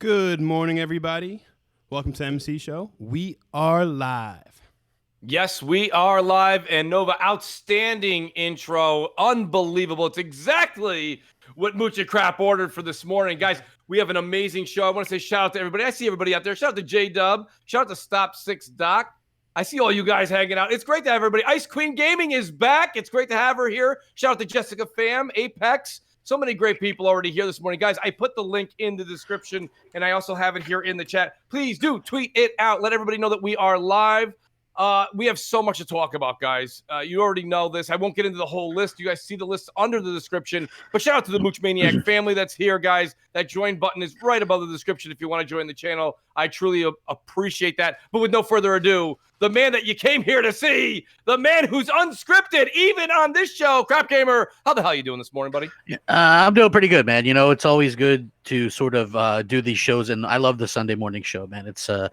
Good morning, everybody. Welcome to MC Show. We are live. Yes, we are live. And Nova, outstanding intro. Unbelievable. It's exactly what Mooch and Crap ordered for this morning. Guys, we have an amazing show. I want to say shout out to everybody. I see everybody out there. Shout out to J-Dub. Shout out to Stop 6 Doc. I see all you guys hanging out. It's great to have everybody. Ice Queen Gaming is back. It's great to have her here. Shout out to Jessica Pham, Apex. So many great people already here this morning. Guys, I put the link in the description, and I also have it here in the chat. Please do tweet it out. Let everybody know that we are live. We have so much to talk about, guys. You already know this. I won't get into the whole list. You guys see the list under the description. But shout out to the Mooch Maniac family that's here, guys. That join button is right above the description if you want to join the channel. I truly appreciate that. But with no further ado, the man that you came here to see, the man who's unscripted, even on this show, Crapgamer. How the hell are you doing this morning, buddy? I'm doing pretty good, man. You know, it's always good to sort of do these shows, and I love the Sunday morning show, man. It's an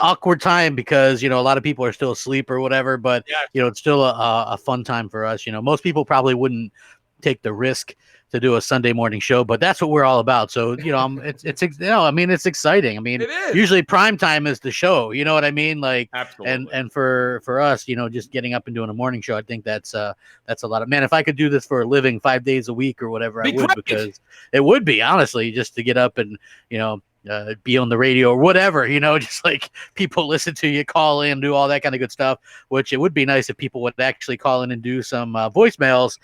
awkward time because, you know, a lot of people are still asleep or whatever, but, you know, it's still a fun time for us. You know, most people probably wouldn't take the risk to do a Sunday morning show, but that's what we're all about. So, you know, it's you know, I mean, it's exciting. I mean, usually prime time is the show, you know what I mean? Like, absolutely. And for us, you know, just getting up and doing a morning show, I think that's a lot of, man, if I could do this for a living 5 days a week or whatever, I would, because it would be, honestly, just to get up and, you know, be on the radio or whatever, you know, just like people listen to you, call in, do all that kind of good stuff, which it would be nice if people would actually call in and do some voicemails.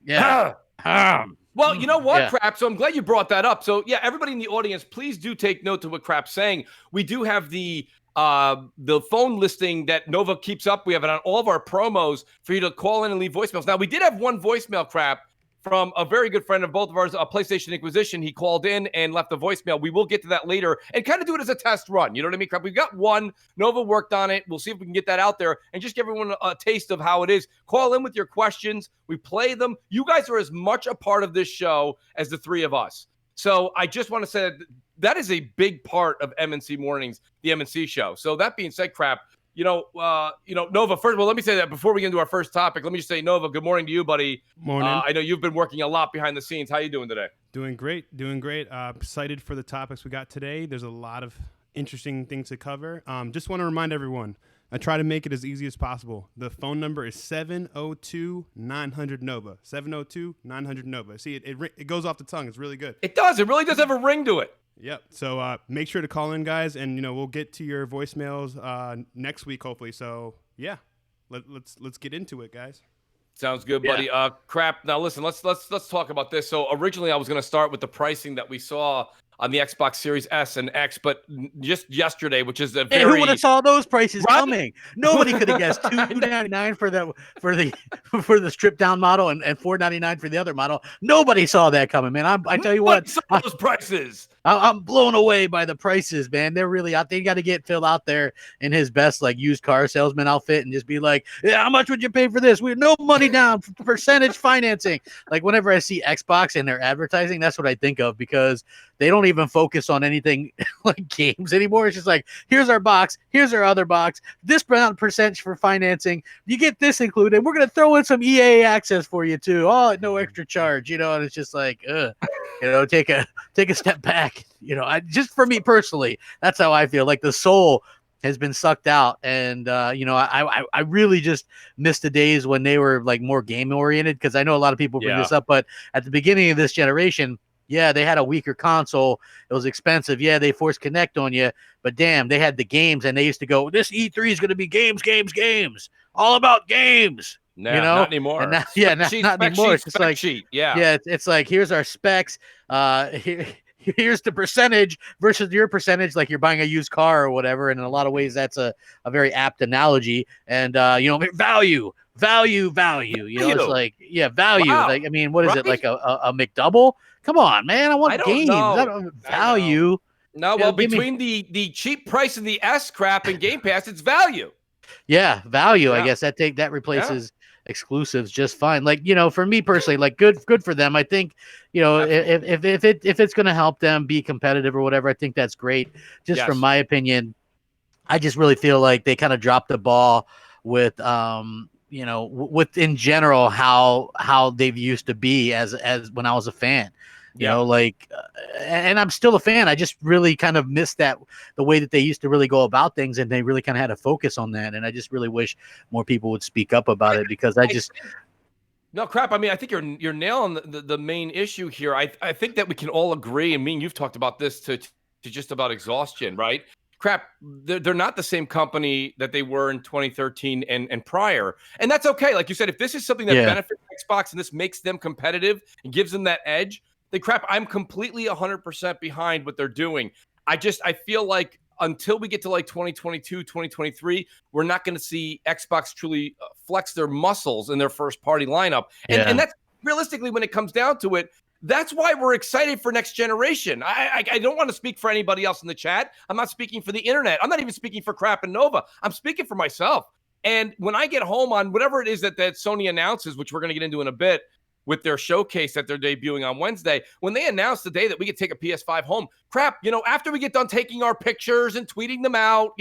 Yeah. Well, you know what, Crap? So I'm glad you brought that up. So, yeah, everybody in the audience, please do take note to what Crap's saying. We do have the phone listing that Nova keeps up. We have it on all of our promos for you to call in and leave voicemails. Now, we did have one voicemail, Crap, from a very good friend of both of ours, PlayStation Inquisition. He called in and left a voicemail. We will get to that later and kind of do it as a test run. You know what I mean, Crap? We've got one. Nova worked on it. We'll see if we can get that out there and just give everyone a taste of how it is. Call in with your questions. We play them. You guys are as much a part of this show as the three of us. So I just want to say that is a big part of MNC Mornings, the MNC show. So that being said, Crap, you know, Nova, first of all, let me say that before we get into our first topic, let me just say, Nova, good morning to you, buddy. Morning. I know you've been working a lot behind the scenes. How you doing today? Doing great. Excited for the topics we got today. There's a lot of interesting things to cover. Just want to remind everyone, I try to make it as easy as possible. The phone number is 702-900-NOVA. 702-900-NOVA. See, it goes off the tongue. It's really good. It does. It really does have a ring to it. Yep. So make sure to call in, guys, and you know we'll get to your voicemails next week, hopefully. So yeah, let's get into it, guys. Sounds good, buddy. Crap. Now listen, let's talk about this. So originally I was going to start with the pricing that we saw on the Xbox Series S and X, but just yesterday, which is a very... Hey, who would have saw those prices coming? Nobody could have guessed $299 for the stripped down model and $499 for the other model. Nobody saw that coming, man. I tell you what, those prices. I'm blown away by the prices, man. They're really out. They got to get Phil out there in his best like used car salesman outfit and just be like, yeah, how much would you pay for this? We have no money down, percentage financing. Like whenever I see Xbox and their advertising, that's what I think of, because they don't even focus on anything like games anymore. It's just like, here's our box, here's our other box, this percentage for financing, you get this included. We're gonna throw in some EA access for you too. Oh, no extra charge, you know. And it's just like, you know, take a step back. You know, just for me personally, that's how I feel. Like the soul has been sucked out, and you know, I really just miss the days when they were like more game oriented. Because I know a lot of people bring this up, but at the beginning of this generation, yeah, they had a weaker console. It was expensive. Yeah, they forced Connect on you, but damn, they had the games, and they used to go, this E3 is going to be games, all about games. No, you know? Not anymore. And not anymore. It's just like, it's like, here's our specs. Here's the percentage versus your percentage, like you're buying a used car or whatever. And in a lot of ways, that's a very apt analogy. And, you know, value. You know, it's like, value. Wow. Like, I mean, what is it, like a McDouble? Come on, man. I want games. I don't value. No, well, between the cheap price of the S crap and Game Pass, it's value. Yeah, value. I guess that replaces exclusives just fine. Like, you know, for me personally, like good for them. I think, you know, if it's going to help them be competitive or whatever, I think that's great. Just from my opinion, I just really feel like they kind of dropped the ball with, you know, with in general how they've used to be as when I was a fan. You know, like, and I'm still a fan. I just really kind of missed the way that they used to really go about things, and they really kind of had a focus on that. And I just really wish more people would speak up about it, because no crap. I mean, I think you're nailing the main issue here. I think that we can all agree, and me and you've talked about this to just about exhaustion, right? Crap, they're not the same company that they were in 2013 and prior. And that's okay. Like you said, if this is something that benefits Xbox and this makes them competitive and gives them that edge, then crap, I'm completely 100% behind what they're doing. I feel like until we get to like 2022, 2023, we're not going to see Xbox truly flex their muscles in their first party lineup. And that's realistically, when it comes down to it, that's why we're excited for next generation. I don't want to speak for anybody else in the chat. I'm not speaking for the internet. I'm not even speaking for Crap and Nova. I'm speaking for myself. And when I get home on whatever it is that Sony announces, which we're going to get into in a bit, with their showcase that they're debuting on Wednesday, when they announced the day that we could take a PS5 home, crap, after we get done taking our pictures and tweeting them out,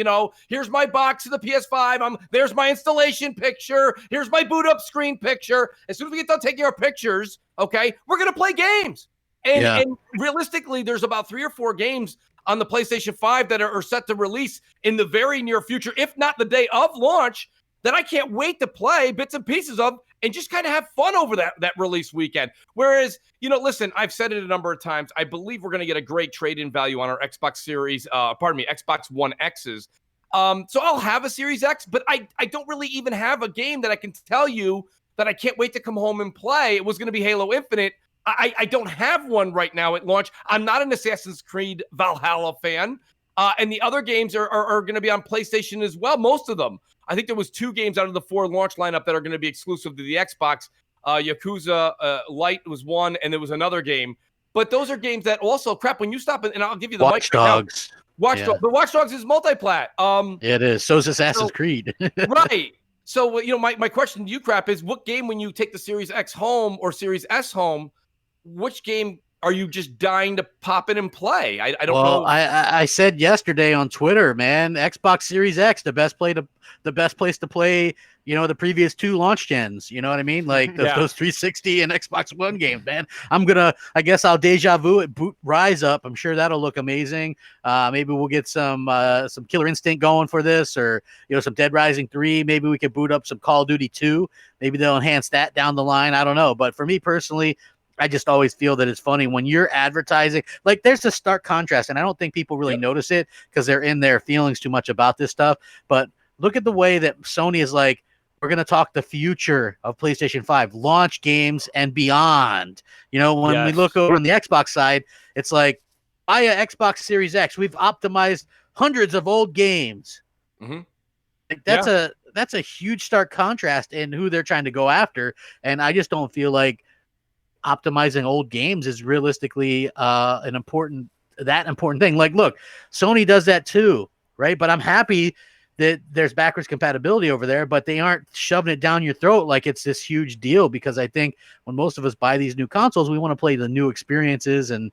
here's my box of the PS5, there's my installation picture, here's my boot up screen picture. As soon as we get done taking our pictures, okay, we're going to play games. And realistically, there's about 3 or 4 games on the PlayStation 5 that are set to release in the very near future, if not the day of launch, that I can't wait to play bits and pieces of and just kind of have fun over that release weekend. Whereas, listen, I've said it a number of times. I believe we're going to get a great trade-in value on our Xbox One X's. So I'll have a Series X, but I don't really even have a game that I can tell you that I can't wait to come home and play. It was going to be Halo Infinite. I don't have one right now at launch. I'm not an Assassin's Creed Valhalla fan. And the other games are going to be on PlayStation as well, most of them. I think there was 2 games out of the 4 launch lineup that are going to be exclusive to the Xbox. Yakuza Light was one, and there was another game. But those are games that also, crap, when you stop, and I'll give you the Watch Dogs. Watch Dogs. But Watch Dogs is multi-plat. It is. So is Assassin's Creed. Right. So, my question to you, crap, is what game, when you take the Series X home or Series S home, which game are you just dying to pop in and play? I don't know. I said yesterday on Twitter, man, Xbox Series X, the best place to play, the previous 2 launch gens. You know what I mean? Like those 360 and Xbox One games, man. I guess I'll deja vu it, boot Rise up. I'm sure that'll look amazing. Maybe we'll get some Killer Instinct going for this, or some Dead Rising 3. Maybe we could boot up some Call of Duty 2. Maybe they'll enhance that down the line. I don't know. But for me personally, I just always feel that it's funny when you're advertising. Like, there's a stark contrast, and I don't think people really notice it because they're in their feelings too much about this stuff. But look at the way that Sony is like, we're going to talk the future of PlayStation 5, launch games and beyond. When we look over on the Xbox side, it's like, via Xbox Series X, we've optimized hundreds of old games. Mm-hmm. Like, that's a huge stark contrast in who they're trying to go after. And I just don't feel like optimizing old games is realistically an important thing. Like, look, Sony does that too, right? But I'm happy that there's backwards compatibility over there, but they aren't shoving it down your throat like it's this huge deal, because I think when most of us buy these new consoles, we want to play the new experiences and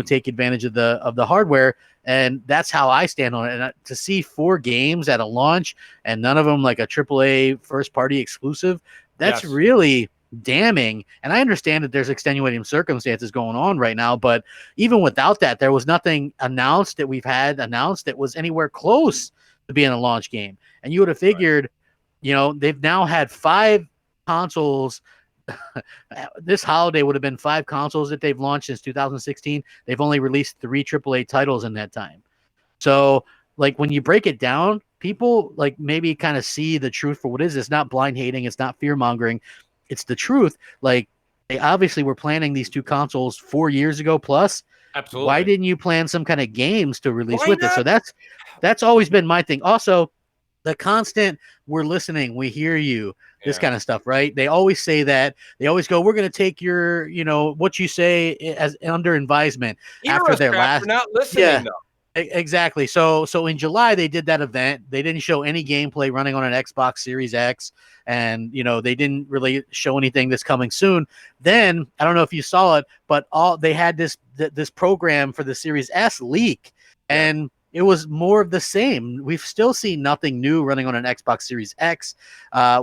take advantage of the hardware. And that's how I stand on it. And to see 4 games at a launch and none of them like a AAA first party exclusive, that's really damning. And I understand that there's extenuating circumstances going on right now, but even without that, there was nothing announced that we've had announced that was anywhere close to being a launch game. And you would have figured, they've now had 5 consoles. This holiday would have been 5 consoles that they've launched since 2016. They've only released 3 AAA titles in that time. So, like, when you break it down, people like maybe kind of see the truth for what it is. It's not blind hating. It's not fear mongering. It's the truth. Like, they obviously were planning these 2 consoles 4 years ago plus. Absolutely. Why didn't you plan some kind of games to release with it? So that's always been my thing. Also, the constant, we're listening, we hear you, this kind of stuff, right? They always say that. They always go, we're going to take your, what you say as under advisement after their last. We're not listening, though. Exactly. So in July they did that event. They didn't show any gameplay running on an Xbox Series X, and they didn't really show anything that's coming soon. Then I don't know if you saw it, but they had this program for the Series S leak, and it was more of the same. We've still seen nothing new running on an Xbox Series X.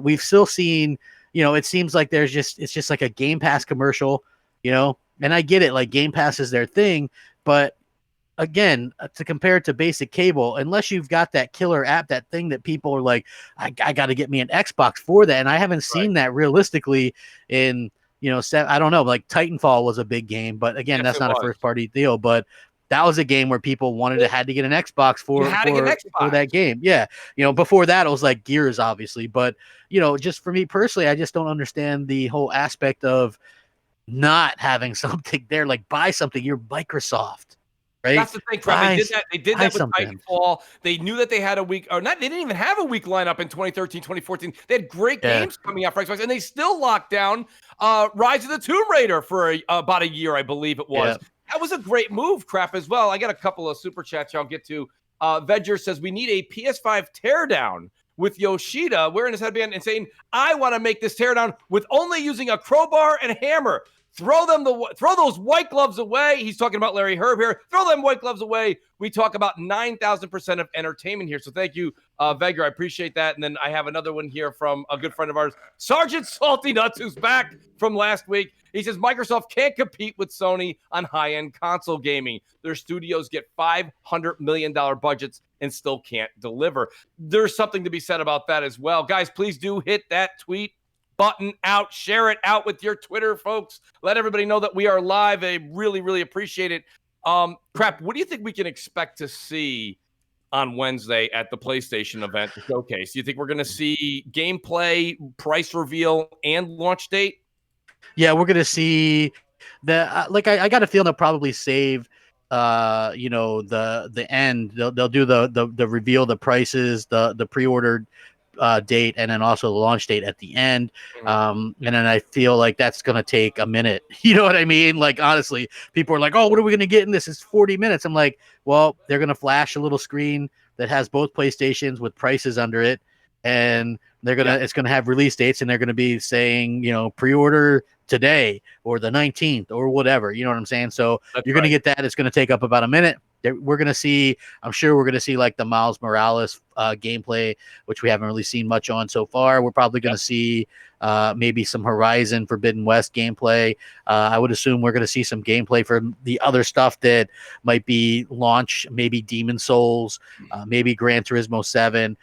We've still seen, it seems like it's just like a Game Pass commercial. And I get it, like Game Pass is their thing, but again, to compare it to basic cable, unless you've got that killer app, that thing that people are like, I got to get me an Xbox for that. And I haven't seen that realistically in, I don't know, like Titanfall was a big game, but again, that's not a first party deal, but that was a game where people had to get an Xbox for that game. Yeah. Before that, it was like Gears, obviously. But, just for me personally, I just don't understand the whole aspect of not having something there. Like, buy something. You're Microsoft. Right? That's the thing, Crap. They did that with Titanfall. They knew that they had a week, or not. They didn't even have a week lineup in 2013, 2014. They had great games coming out for Xbox, and they still locked down Rise of the Tomb Raider for about a year, I believe it was. Yeah. That was a great move, Crap, as well. I got a couple of super chats I'll get to. Vedger says, we need a PS5 teardown with Yoshida wearing his headband and saying, I want to make this teardown with only using a crowbar and hammer. Throw those white gloves away. He's talking about Larry Herb here. Throw them white gloves away. We talk about 9,000% of entertainment here. So thank you, Vegger. I appreciate that. And then I have another one here from a good friend of ours, Sergeant Salty Nuts, who's back from last week. He says Microsoft can't compete with Sony on high-end console gaming. Their studios get $500 million budgets and still can't deliver. There's something to be said about that as well. Guys, please do hit that tweet button out, share it out with your Twitter folks. Let everybody know that we are live. I really, really appreciate it. Crap, what do you think we can expect to see on Wednesday at the PlayStation event showcase? Do you think we're going to see gameplay, price reveal, and launch date? Yeah, we're going to see the I got a feeling they'll probably save the end. They'll do the reveal, the prices, the pre-ordered date, and then also the launch date at the end. And then I feel like that's going to take a minute. You know what I mean? Like, honestly, people are like, oh, what are we going to get in this? It's 40 minutes. I'm like, well, they're going to flash a little screen that has both PlayStations with prices under it. And it's going to have release dates, and they're going to be saying, pre-order today or the 19th or whatever. You know what I'm saying? So you're going to get that. It's going to take up about a minute. We're going to see, I'm sure we're going to see like the Miles Morales gameplay, which we haven't really seen much on so far. We're probably going to see maybe some Horizon Forbidden West gameplay. I would assume we're going to see some gameplay for the other stuff that might be launch, maybe Demon Souls, maybe Gran Turismo 7.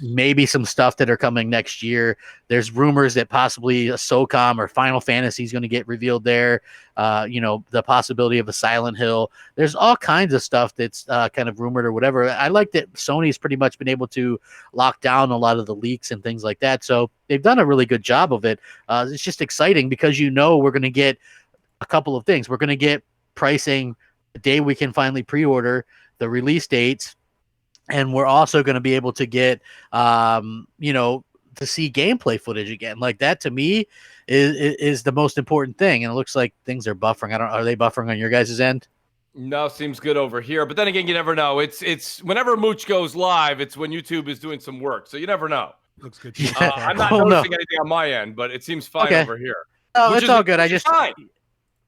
Maybe some stuff that are coming next year. There's rumors that possibly a SOCOM or Final Fantasy is going to get revealed there. The possibility of a Silent Hill. There's all kinds of stuff that's kind of rumored or whatever. I like that Sony's pretty much been able to lock down a lot of the leaks and things like that. So they've done a really good job of it. It's just exciting because we're going to get a couple of things. We're going to get pricing the day we can finally pre-order, the release dates, and we're also going to be able to get, to see gameplay footage again. Like that to me is the most important thing. And it looks like things are buffering. Are they buffering on your guys' end? No, seems good over here. But then again, you never know. It's whenever Mooch goes live, it's when YouTube is doing some work. So you never know. Looks good. I'm not noticing anything on my end, but it seems fine over here. Oh, it's all good. Fine.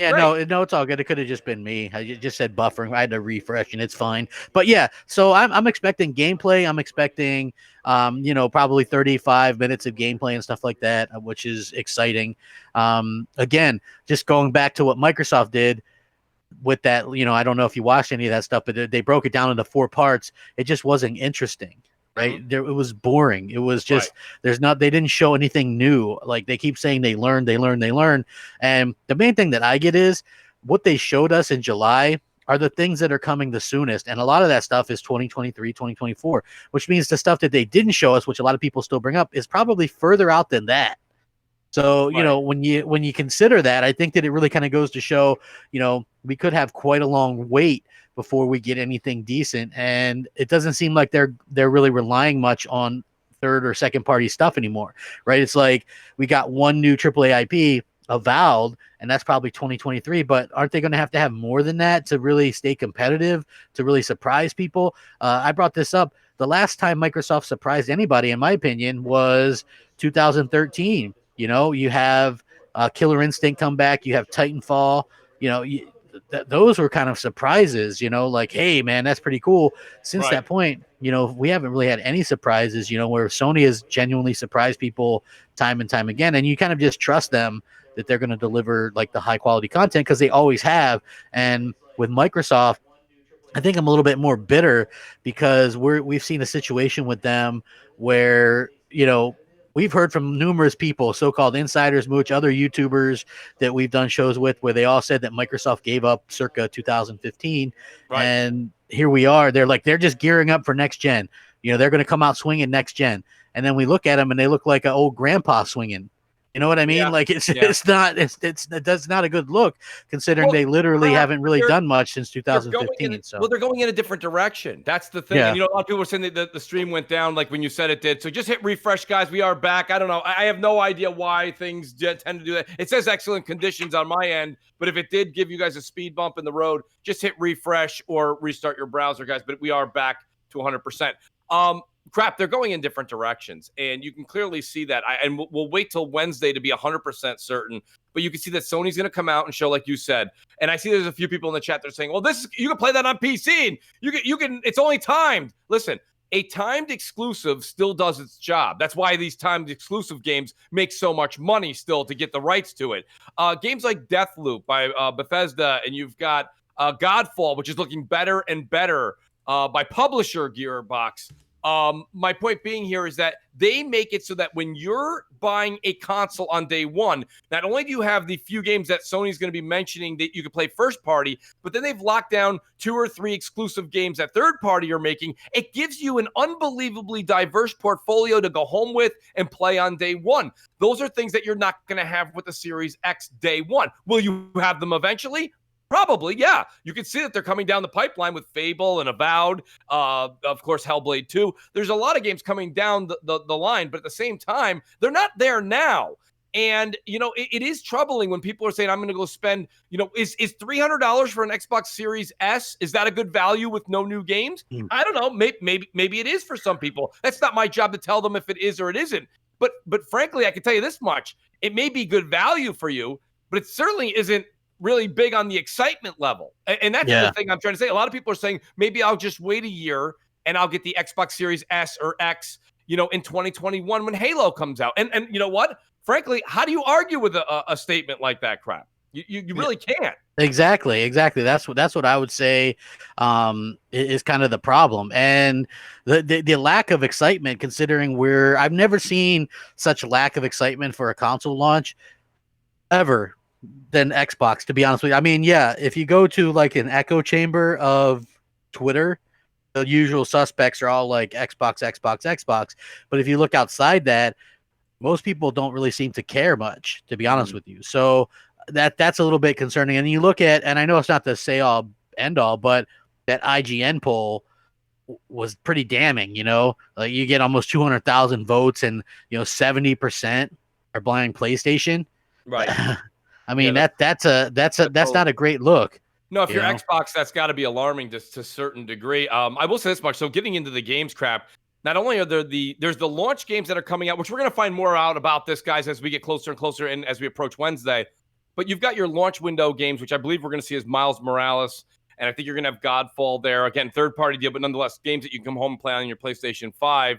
Yeah, Great. no, it's all good. It could have just been me. I just said buffering. I had to refresh, and it's fine. But yeah, so I'm expecting gameplay. I'm expecting, probably 35 minutes of gameplay and stuff like that, which is exciting. Again, just going back to what Microsoft did with that, I don't know if you watched any of that stuff, but they broke it down into 4 parts. It just wasn't interesting. Right. It was boring. It was just, they didn't show anything new. Like they keep saying they learned. And the main thing that I get is what they showed us in July are the things that are coming the soonest. And a lot of that stuff is 2023, 2024, which means the stuff that they didn't show us, which a lot of people still bring up, is probably further out than that. So, when you consider that, I think that it really kind of goes to show, we could have quite a long wait before we get anything decent. And it doesn't seem like they're really relying much on third or second party stuff anymore, right? It's like we got one new AAA IP avowed, and that's probably 2023, but aren't they going to have more than that to really stay competitive, to really surprise people? I brought this up. The last time Microsoft surprised anybody, in my opinion, was 2013. You have Killer Instinct come back. You have Titanfall. Those were kind of surprises, like, hey, man, that's pretty cool. Since that point, we haven't really had any surprises, where Sony has genuinely surprised people time and time again. And you kind of just trust them that they're going to deliver like the high quality content, because they always have. And with Microsoft, I think I'm a little bit more bitter because we've seen a situation with them where, we've heard from numerous people, so-called insiders, Mooch, other YouTubers that we've done shows with, where they all said that Microsoft gave up circa 2015. Right. And here we are. They're just gearing up for next gen. They're going to come out swinging next gen. And then we look at them and they look like an old grandpa swinging. You know what I mean? Yeah. Like that's not a good look, considering they literally haven't really done much since 2015. They're going in a different direction. That's the thing. Yeah. And, a lot of people were saying that the stream went down like when you said it did. So just hit refresh, guys. We are back. I don't know. I have no idea why things tend to do that. It says excellent conditions on my end, but if it did give you guys a speed bump in the road, just hit refresh or restart your browser, guys. But we are back to 100%. Crap, they're going in different directions, and you can clearly see that. And we'll wait till Wednesday to be 100% certain, but you can see that Sony's going to come out and show, like you said. And I see there's a few people in the chat that are saying, "Well, you can play that on PC. And you can. It's only timed." Listen, a timed exclusive still does its job. That's why these timed exclusive games make so much money still to get the rights to it. Games like Deathloop by Bethesda, and you've got Godfall, which is looking better and better by publisher Gearbox. My point being here is that they make it so that when you're buying a console on day one, not only do you have the few games that Sony's going to be mentioning that you can play first party, but then they've locked down 2 or 3 exclusive games that third party are making. It gives you an unbelievably diverse portfolio to go home with and play on day one. Those are things that you're not going to have with the Series X day one. Will you have them eventually? Probably, yeah. You can see that they're coming down the pipeline with Fable and Avowed, of course, Hellblade 2. There's a lot of games coming down the line, but at the same time, they're not there now. And, it is troubling when people are saying, I'm going to go spend, is $300 for an Xbox Series S? Is that a good value with no new games? I don't know. Maybe it is for some people. That's not my job to tell them if it is or it isn't. But frankly, I can tell you this much. It may be good value for you, but it certainly isn't really big on the excitement level. And that's the thing I'm trying to say. A lot of people are saying, maybe I'll just wait a year and I'll get the Xbox Series S or X, in 2021 when Halo comes out. And you know what? Frankly, how do you argue with a statement like that, crap? You really can't. Exactly. That's what I would say is kind of the problem. And the lack of excitement, considering I've never seen such lack of excitement for a console launch ever than Xbox, to be honest with you. I mean, yeah, if you go to like an echo chamber of Twitter, the usual suspects are all like Xbox. But if you look outside that, most people don't really seem to care much, to be honest with you. So that's a little bit concerning. And you look at, and I know it's not the say all end all, but that IGN poll was pretty damning. Like you get almost 200,000 votes, and 70% are buying PlayStation. Right. I mean, that's not a great look. No, if you're Xbox, that's got to be alarming to a certain degree. I will say this much. So getting into the games crap, not only are there's the launch games that are coming out, which we're going to find more out about this, guys, as we get closer and closer and as we approach Wednesday. But you've got your launch window games, which I believe we're going to see as Miles Morales. And I think you're going to have Godfall there. Again, third-party deal, but nonetheless, games that you can come home and play on your PlayStation 5.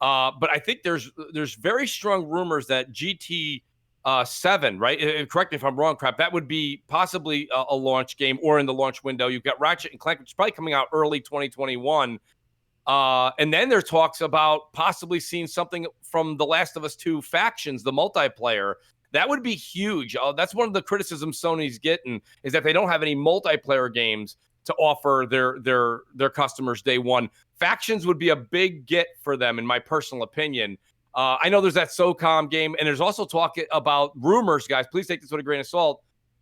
But I think there's very strong rumors that GT 7, right? Correct me if I'm wrong, crap. That would be possibly a launch game or in the launch window. You've got Ratchet and Clank, which is probably coming out early 2021. And then there's talks about possibly seeing something from The Last of Us 2 Factions, the multiplayer. That would be huge. That's one of the criticisms Sony's getting, is that they don't have any multiplayer games to offer their customers day one. Factions would be a big get for them, in my personal opinion. I know there's that SOCOM game, and there's also talk about rumors, guys. Please take this with a grain of salt,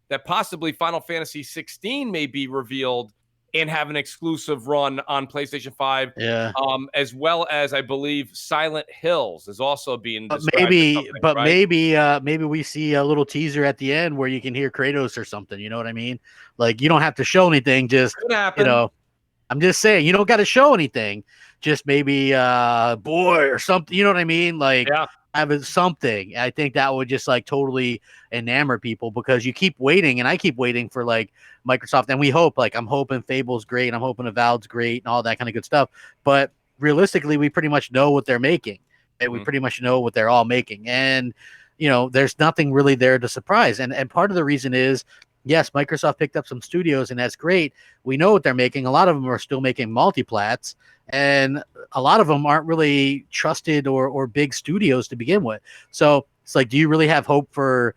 that possibly Final Fantasy 16 may be revealed and have an exclusive run on PlayStation 5. Yeah. As well as, I believe, Silent Hills is also being described. Maybe we see a little teaser at the end where you can hear Kratos or something. You know what I mean? Like, you don't have to show anything. Just, I'm just saying, you don't got to show anything. Just maybe boy or something. You know what I mean? Like, having something. I think that would just like totally enamor people, because you keep waiting, and I keep waiting for like Microsoft, and we hope, like, I'm hoping Fable's great, I'm hoping Avowed's great, and all that kind of good stuff. But realistically, we pretty much know what they're making. And we pretty much know what they're all making. And there's nothing really there to surprise. And part of the reason is, yes, Microsoft picked up some studios, and that's great. We know what they're making. A lot of them are still making multiplats, and a lot of them aren't really trusted or big studios to begin with. So it's like, do you really have hope for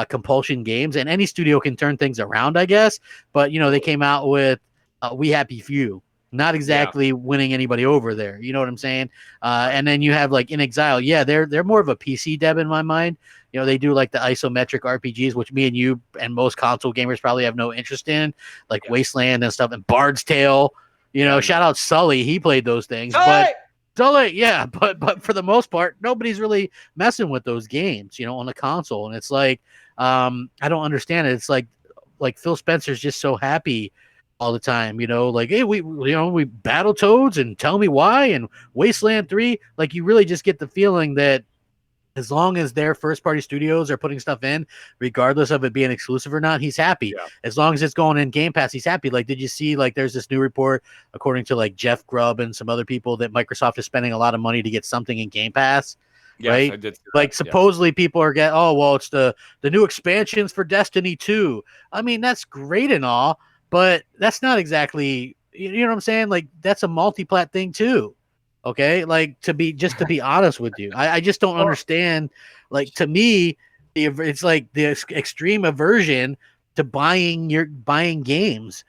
Compulsion Games? And any studio can turn things around, I guess. But, they came out with We Happy Few. Not exactly winning anybody over there. You know what I'm saying? And then you have like In Exile. Yeah, they're more of a PC dev in my mind. They do like the isometric RPGs, which me and you and most console gamers probably have no interest in, like Wasteland and stuff, and Bard's Tale. Shout out Sully. He played those things. But for the most part, nobody's really messing with those games, on the console. And it's like, I don't understand it. It's like Phil Spencer's just so happy all the time, like, hey, we Battletoads and Tell Me Why and Wasteland 3. Like, you really just get the feeling that as long as their first party studios are putting stuff in, regardless of it being exclusive or not, he's happy. As long as it's going in Game Pass, he's happy. Like, did you see, like, there's this new report, according to like Jeff Grubb and some other people, that Microsoft is spending a lot of money to get something in Game Pass? Yes, right? I did. Like, supposedly people are getting, it's the new expansions for Destiny 2. I mean, that's great and all, but that's not exactly, you know what I'm saying? Like, that's a multi-plat thing too. Okay. Like, to be honest with you, I just don't understand. Like, to me, it's like the extreme aversion to buying games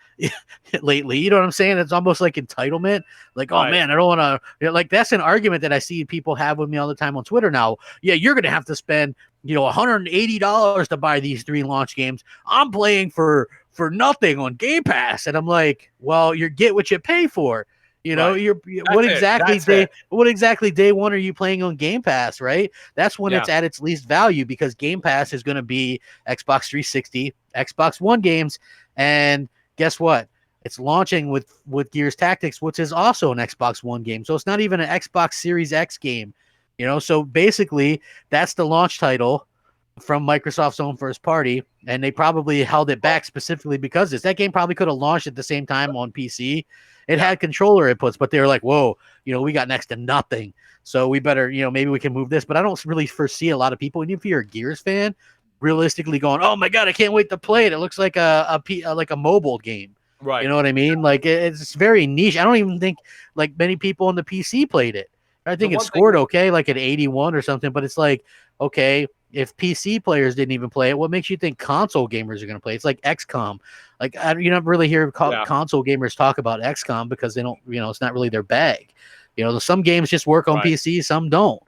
lately. You know what I'm saying? It's almost like entitlement. Like, oh man, I don't want to, like, that's an argument that I see people have with me all the time on Twitter now. Yeah, you're going to have to spend, $180 to buy these 3 launch games. I'm playing for nothing on Game Pass. And I'm like, well, you get what you pay for. What exactly day one are you playing on Game Pass, right? That's when it's at its least value, because Game Pass is going to be Xbox 360, Xbox One games, and guess what? It's launching with Gears Tactics, which is also an Xbox One game. So it's not even an Xbox Series X game, So basically, that's the launch title from Microsoft's own first party, and they probably held it back specifically because that game probably could have launched at the same time on PC. It had controller inputs, but they were like, whoa, we got next to nothing. So we better, maybe we can move this. But I don't really foresee a lot of people, and if you're a Gears fan, realistically going, oh my God, I can't wait to play it. It looks like a mobile game. Right. You know what I mean? Like, it's very niche. I don't even think like many people on the PC played it. I think it scored okay, like at 81 or something, but it's like, okay, if PC players didn't even play it, what makes you think console gamers are going to play? It's like XCOM. Like, you don't really hear console gamers talk about XCOM because they don't, it's not really their bag. Some games just work on PC, some don't.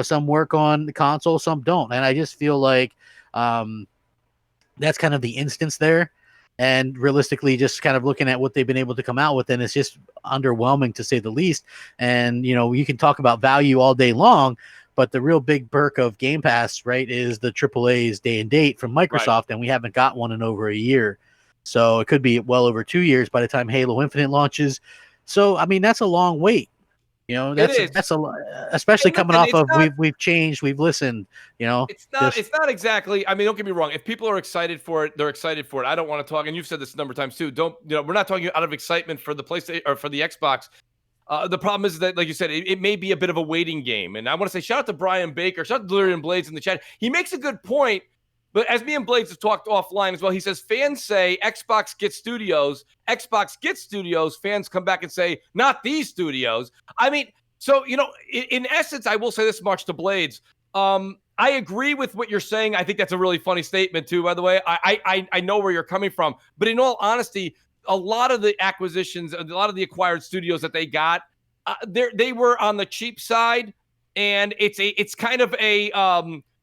Some work on the console, some don't. And I just feel like that's kind of the instance there. And realistically, just kind of looking at what they've been able to come out with, and it's just underwhelming to say the least. And, you can talk about value all day long, but the real big perk of Game Pass, right, is the AAA's day and date from Microsoft, and we haven't got one in over a year. So it could be well over 2 years by the time Halo Infinite launches. So, I mean, that's a long wait. That's a lot, especially coming off of we've changed, we've listened. It's not exactly. I mean, don't get me wrong. If people are excited for it, they're excited for it. I don't want to talk, and you've said this a number of times too. We're not talking out of excitement for the PlayStation or for the Xbox. The problem is that, like you said, it may be a bit of a waiting game. And I want to say shout out to Brian Baker, shout out to Delirium Blades in the chat. He makes a good point. But as me and Blades have talked offline as well, he says fans say Xbox gets studios. Fans come back and say, not these studios. I mean, so, in essence, I will say this much to Blades. I agree with what you're saying. I think that's a really funny statement, too, by the way. I know where you're coming from. But in all honesty, a lot of the acquisitions, a lot of the acquired studios that they got, they were on the cheap side. And it's kind of a,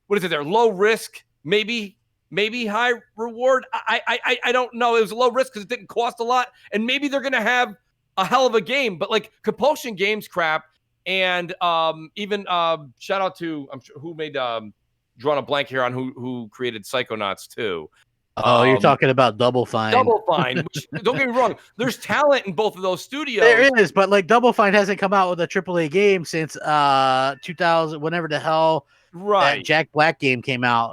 what is it there? Low risk. Maybe high reward. I don't know. It was a low risk because it didn't cost a lot, and maybe they're going to have a hell of a game. But like Compulsion Games crap, and even shout out to I'm sure who made drawn a blank here on who created Psychonauts 2. Oh, you're talking about Double Fine. Double Fine. Which, don't get me wrong. There's talent in both of those studios. There is, but like Double Fine hasn't come out with a AAA game since 2000, whenever the hell. Right. Jack Black game came out.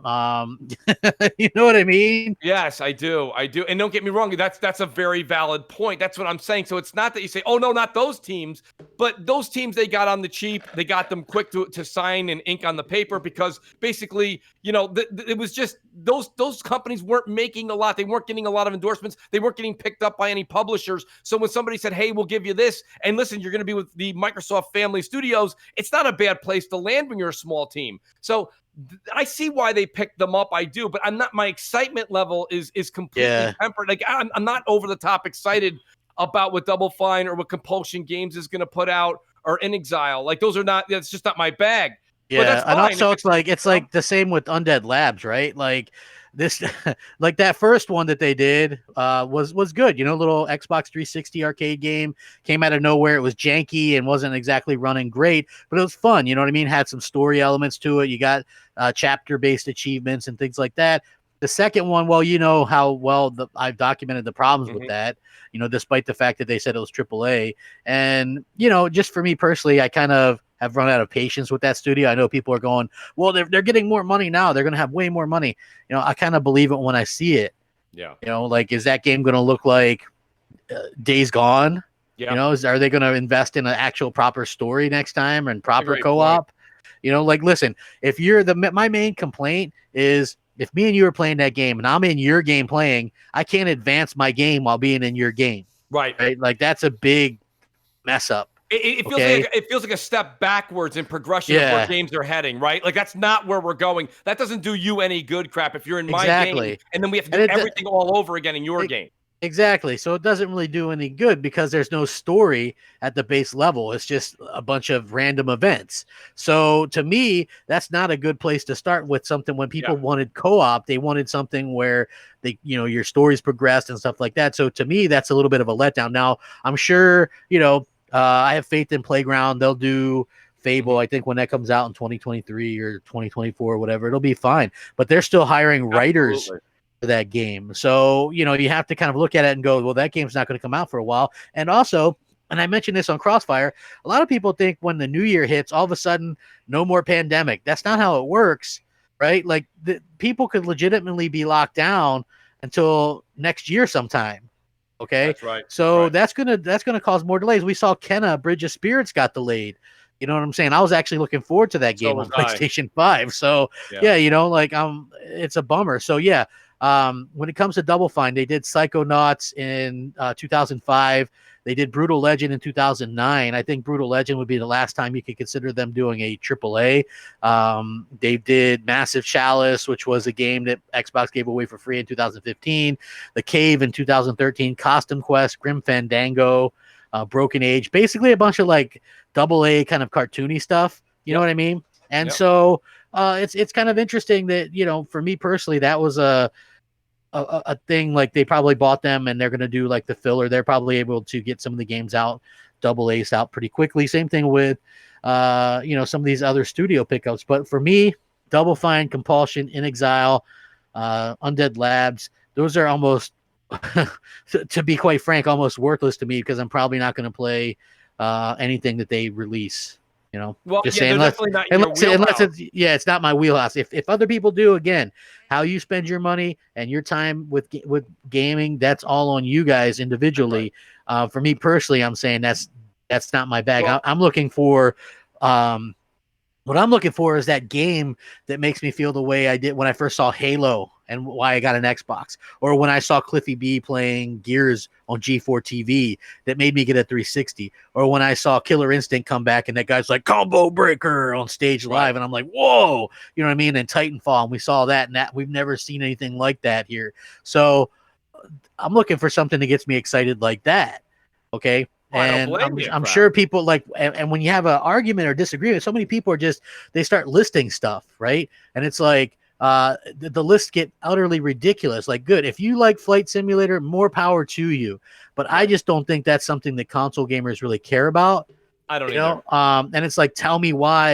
You know what I mean? Yes, I do. And don't get me wrong, that's a very valid point. That's what I'm saying. So it's not that you say, oh no, not those teams, but those teams they got on the cheap, they got them quick to sign and ink on the paper because basically, it was just those companies weren't making a lot. They weren't getting a lot of endorsements. They weren't getting picked up by any publishers. So when somebody said, hey, we'll give you this, and listen, you're going to be with the Microsoft family studios, it's not a bad place to land when you're a small team. So I see why they picked them up. I do, but I'm not. My excitement level is completely tempered. Like I'm not over the top excited about what Double Fine or what Compulsion Games is going to put out or In Exile. Like those are not. That's just not my bag. Yeah, but that's fine. And also it's like the same with Undead Labs, right? Like this, like that first one that they did was good. Little Xbox 360 arcade game came out of nowhere. It was janky and wasn't exactly running great, but it was fun. You know what I mean? Had some story elements to it. You got chapter-based achievements and things like that. The second one, well, you know how well I've documented the problems with that, despite the fact that they said it was AAA. And, just for me personally, I kind of have run out of patience with that studio. I know people are going, well, they're getting more money now. They're going to have way more money. I kind of believe it when I see it. Yeah. Like, is that game going to look like Days Gone? Yeah. Are they going to invest in an actual proper story next time and proper co-op? Like, listen, if my main complaint is if me and you are playing that game and I'm in your game playing, I can't advance my game while being in your game. Right. Like that's a big mess up. It feels like a step backwards in progression of where games are heading, right? Like that's not where we're going. That doesn't do you any good, crap. If you're in my game, and then we have to do everything all over again in your game. Exactly. So it doesn't really do any good because there's no story at the base level. It's just a bunch of random events. So to me, that's not a good place to start with something. When people wanted co-op, they wanted something where your stories progressed and stuff like that. So to me, that's a little bit of a letdown. Now, I'm sure, I have faith in Playground. They'll do Fable, I think, when that comes out in 2023 or 2024 or whatever, it'll be fine. But they're still hiring writers for that game. So, you have to kind of look at it and go, well, that game's not going to come out for a while. And also, and I mentioned this on Crossfire, a lot of people think when the new year hits, all of a sudden, no more pandemic. That's not how it works, right? Like people could legitimately be locked down until next year sometime. Okay. That's right. So that's gonna cause more delays. We saw Kenna Bridge of Spirits got delayed. You know what I'm saying? I was actually looking forward to that game on PlayStation 5. So it's a bummer. So when it comes to Double Fine, they did Psychonauts in 2005. They did Brutal Legend in 2009. I think Brutal Legend would be the last time you could consider them doing a AAA. They did Massive Chalice, which was a game that Xbox gave away for free in 2015. The Cave in 2013. Costume Quest, Grim Fandango, Broken Age. Basically a bunch of like AA kind of cartoony stuff. You know what I mean? And so it's kind of interesting that, for me personally, that was a thing. Like they probably bought them and they're going to do like the filler. They're probably able to get some of the games out, AA out pretty quickly. Same thing with, some of these other studio pickups. But for me, Double Fine, Compulsion, In Exile, Undead Labs, those are almost, to be quite frank, almost worthless to me because I'm probably not going to play anything that they release. Well, just saying, unless it's not my wheelhouse. If other people do, again, how you spend your money and your time with gaming, that's all on you guys individually. Right. For me personally, I'm saying that's not my bag. Well, I'm looking for, what I'm looking for is that game that makes me feel the way I did when I first saw Halo and why I got an Xbox, or when I saw Cliffy B playing Gears on G4 TV that made me get a 360, or when I saw Killer Instinct come back and that guy's like Combo Breaker on stage live, and I'm like, whoa, you know what I mean? And Titanfall, and we saw that, and that we've never seen anything like that here. So I'm looking for something that gets me excited like that. Okay. And I'm sure people like, and when you have an argument or disagreement, so many people are they start listing stuff, right? And it's like, the lists get utterly ridiculous. Like, good, if you like Flight Simulator, more power to you. But I just don't think that's something that console gamers really care about. I don't know. And it's like, Tell Me Why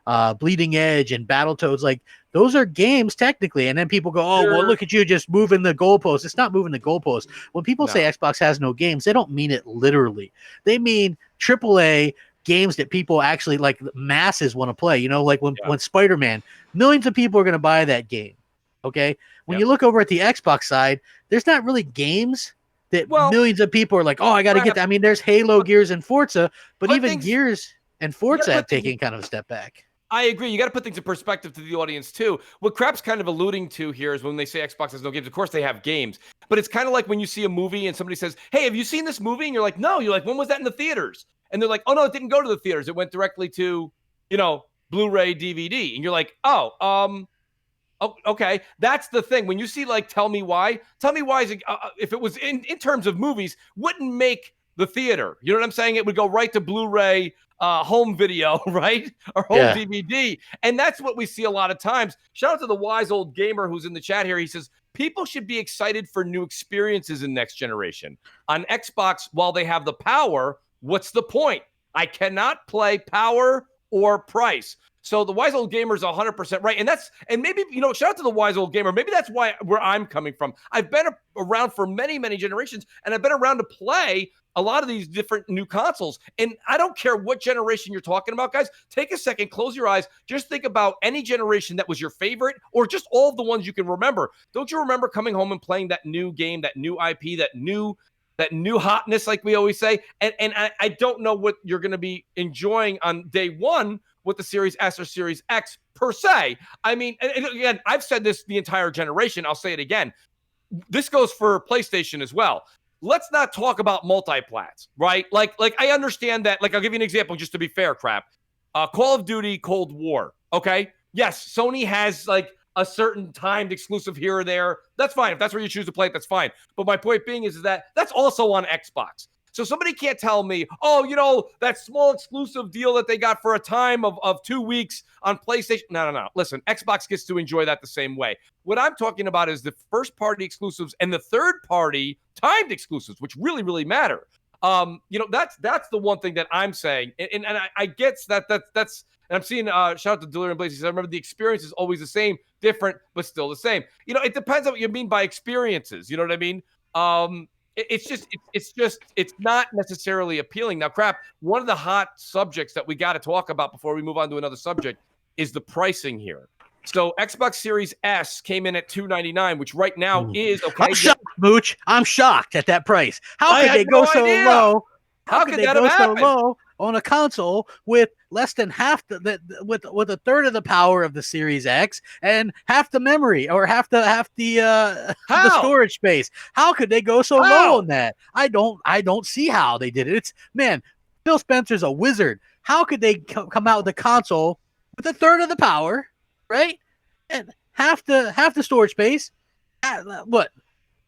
and Bleeding Edge and Battletoads, like those are games technically. And then people go, oh, well, look at you just moving the goalposts. It's not moving the goalposts. When people say Xbox has no games, they don't mean it literally. They mean AAA games that people actually like masses want to play. You know, like when Spider-Man, millions of people are going to buy that game. Okay, when you look over at the Xbox side, there's not really games that millions of people are like, oh, I got to get that. I mean, there's Halo, Gears, and Forza, but even Gears and Forza have taken kind of a step back. I agree. You got to put things in perspective to the audience too. What Crap's kind of alluding to here is when they say Xbox has no games, of course they have games, but it's kind of like when you see a movie and somebody says, hey, have you seen this movie? And you're like, no. You're like, when was that in the theaters? And they're like, oh no, it didn't go to the theaters. It went directly to, Blu-ray, DVD. And you're like, oh, okay. That's the thing. When you see like, tell me why is it, if it was in terms of movies, wouldn't make the theater. You know what I'm saying? It would go right to Blu-ray, home video, right? Or home DVD. And that's what we see a lot of times. Shout out to the wise old gamer who's in the chat here. He says, people should be excited for new experiences in next generation. On Xbox, while they have the power, what's the point? I cannot play power or price. So the wise old gamer is 100% right. And maybe, shout out to the wise old gamer. Maybe that's where I'm coming from. I've been around for many, many generations, and I've been around to play a lot of these different new consoles. And I don't care what generation you're talking about, guys. Take a second, close your eyes. Just think about any generation that was your favorite or just all of the ones you can remember. Don't you remember coming home and playing that new game, that new IP, that new hotness, like we always say? And I don't know what you're going to be enjoying on day one with the Series S or Series X per se. I mean, and again, I've said this the entire generation. I'll say it again. This goes for PlayStation as well. Let's not talk about multi-plats, right? Like I understand that. Like, I'll give you an example just to be fair, Crap. Call of Duty Cold War, okay? Yes, Sony has like a certain timed exclusive here or there. That's fine. If that's where you choose to play it, that's fine. But my point being is that that's also on Xbox. So somebody can't tell me, oh, that small exclusive deal that they got for a time of 2 weeks on PlayStation. No. Listen, Xbox gets to enjoy that the same way. What I'm talking about is the first-party exclusives and the third-party timed exclusives, which really, really matter. That's the one thing that I'm saying. And I get that's and I'm seeing shout out to Delirium Blaze. He said, I remember the experience is always the same, different, but still the same. It depends on what you mean by experiences. You know what I mean? It's not necessarily appealing. Now, Crap, one of the hot subjects that we got to talk about before we move on to another subject is the pricing here. So Xbox Series S came in at $299, which right now is okay. I'm shocked, Mooch. I'm shocked at that price. How could they go so low? How could they go so low on a console with less than half with a third of the power of the Series X and half the memory or half the storage space? How could they go so low on that? I don't see how they did it. Phil Spencer's a wizard. How could they come out with a console with a third of the power, right? And half the storage space? What?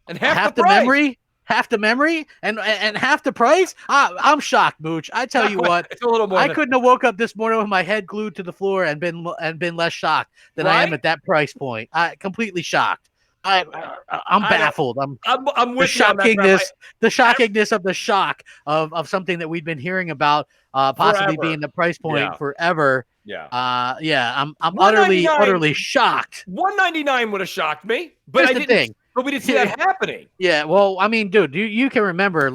And half the memory? Half the memory and half the price? I'm shocked, Mooch. I tell you what, it's a little more. I couldn't have woke up this morning with my head glued to the floor and been less shocked than I am at that price point. I completely shocked. I'm baffled. I'm with the shockingness of the shock of something that we've been hearing about possibly being the price point forever. I'm utterly shocked. $199 would have shocked me, but I didn't. But we didn't see that happening. Yeah, well, I mean, dude, you can remember,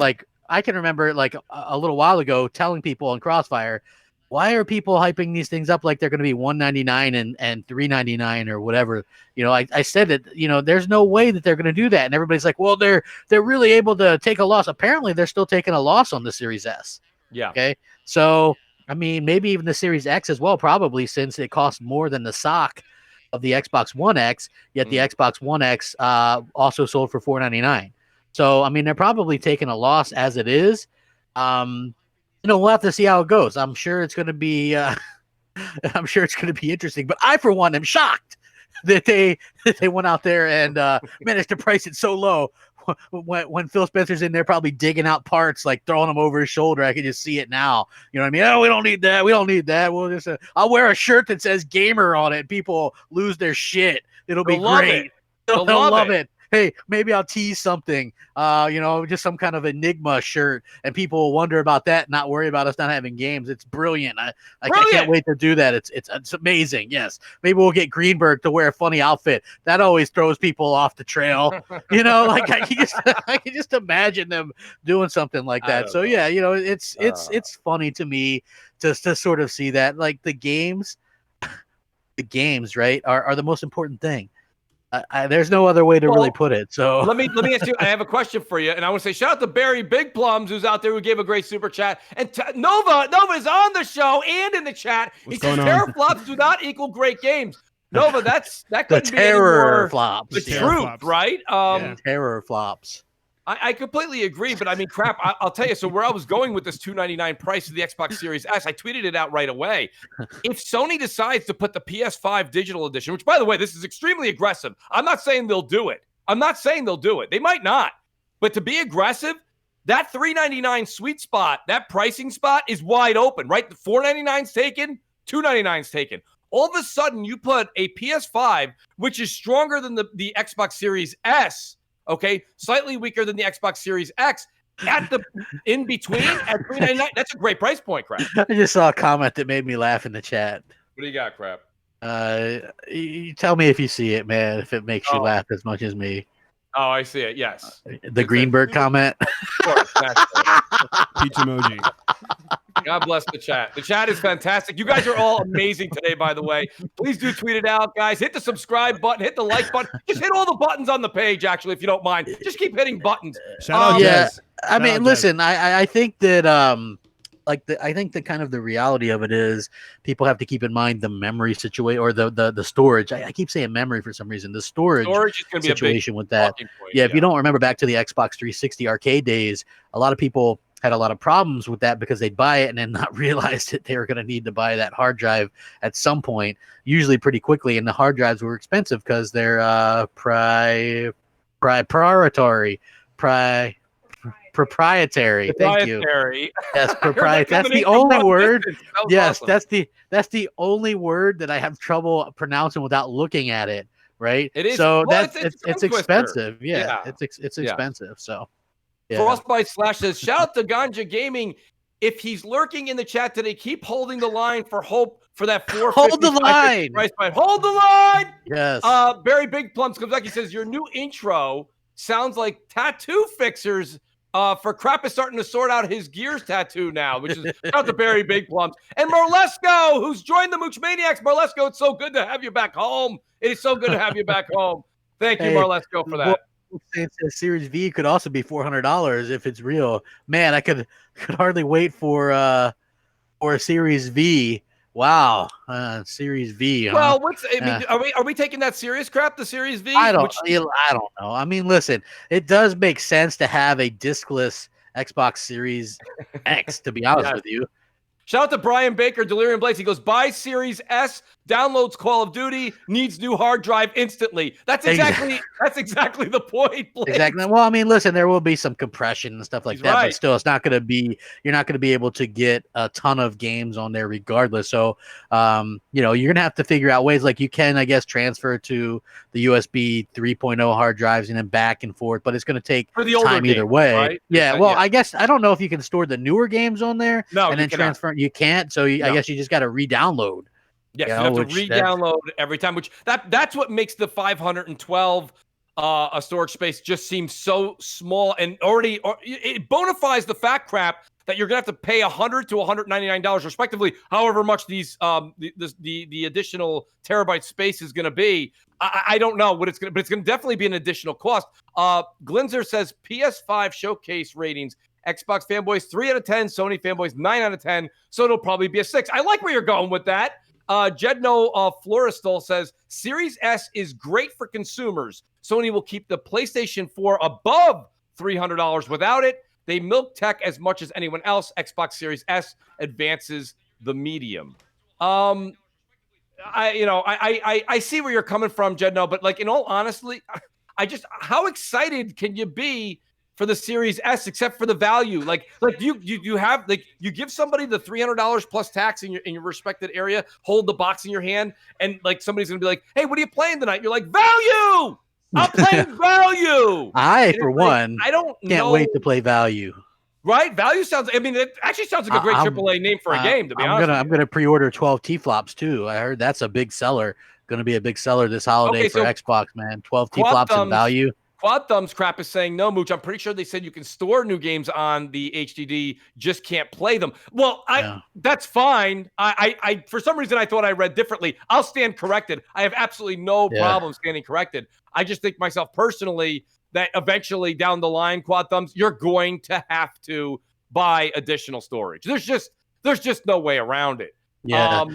I can remember, a little while ago telling people on Crossfire, why are people hyping these things up like they're going to be $199 and $399 or whatever? I said that, there's no way that they're going to do that. And everybody's like, well, they're really able to take a loss. Apparently, they're still taking a loss on the Series S. Yeah. Okay. So, I mean, maybe even the Series X as well, probably, since it costs more than the SOC of the Xbox One X, yet the Xbox One X also sold for $499. So, I mean, they're probably taking a loss as it is. We'll have to see how it goes. I'm sure it's going to be interesting. But I, for one, am shocked that they went out there and managed to price it so low. When Phil Spencer's in there probably digging out parts, like throwing them over his shoulder. I can just see it now. You know what I mean? Oh, we don't need that. We don't need that. We'll just I'll wear a shirt that says gamer on it. People lose their shit. It'll be great. They'll love it. hey, maybe I'll tease something, just some kind of Enigma shirt, and people will wonder about that, not worry about us not having games. It's brilliant. I can't wait to do that. It's amazing. Yes, maybe we'll get Greenberg to wear a funny outfit. That always throws people off the trail. Like I can just imagine them doing something like that. So yeah, it's funny to me just to sort of see that, like the games, right, are the most important thing. There's no other way to really put it. So let me ask you. I have a question for you, and I want to say shout out to Barry Big Plums, who's out there, who gave a great super chat, and Nova is on the show and in the chat. He says teraflops do not equal great games. Nova, that couldn't be terror flops. The truth, right? Terror flops. I completely agree, but I mean, crap. I'll tell you. So where I was going with this $299 price of the Xbox Series S, I tweeted it out right away. If Sony decides to put the PS5 digital edition, which by the way, this is extremely aggressive. I'm not saying they'll do it. They might not. But to be aggressive, that $399 sweet spot, that pricing spot is wide open, right? The $499's taken, $299's taken. All of a sudden, you put a PS5, which is stronger than the Xbox Series S. Okay, slightly weaker than the Xbox Series X. At the in between at $399, that's a great price point, Crap. I just saw a comment that made me laugh in the chat. What do you got, Crap? You tell me if you see it, man. If it makes you laugh as much as me. Oh, I see it. Yes. The Greenberg comment. Of course, Peach emoji. God bless the chat. The chat is fantastic. You guys are all amazing today, by the way. Please do tweet it out, guys. Hit the subscribe button. Hit the like button. Just hit all the buttons on the page, actually, if you don't mind. Just keep hitting buttons. Shout out, Jez. I mean, listen, I think that I think the kind of the reality of it is people have to keep in mind the memory situation or the storage. I keep saying memory for some reason. The storage is going to be situation a big with that. Point, if you don't remember back to the Xbox 360 arcade days, a lot of people had a lot of problems with that because they'd buy it and then not realize that they were going to need to buy that hard drive at some point, usually pretty quickly. And the hard drives were expensive because they're proprietary. Thank you. Yes, proprietary. That's the only word. Yes, awesome. That's the only word that I have trouble pronouncing without looking at it. Right. It is. So well, it's expensive. Yeah. It's expensive. So. Yeah. Frostbite Slash says, shout out to Ganja Gaming. If he's lurking in the chat today, keep holding the line for hope for that 450. Hold the line. Price point. Hold the line. Yes. Barry Big Plums comes back. He says, your new intro sounds like tattoo fixers. For Crap is starting to sort out his Gears tattoo now, which is shout out to Barry Big Plums. And Marlesco, who's joined the Mooch Maniacs. Marlesco, it's so good to have you back home. It is so good to have you back home. Thank you, Marlesco, for that. Series V could also be $400 if it's real. Man, I could hardly wait for a Series V. Wow, Series V. Well, are we taking that serious, Crap? The Series V? I don't know. I mean, listen, it does make sense to have a discless Xbox Series X. To be honest with you. Shout out to Brian Baker, Delirium Blaze. He goes, buy Series S, downloads Call of Duty, needs new hard drive instantly. That's exactly the point. Blaze. Exactly. Well, I mean, listen, there will be some compression and stuff like that, right. But still, it's not going to be. You're not going to be able to get a ton of games on there, regardless. So, you're going to have to figure out ways. Like you can, I guess, transfer to the USB 3.0 hard drives and then back and forth, but it's going to take for the older time games, either way. Right? Yeah. Well, I guess I don't know if you can store the newer games on there and then transfer. You can't. So I guess you just got to re-download. Yes, you have to re-download every time, which that's what makes the 512 a storage space just seem so small, and it bona fides the fact, Crap, that you're gonna have to pay $100 to $199 respectively, however much these the additional terabyte space is gonna be. I don't know what it's gonna, but it's gonna definitely be an additional cost. Glinzer says PS5 showcase ratings. Xbox fanboys 3 out of 10, Sony fanboys 9 out of 10, so it'll probably be a 6. I like where you're going with that. Jedno Floristal says Series S is great for consumers. Sony will keep the PlayStation 4 above $300 without it. They milk tech as much as anyone else. Xbox Series S advances the medium. I see where you're coming from, Jedno, but like in all honesty, how excited can you be for the Series S, except for the value? Like you have, like, you give somebody the $300 plus tax in your respected area, hold the box in your hand, and like somebody's gonna be like, hey, what are you playing tonight? You're like, value. I'm playing value. I, And for it's like, one, I don't can't know. wait to play value. Right? Value sounds. I mean, it actually sounds like a great AAA name for a game. To be honest, I'm gonna pre-order 12 T-flops too. I heard that's a big seller. Going to be a big seller this holiday for Xbox, man. 12 T-flops in value. Quad Thumbs Crap is saying, no, Mooch, I'm pretty sure they said you can store new games on the HDD, just can't play them. Well, that's fine. I for some reason, I thought I read differently. I'll stand corrected. I have absolutely no problem standing corrected. I just think myself personally that eventually down the line, Quad Thumbs, you're going to have to buy additional storage. There's just no way around it. Yeah.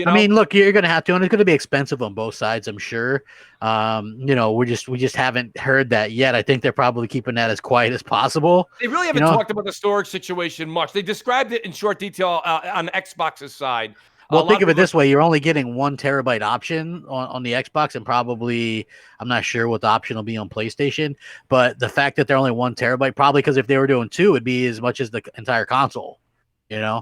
I mean, look, you're going to have to, and it's going to be expensive on both sides, I'm sure. We just haven't heard that yet. I think they're probably keeping that as quiet as possible. They really haven't talked about the storage situation much. They described it in short detail on Xbox's side. Well, think of it this way. You're only getting 1 terabyte option on the Xbox, and probably, I'm not sure what the option will be on PlayStation, but the fact that they're only 1 terabyte, probably because if they were doing 2, it'd be as much as the entire console.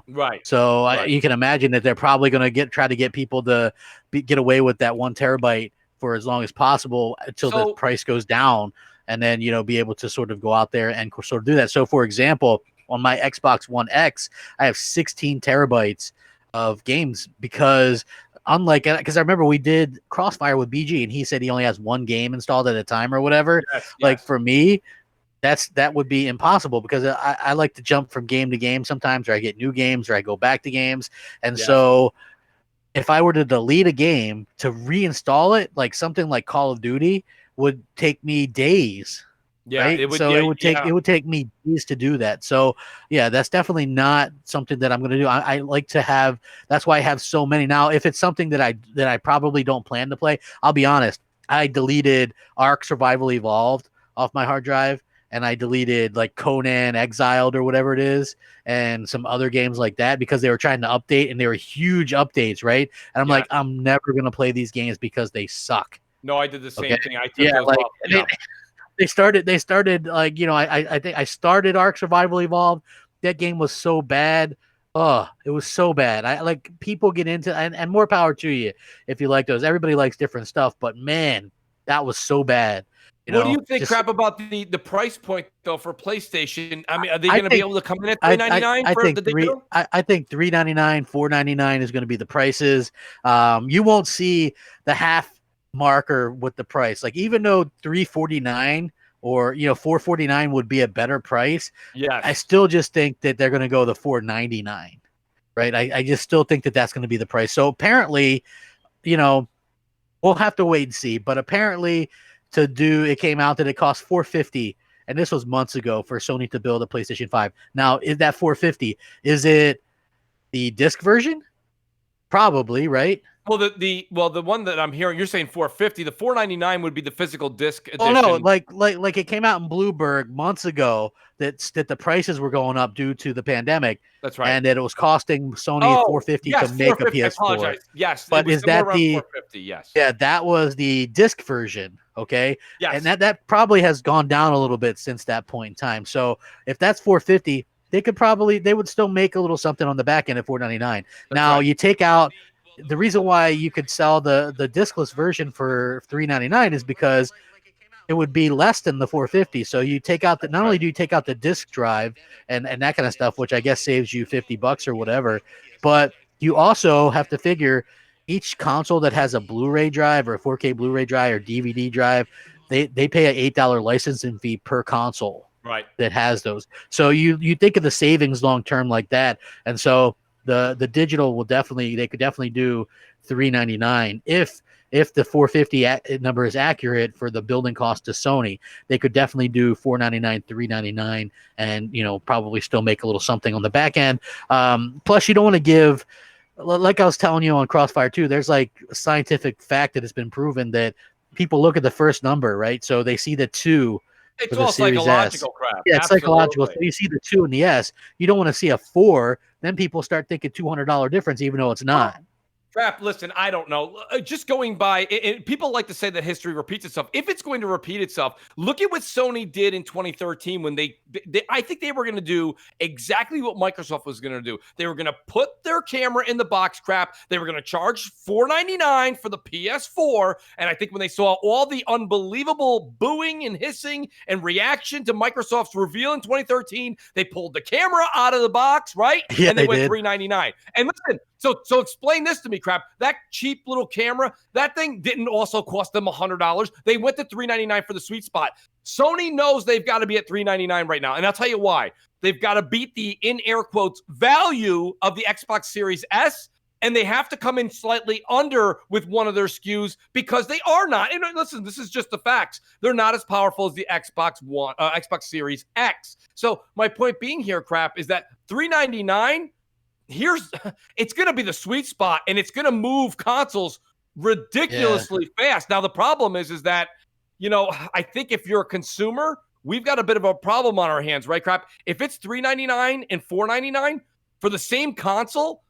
Right. So you can imagine that they're probably going to try to get people to get away with that 1 terabyte for as long as possible until the price goes down, and then be able to sort of go out there and sort of do that. So, for example, on my Xbox One X, I have 16 terabytes of games because I remember we did Crossfire with BG, and he said he only has 1 game installed at a time or whatever. Like for me, that would be impossible because I like to jump from game to game sometimes, or I get new games, or I go back to games. And so if I were to delete a game to reinstall it, like something like Call of Duty would take me days. Yeah, right? It would, it would take me days to do that. So yeah, that's definitely not something that I'm going to do. I like to have. That's why I have so many now. If it's something that I probably don't plan to play, I'll be honest. I deleted Ark Survival Evolved off my hard drive. And I deleted like Conan Exiled or whatever it is, and some other games like that because they were trying to update, and they were huge updates, right? And I'm like, I'm never gonna play these games because they suck. No, I did the same thing. I took those off. They started like I think I started Ark Survival Evolved. That game was so bad. Oh, it was so bad. I like people get into and more power to you if you like those. Everybody likes different stuff, but man, that was so bad. What do you think, Crap, about the price point though for PlayStation? I mean, are they going to be able to come in at $399 for the deal? I think $399, $499 is going to be the prices. You won't see the half marker with the price. Like even though $349 or $449 would be a better price, I still just think that they're going to go the $499, right? I just still think that that's going to be the price. So apparently, we'll have to wait and see. But apparently, it came out that it cost $450, and this was months ago for Sony to build a PlayStation 5. Now, is that $450? Is it the disc version? Probably, right? Well, the one that I'm hearing, you're saying $450. The $499 would be the physical disc edition. Oh no, like it came out in Bloomberg months ago that the prices were going up due to the pandemic. That's right, and that it was costing Sony $450 to make a PS4. I apologize. Yes, but is that the $450? Yes. Yeah, that was the disc version. Okay. Yes. And that probably has gone down a little bit since that point in time. So if that's $450, they would still make a little something on the back end at $499. Now you take out the reason why you could sell the discless version for $399 is because it would be less than the $450. So you take out not only do you take out the disc drive and that kind of stuff, which I guess saves you $50 or whatever, but you also have to figure each console that has a Blu-ray drive or a 4K Blu-ray drive or DVD drive, they pay an $8 licensing fee per console. Right. That has those. So you think of the savings long term like that. And so the digital they could definitely do $399 if the $450 number is accurate for the building cost to Sony. They could definitely do $499, $399, and probably still make a little something on the back end. Plus, you don't want to give, like I was telling you on Crossfire 2, there's like a scientific fact that has been proven that people look at the first number, right? So they see the 2. It's all psychological crap. Yeah, it's psychological. So you see the 2 and the S. You don't want to see a 4. Then people start thinking $200 difference, even though it's not. Crap, listen, I don't know. Just going by, and people like to say that history repeats itself. If it's going to repeat itself, look at what Sony did in 2013 when they I think they were going to do exactly what Microsoft was going to do. They were going to put their camera in the box, crap. They were going to charge $4.99 for the PS4. And I think when they saw all the unbelievable booing and hissing and reaction to Microsoft's reveal in 2013, they pulled the camera out of the box, right? Yeah, and they went did. $3.99. And listen, so explain this to me, crap. That cheap little camera, that thing didn't also cost them $100. They went to $3.99 for the sweet spot. Sony knows they've got to be at $3.99 right now. And I'll tell you why. They've got to beat the, in air quotes, value of the Xbox Series S. And they have to come in slightly under with one of their SKUs because they are not. And listen, this is just the facts. They're not as powerful as the Xbox Series X. So my point being here, crap, is that $3.99, it's going to be the sweet spot, and it's going to move consoles ridiculously fast. Now, the problem is that, I think if you're a consumer, we've got a bit of a problem on our hands, right, crap? If it's $3.99 and $4.99 for the same console,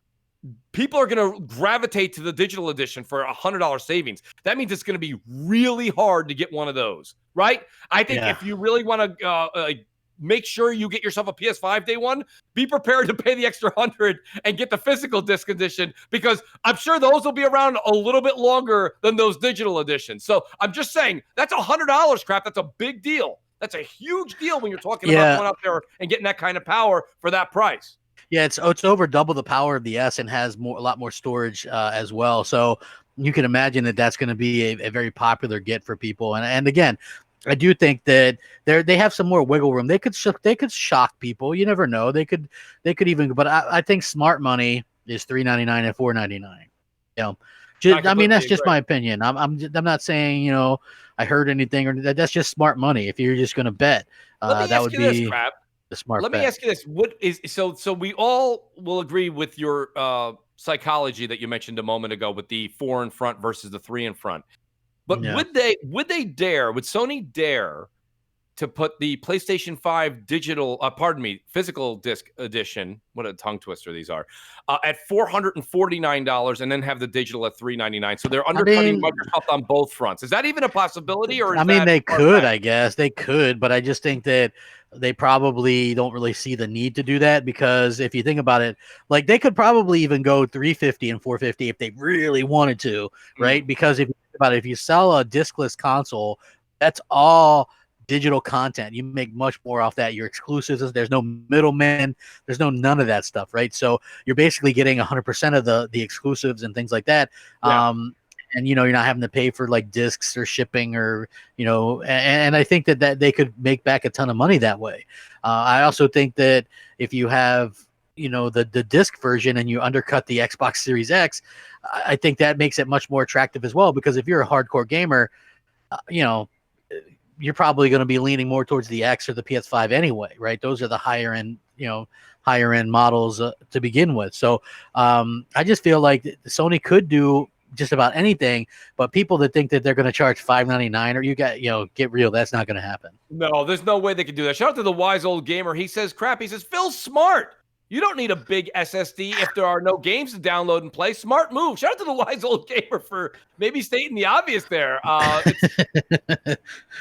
people are going to gravitate to the digital edition for $100 savings. That means it's going to be really hard to get one of those, right? I think if you really want to make sure you get yourself a PS5 day one, be prepared to pay the extra $100 and get the physical disc edition, because I'm sure those will be around a little bit longer than those digital editions. So I'm just saying, that's $100, crap. That's a big deal. That's a huge deal when you're talking about going out there and getting that kind of power for that price. Yeah, it's over double the power of the S and has a lot more storage as well. So you can imagine that that's going to be a very popular get for people. And again, I do think that they have some more wiggle room. They could shock people. You never know. They could even. But I think smart money is $3.99 and $4.99. I mean, that's just my opinion. I'm not saying I heard anything, or that's just smart money. If you're just going to bet, that would be the smart. Let me ask you this: what is so? We all will agree with your psychology that you mentioned a moment ago with the 4 in front versus the 3 in front. But would Sony dare to put the PlayStation 5 physical disc edition, what a tongue twister these are, at $449 and then have the digital at $399? So they're undercutting Microsoft on both fronts. Is that even a possibility? Or they could, I guess they could, but I just think that they probably don't really see the need to do that, because if you think about it, like they could probably even go $350 and $450 if they really wanted to, right? Because if you think about it, if you sell a discless console, that's all digital content. You make much more off that. Your exclusives, there's no middleman, there's none of that stuff, right? So you're basically getting 100% of the exclusives and things like that. And you're not having to pay for like discs or shipping, or and I think that they could make back a ton of money that way. I also think that if you have the disc version and you undercut the Xbox Series X, I think that makes it much more attractive as well, because if you're a hardcore gamer, you're probably going to be leaning more towards the X or the PS5 anyway, right? Those are the higher end models to begin with. So I just feel like Sony could do just about anything, but people that think that they're going to charge $5.99 or get real, that's not going to happen. No, there's no way they could do that. Shout out to the wise old gamer. He says, Phil's smart. You don't need a big SSD if there are no games to download and play. Smart move. Shout out to the wise old gamer for maybe stating the obvious there.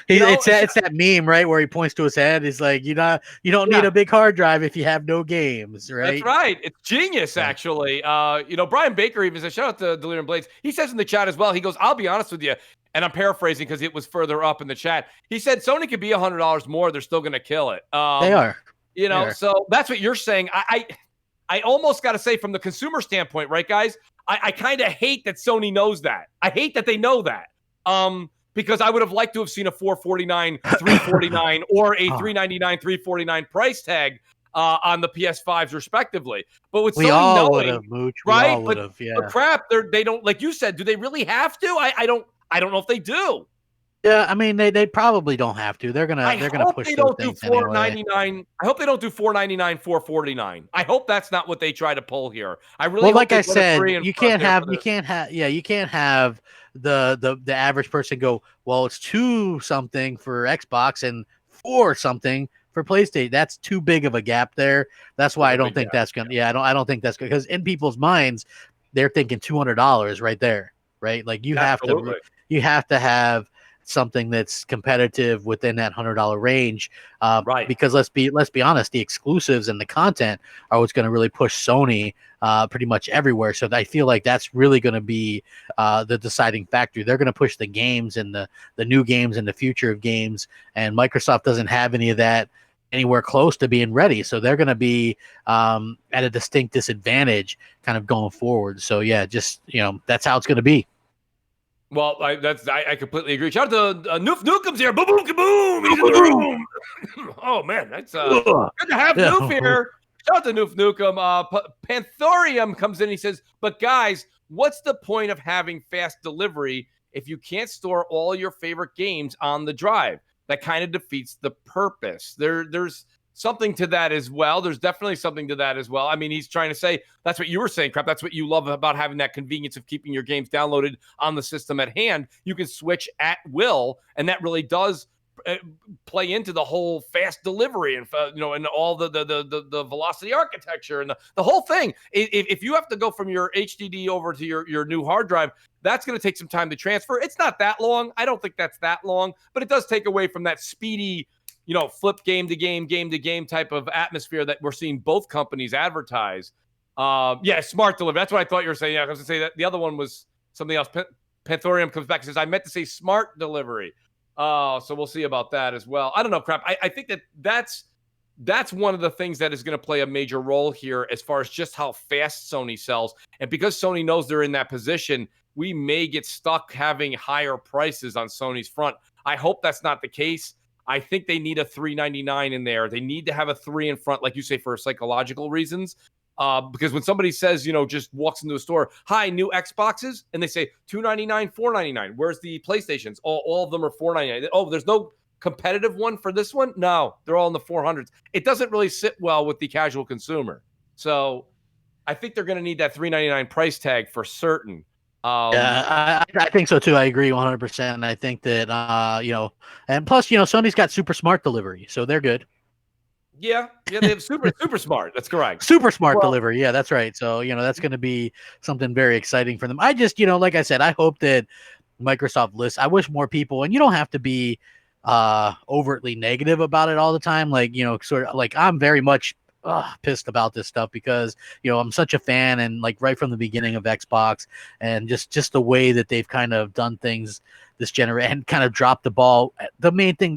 It's that meme, right, where he points to his head. He's like, you don't need a big hard drive if you have no games, right? That's right. It's genius, actually. Brian Baker even says, shout out to Delirium Blades. He says in the chat as well, he goes, I'll be honest with you, and I'm paraphrasing because it was further up in the chat. He said Sony could be $100 more. They're still going to kill it. They are. So that's what you're saying. I almost got to say, from the consumer standpoint, right, guys? I kind of hate that Sony knows that. I hate that they know that. Because I would have liked to have seen a $449, $349, or a $399, $349 price tag on the PS5s respectively. But with Sony knowing, Mooch, right? But crap, they don't, like you said. Do they really have to? I don't know if they do. Yeah, I mean they probably don't have to. They're gonna push those things anyway. I hope they don't do $499, $449. I hope that's not what they try to pull here. I really hope like I said, you can't have the average person go, well, it's 2 something for Xbox and 4 something for PlayStation. That's too big of a gap there. That's why I don't think that's gonna. Yeah, I don't think that's good, because in people's minds, they're thinking $200 right there, right? Like you have to have something that's competitive within that $100 range, Right. because let's be honest, the exclusives and the content are what's going to really push Sony pretty much everywhere. So I feel like that's really going to be the deciding factor. They're going to push the games and the new games and the future of games, and Microsoft doesn't have any of that anywhere close to being ready. So they're going to be at a distinct disadvantage kind of going forward. So yeah, just, that's how it's going to be. Well, I completely agree. Shout out to Noof Nookums here. Boom, boom, kaboom. He's in the room. Oh, man. That's good to have Noof here. Shout out to Noof Nukem. Panthorium comes in. He says, but guys, what's the point of having fast delivery if you can't store all your favorite games on the drive? That kind of defeats the purpose. There's something to that as well. There's definitely something to that as well. I mean, he's trying to say, that's what you were saying, Crap. That's what you love about having that convenience of keeping your games downloaded on the system at hand. You can switch at will, and that really does play into the whole fast delivery and and all the velocity architecture and the whole thing. If you have to go from your HDD over to your new hard drive, that's going to take some time to transfer. It's not that long. I don't think that's that long, but it does take away from that speedy, flip game to game type of atmosphere that we're seeing both companies advertise. Smart delivery. That's what I thought you were saying. Yeah, I was going to say that the other one was something else. Panthorium comes back and says, I meant to say smart delivery. So we'll see about that as well. I don't know, Crap. I think that's one of the things that is going to play a major role here as far as just how fast Sony sells. And because Sony knows they're in that position, we may get stuck having higher prices on Sony's front. I hope that's not the case. I think they need a $399 in there. They need to have a 3 in front, like you say, for psychological reasons. Because when somebody says, just walks into a store, hi, new Xboxes, and they say $299, $499. Where's the PlayStations? All of them are $499. Oh, there's no competitive one for this one? No, they're all in the 400s. It doesn't really sit well with the casual consumer. So I think they're going to need that $399 price tag for certain. I think so too. I agree 100%. I think that, and plus, Sony's got super smart delivery, so they're good. Yeah, they have super smart. That's correct. Super smart delivery. Yeah, that's right. So, that's going to be something very exciting for them. I just, like I said, I hope that Microsoft lists. I wish more people, and you don't have to be overtly negative about it all the time. Like, sort of like I'm very much pissed about this stuff because, I'm such a fan, and like right from the beginning of Xbox, and just the way that they've kind of done things this generation and kind of dropped the ball. The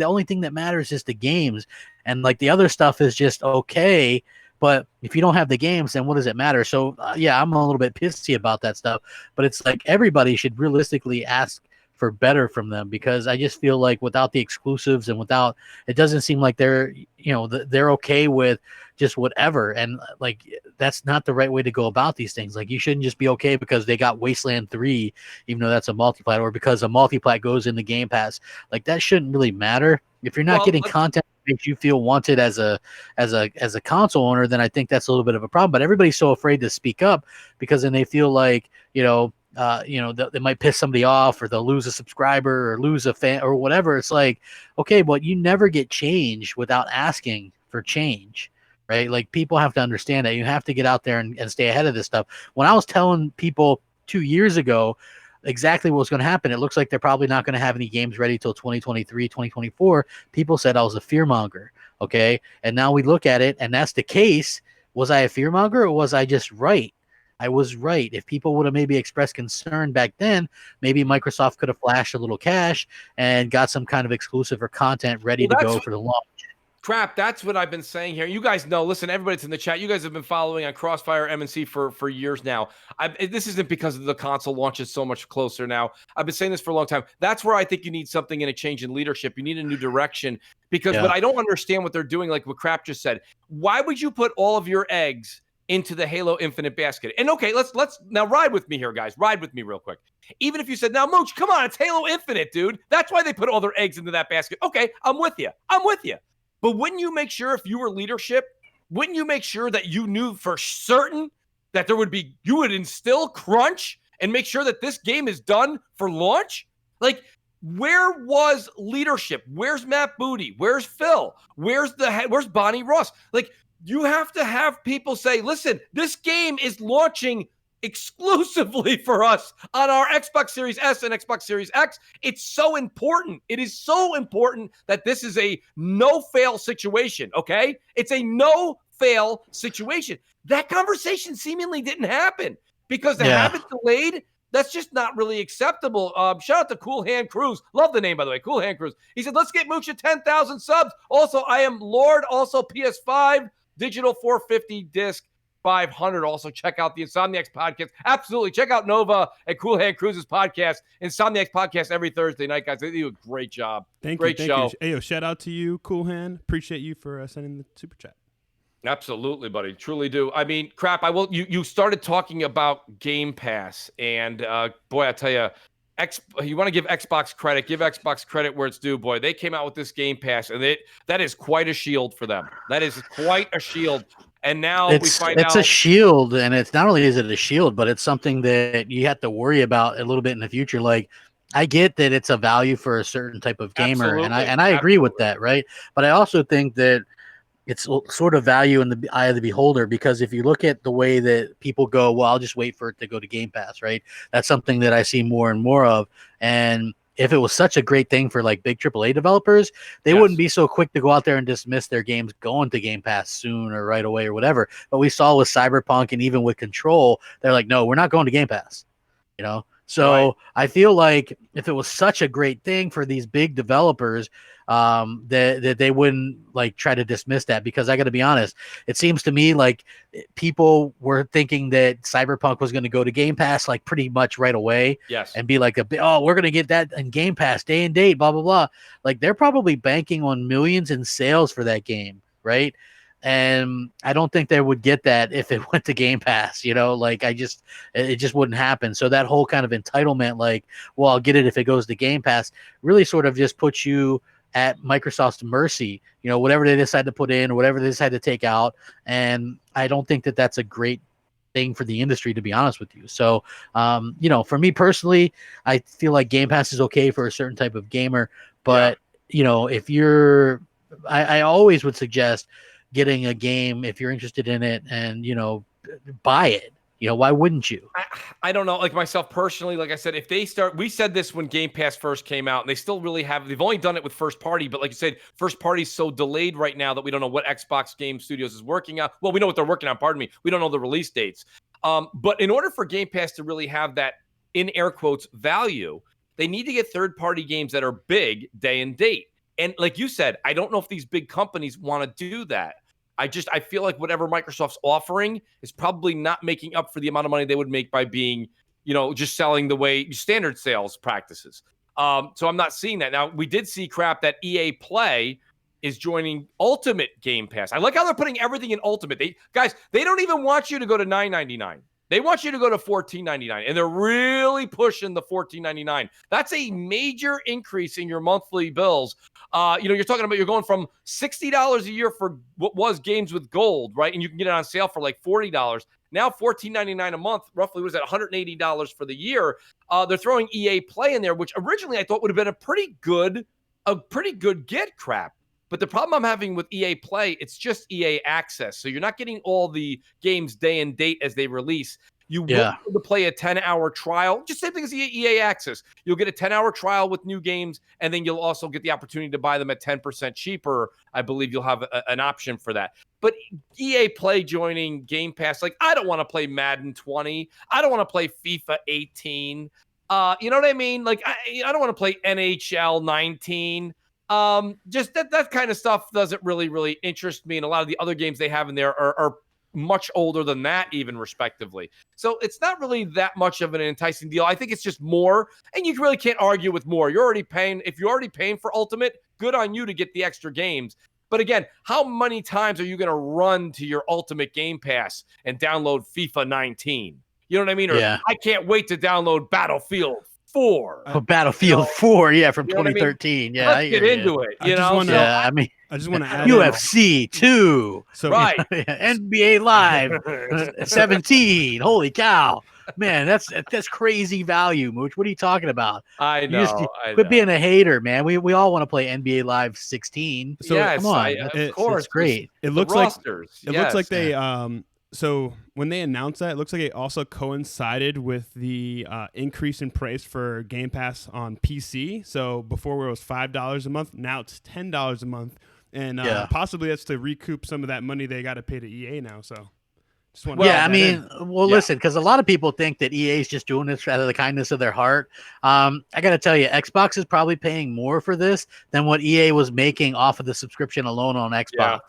only thing that matters is the games. And like the other stuff is just okay, but if you don't have the games, then what does it matter? So I'm a little bit pissy about that stuff, but it's like everybody should realistically ask for better from them, because I just feel like without the exclusives and without, it doesn't seem like they're okay with just whatever. And like, that's not the right way to go about these things. Like, you shouldn't just be okay because they got Wasteland 3, even though that's a multiplat, or because a multiplat goes in the Game Pass. Like, that shouldn't really matter. If you're not getting content that makes you feel wanted as a console owner, then I think that's a little bit of a problem. But everybody's so afraid to speak up because then they feel like, they might piss somebody off, or they'll lose a subscriber or lose a fan or whatever. It's like, okay, well, you never get change without asking for change, right? Like, people have to understand that you have to get out there and stay ahead of this stuff. When I was telling people 2 years ago exactly what was going to happen, it looks like they're probably not going to have any games ready till 2023, 2024. People said I was a fearmonger. Okay. And now we look at it, and that's the case. Was I a fearmonger, or was I just right? I was right. If people would have maybe expressed concern back then, maybe Microsoft could have flashed a little cash and got some kind of exclusive or content ready to go for the launch. Crap, that's what I've been saying here. You guys know, listen, everybody that's in the chat, you guys have been following on Crossfire MNC for years now. This isn't because the console launch is so much closer now. I've been saying this for a long time. That's where I think you need something in a change in leadership. You need a new direction, because but I don't understand what they're doing, like what Crap just said. Why would you put all of your eggs into the Halo Infinite basket? And okay, let's now ride with me here, guys. Ride with me real quick. Even if you said, now, Mooch, come on, it's Halo Infinite, dude. That's why they put all their eggs into that basket. Okay, I'm with you. But wouldn't you make sure, if you were leadership, wouldn't you make sure that you knew for certain that you would instill crunch and make sure that this game is done for launch? Like, where was leadership? Where's Matt Booty? Where's Phil? Where's Bonnie Ross? Like, you have to have people say, listen, this game is launching exclusively for us on our Xbox Series S and Xbox Series X. It's so important. It is so important that this is a no-fail situation, okay? It's a no-fail situation. That conversation seemingly didn't happen because to have it delayed, that's just not really acceptable. Shout out to Cool Hand Cruz. Love the name, by the way. Cool Hand Cruz. He said, let's get Mooch at 10,000 subs. Also, I am Lord. Also, PS5, digital 450 disc. 500. Also, check out the Insomniacs podcast. Absolutely. Check out Nova and Cool Hand Cruz's podcast. Insomniacs podcast every Thursday night, guys. They do a great job. Great show. Hey, yo, shout out to you, Cool Hand. Appreciate you for sending the super chat. Absolutely, buddy. Truly do. I mean, crap. You started talking about Game Pass, and boy, I tell you, you want to give Xbox credit. Give Xbox credit where it's due, boy. They came out with this Game Pass, and that is quite a shield for them. That is quite a shield. And now we find out it's a shield, and it's not only is it a shield, but it's something that you have to worry about a little bit in the future. Like, I get that it's a value for a certain type of gamer, and I agree with that, right? But I also think that it's sort of value in the eye of the beholder, because if you look at the way that people go, well, I'll just wait for it to go to Game Pass, right? That's something that I see more and more of. And if it was such a great thing for like big AAA developers, they wouldn't be so quick to go out there and dismiss their games going to Game Pass soon or right away or whatever. But we saw with Cyberpunk and even with Control, they're like, no, we're not going to Game Pass, you know? So I feel like if it was such a great thing for these big developers, that they wouldn't like try to dismiss that, because I got to be honest, it seems to me like people were thinking that Cyberpunk was going to go to Game Pass like pretty much right away, and be like we're going to get that in Game Pass day and date, blah blah blah. Like, they're probably banking on millions in sales for that game, right? And I don't think they would get that if it went to Game Pass, you know, like it just wouldn't happen. So that whole kind of entitlement, like, well, I'll get it if it goes to Game Pass, really sort of just puts you at Microsoft's mercy, you know, whatever they decide to put in or whatever they decide to take out. And I don't think that that's a great thing for the industry, to be honest with you. So, you know, for me personally, I feel like Game Pass is okay for a certain type of gamer, but you know, if you're, I always would suggest getting a game if you're interested in it, and, you know, buy it. You know, why wouldn't you? I don't know. Like, myself personally, like I said, if they start, we said this when Game Pass first came out, and they still really they've only done it with first party, but like you said, first party is so delayed right now that we don't know what Xbox Game Studios is working on. Well, we know what they're working on, pardon me. We don't know the release dates. But in order for Game Pass to really have that, in air quotes, value, they need to get third party games that are big day and date. And like you said, I don't know if these big companies want to do that. I feel like whatever Microsoft's offering is probably not making up for the amount of money they would make by being, you know, just selling the way standard sales practices. So I'm not seeing that. Now, we did see crap that EA Play is joining Ultimate Game Pass. I like how they're putting everything in Ultimate. They don't even want you to go to $9.99. They want you to go to $14.99, and they're really pushing the $14.99. That's a major increase in your monthly bills. You know, you're talking about, you're going from $60 a year for what was games with gold, right? And you can get it on sale for like $40. Now $14.99 a month, roughly, what is that, $180 for the year. They're throwing EA Play in there, which originally I thought would have been a pretty good get crap. But the problem I'm having with EA Play, it's just EA Access. So you're not getting all the games day and date as they release. You will be able to play a 10-hour trial, just same thing as EA Access. You'll get a 10-hour trial with new games, and then you'll also get the opportunity to buy them at 10% cheaper. I believe you'll have an option for that. But EA Play joining Game Pass, like, I don't want to play Madden 20. I don't want to play FIFA 18. You know what I mean? Like, I don't want to play NHL 19. Just that kind of stuff doesn't really interest me. And a lot of the other games they have in there are much older than that, even, respectively. So it's not really that much of an enticing deal. I think it's just more, and you really can't argue with more. You're already paying. If you're already paying for Ultimate, good on you to get the extra games. But again, how many times are you going to run to your Ultimate Game Pass and download FIFA 19? You know what I mean? Or I can't wait to download Battlefield 4. Battlefield 4, from 2013. Yeah, let's get into it. I just want to add UFC 2. So right. NBA Live 17. Holy cow. Man, that's crazy value, Mooch. What are you talking about? I know. Quit being a hater, man. We all want to play NBA Live 16. So yes, come on. of course. It's great. It looks like they so when they announced that, it looks like it also coincided with the increase in price for Game Pass on PC. So before it was $5 a month, now it's $10 a month, and possibly that's to recoup some of that money they got to pay to EA now. So. Listen, because a lot of people think that EA is just doing this out of the kindness of their heart. I got to tell you, Xbox is probably paying more for this than what EA was making off of the subscription alone on Xbox.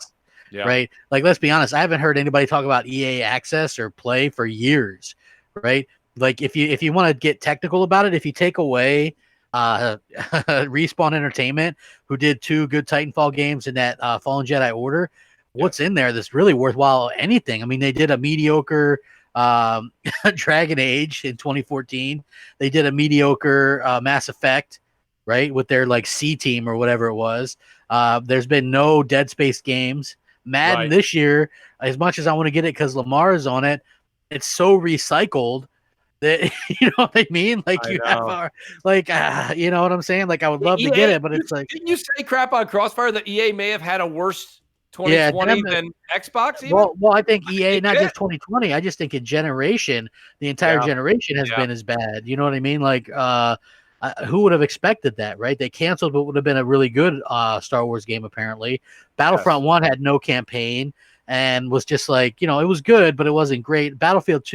Yeah. Right? Like, let's be honest. I haven't heard anybody talk about EA Access or Play for years. Right? Like, if you want to get technical about it, if you take away Respawn Entertainment, who did 2 good Titanfall games in that Fallen Jedi Order. What's in there that's really worthwhile anything? I mean, they did a mediocre Dragon Age in 2014. They did a mediocre Mass Effect, right, with their like C team or whatever it was. There's been no Dead Space games. Madden this year, as much as I want to get it because Lamar is on it, it's so recycled that you know what I mean. Like you know what I'm saying. Like I would love to get it, but it's like, didn't you say crap on Crossfire that EA may have had a worse 2020 than Xbox even? Well, I think EA, not just 2020, I just think in generation, the entire generation has been as bad. You know what I mean? Like, who would have expected that, right? They canceled what would have been a really good Star Wars game, apparently. Battlefront 1 had no campaign and was just like, it was good, but it wasn't great. Battlefront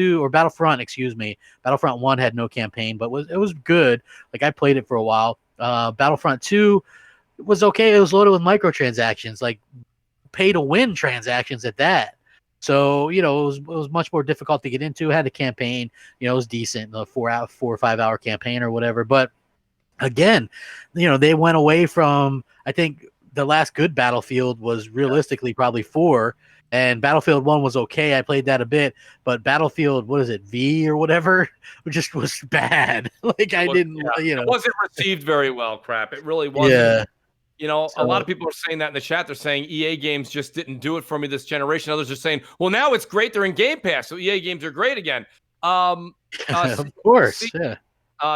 1 had no campaign, but it was good. Like, I played it for a while. Battlefront 2 was okay. It was loaded with microtransactions, like pay-to-win transactions at that. So, it was much more difficult to get into. It had a campaign, it was decent, a 4 or 5 hour campaign or whatever. But again, they went away from, I think the last good Battlefield was realistically probably 4, and Battlefield 1 was okay. I played that a bit, but Battlefield, what is it, V or whatever, just was bad. Like it wasn't received very well, crap. It really wasn't. Yeah. A lot of people are saying that in the chat. They're saying EA games just didn't do it for me this generation. Others are saying, well, now it's great. They're in Game Pass, so EA games are great again. Of course.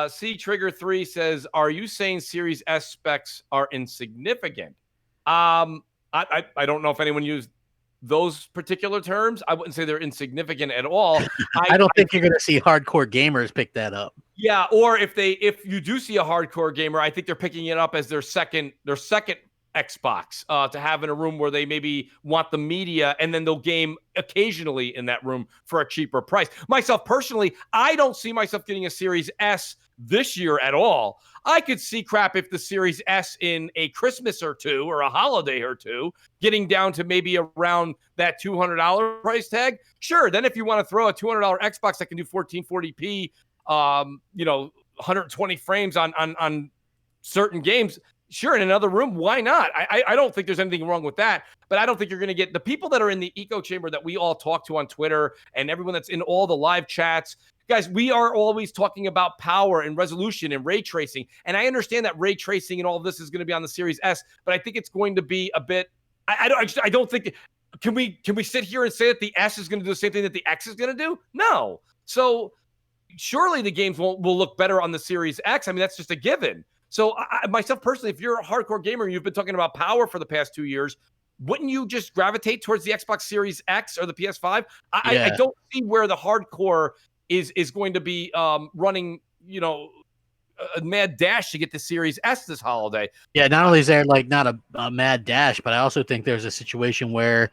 C Trigger 3 says, are you saying Series S specs are insignificant? I don't know if anyone used those particular terms. I wouldn't say they're insignificant at all. I don't think you're going to see hardcore gamers pick that up. Yeah, or if you do see a hardcore gamer, I think they're picking it up as their second Xbox to have in a room where they maybe want the media, and then they'll game occasionally in that room for a cheaper price. Myself personally, I don't see myself getting a Series S this year at all. I could see crap if the Series S in a Christmas or two or a holiday or two getting down to maybe around that $200 price tag. Sure, then if you want to throw a $200 Xbox that can do 1440p, 120 frames on certain games, sure, in another room, why not? I don't think there's anything wrong with that, but I don't think you're going to get the people that are in the echo chamber that we all talk to on Twitter and everyone that's in all the live chats. Guys, we are always talking about power and resolution and ray tracing, and I understand that ray tracing and all of this is going to be on the Series S, but I think it's going to be a bit. I don't think. Can we sit here and say that the S is going to do the same thing that the X is going to do? No. So surely the games will look better on the Series X. I mean, that's just a given. So myself personally, if you're a hardcore gamer and you've been talking about power for the past 2 years, wouldn't you just gravitate towards the Xbox Series X or the PS5? I don't see where the hardcore is going to be running, a mad dash to get the Series S this holiday. Yeah, not only is there like not a mad dash, but I also think there's a situation where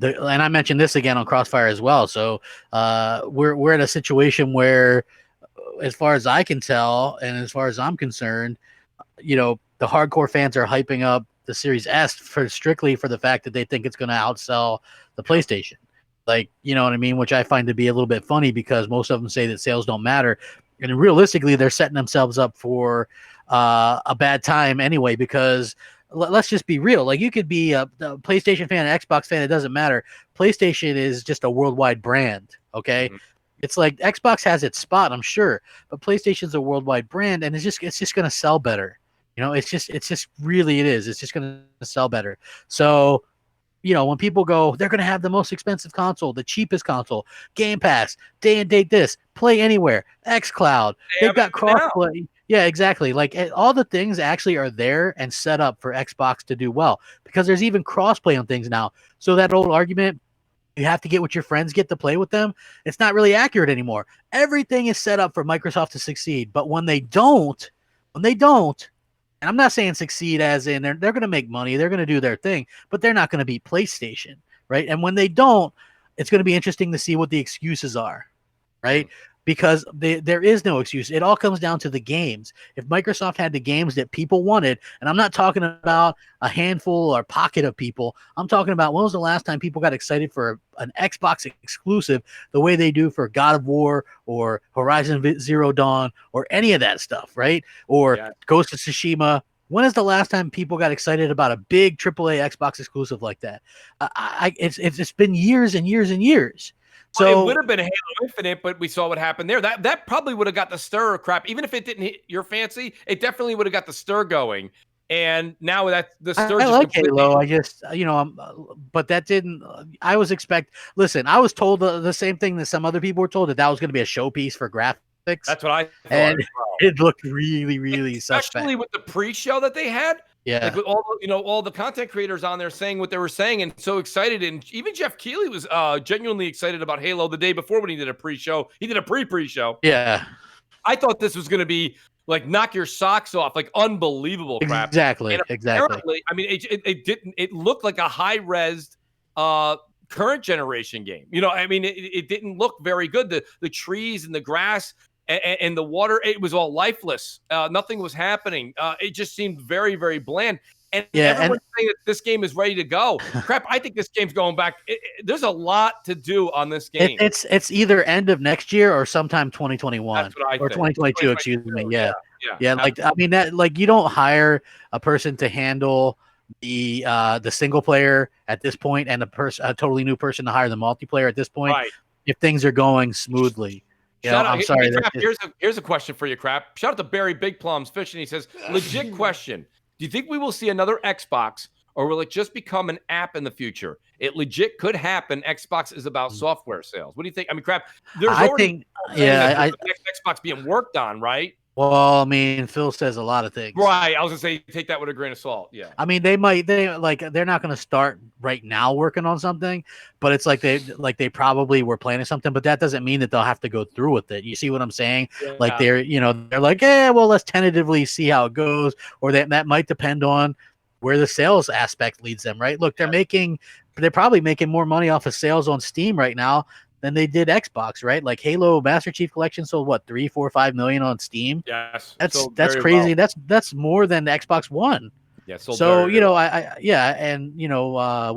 and I mentioned this again on Crossfire as well. So we're in a situation where, as far as I can tell, and as far as I'm concerned, the hardcore fans are hyping up the Series S strictly for the fact that they think it's going to outsell the PlayStation. Like, you know what I mean? Which I find to be a little bit funny because most of them say that sales don't matter. And realistically, they're setting themselves up for a bad time anyway, because let's just be real. Like, you could be a PlayStation fan, an Xbox fan, it doesn't matter. PlayStation is just a worldwide brand, okay? Mm-hmm. It's like Xbox has its spot, I'm sure, but PlayStation's a worldwide brand, and it's just going to sell better. It's just really, it is. It's just going to sell better. So, when people go, they're going to have the most expensive console, the cheapest console, Game Pass, day and date this, play anywhere, xCloud, they've got crossplay. Yeah, exactly. Like, all the things actually are there and set up for Xbox to do well, because there's even crossplay on things now. So that old argument, You have to get what your friends get to play with them. It's not really accurate anymore. Everything is set up for Microsoft to succeed, but when they don't, and I'm not saying succeed as in they're going to make money, they're going to do their thing, but they're not going to beat PlayStation, right? And when they don't, it's going to be interesting to see what the excuses are, right? Because there is no excuse. It all comes down to the games. If Microsoft had the games that people wanted, and I'm not talking about a handful or pocket of people, I'm talking about when was the last time people got excited for an Xbox exclusive the way they do for God of War or Horizon Zero Dawn or any of that stuff, right? Or Ghost of Tsushima. When is the last time people got excited about a big AAA Xbox exclusive like that? It's been years and years and years. So it would have been Halo Infinite, but we saw what happened there. That probably would have got the stir crap. Even if it didn't hit your fancy, it definitely would have got the stir going. And now that the stir, I like Halo. I just, but that didn't. I was Listen, I was told the same thing that some other people were told, that was going to be a showpiece for graphics. That's what I thought. And it looked really, really especially suspect. with the pre-show that they had. Yeah, like with all the content creators on there saying what they were saying and so excited, and even Jeff Keighley was genuinely excited about Halo the day before when he did a pre-show. He did a pre-show. Yeah, I thought this was going to be like knock your socks off, like unbelievable crap. Exactly. I mean, it didn't. It looked like a high-res current generation game. I mean, it didn't look very good. The trees and the grass. And the water, it was all lifeless. Nothing was happening. It just seemed very, very bland. And everyone's saying that this game is ready to go. Crap, I think this game's going back. There's a lot to do on this game. It's either end of next year or sometime 2021 That's what I or think. 2022. Excuse me. Yeah. Like I mean that. Like you don't hire a person to handle the single player at this point, and a totally new person to hire the multiplayer at this point. Right. If things are going smoothly. I'm sorry. Hey, Crap, here's a question for you, Crap. Shout out to Barry Big Plums Fishing. He says, legit question. Do you think we will see another Xbox, or will it just become an app in the future? It legit could happen. Xbox is about software sales. What do you think? I mean, Crap, there's already the next Xbox being worked on, right? Well, I mean, Phil says a lot of things. Right. I was gonna say take that with a grain of salt. Yeah. I mean, they're not gonna start right now working on something, but it's like they probably were planning something, but that doesn't mean that they'll have to go through with it. You see what I'm saying? Yeah. Like they're like, well, let's tentatively see how it goes, or that might depend on where the sales aspect leads them, right? Look, they're probably making more money off of sales on Steam right now than they did Xbox, right? Like Halo Master Chief Collection sold what, 3, 4, 5 million on Steam? Yes. That's crazy. Well. That's more than the Xbox One. Yeah. So, what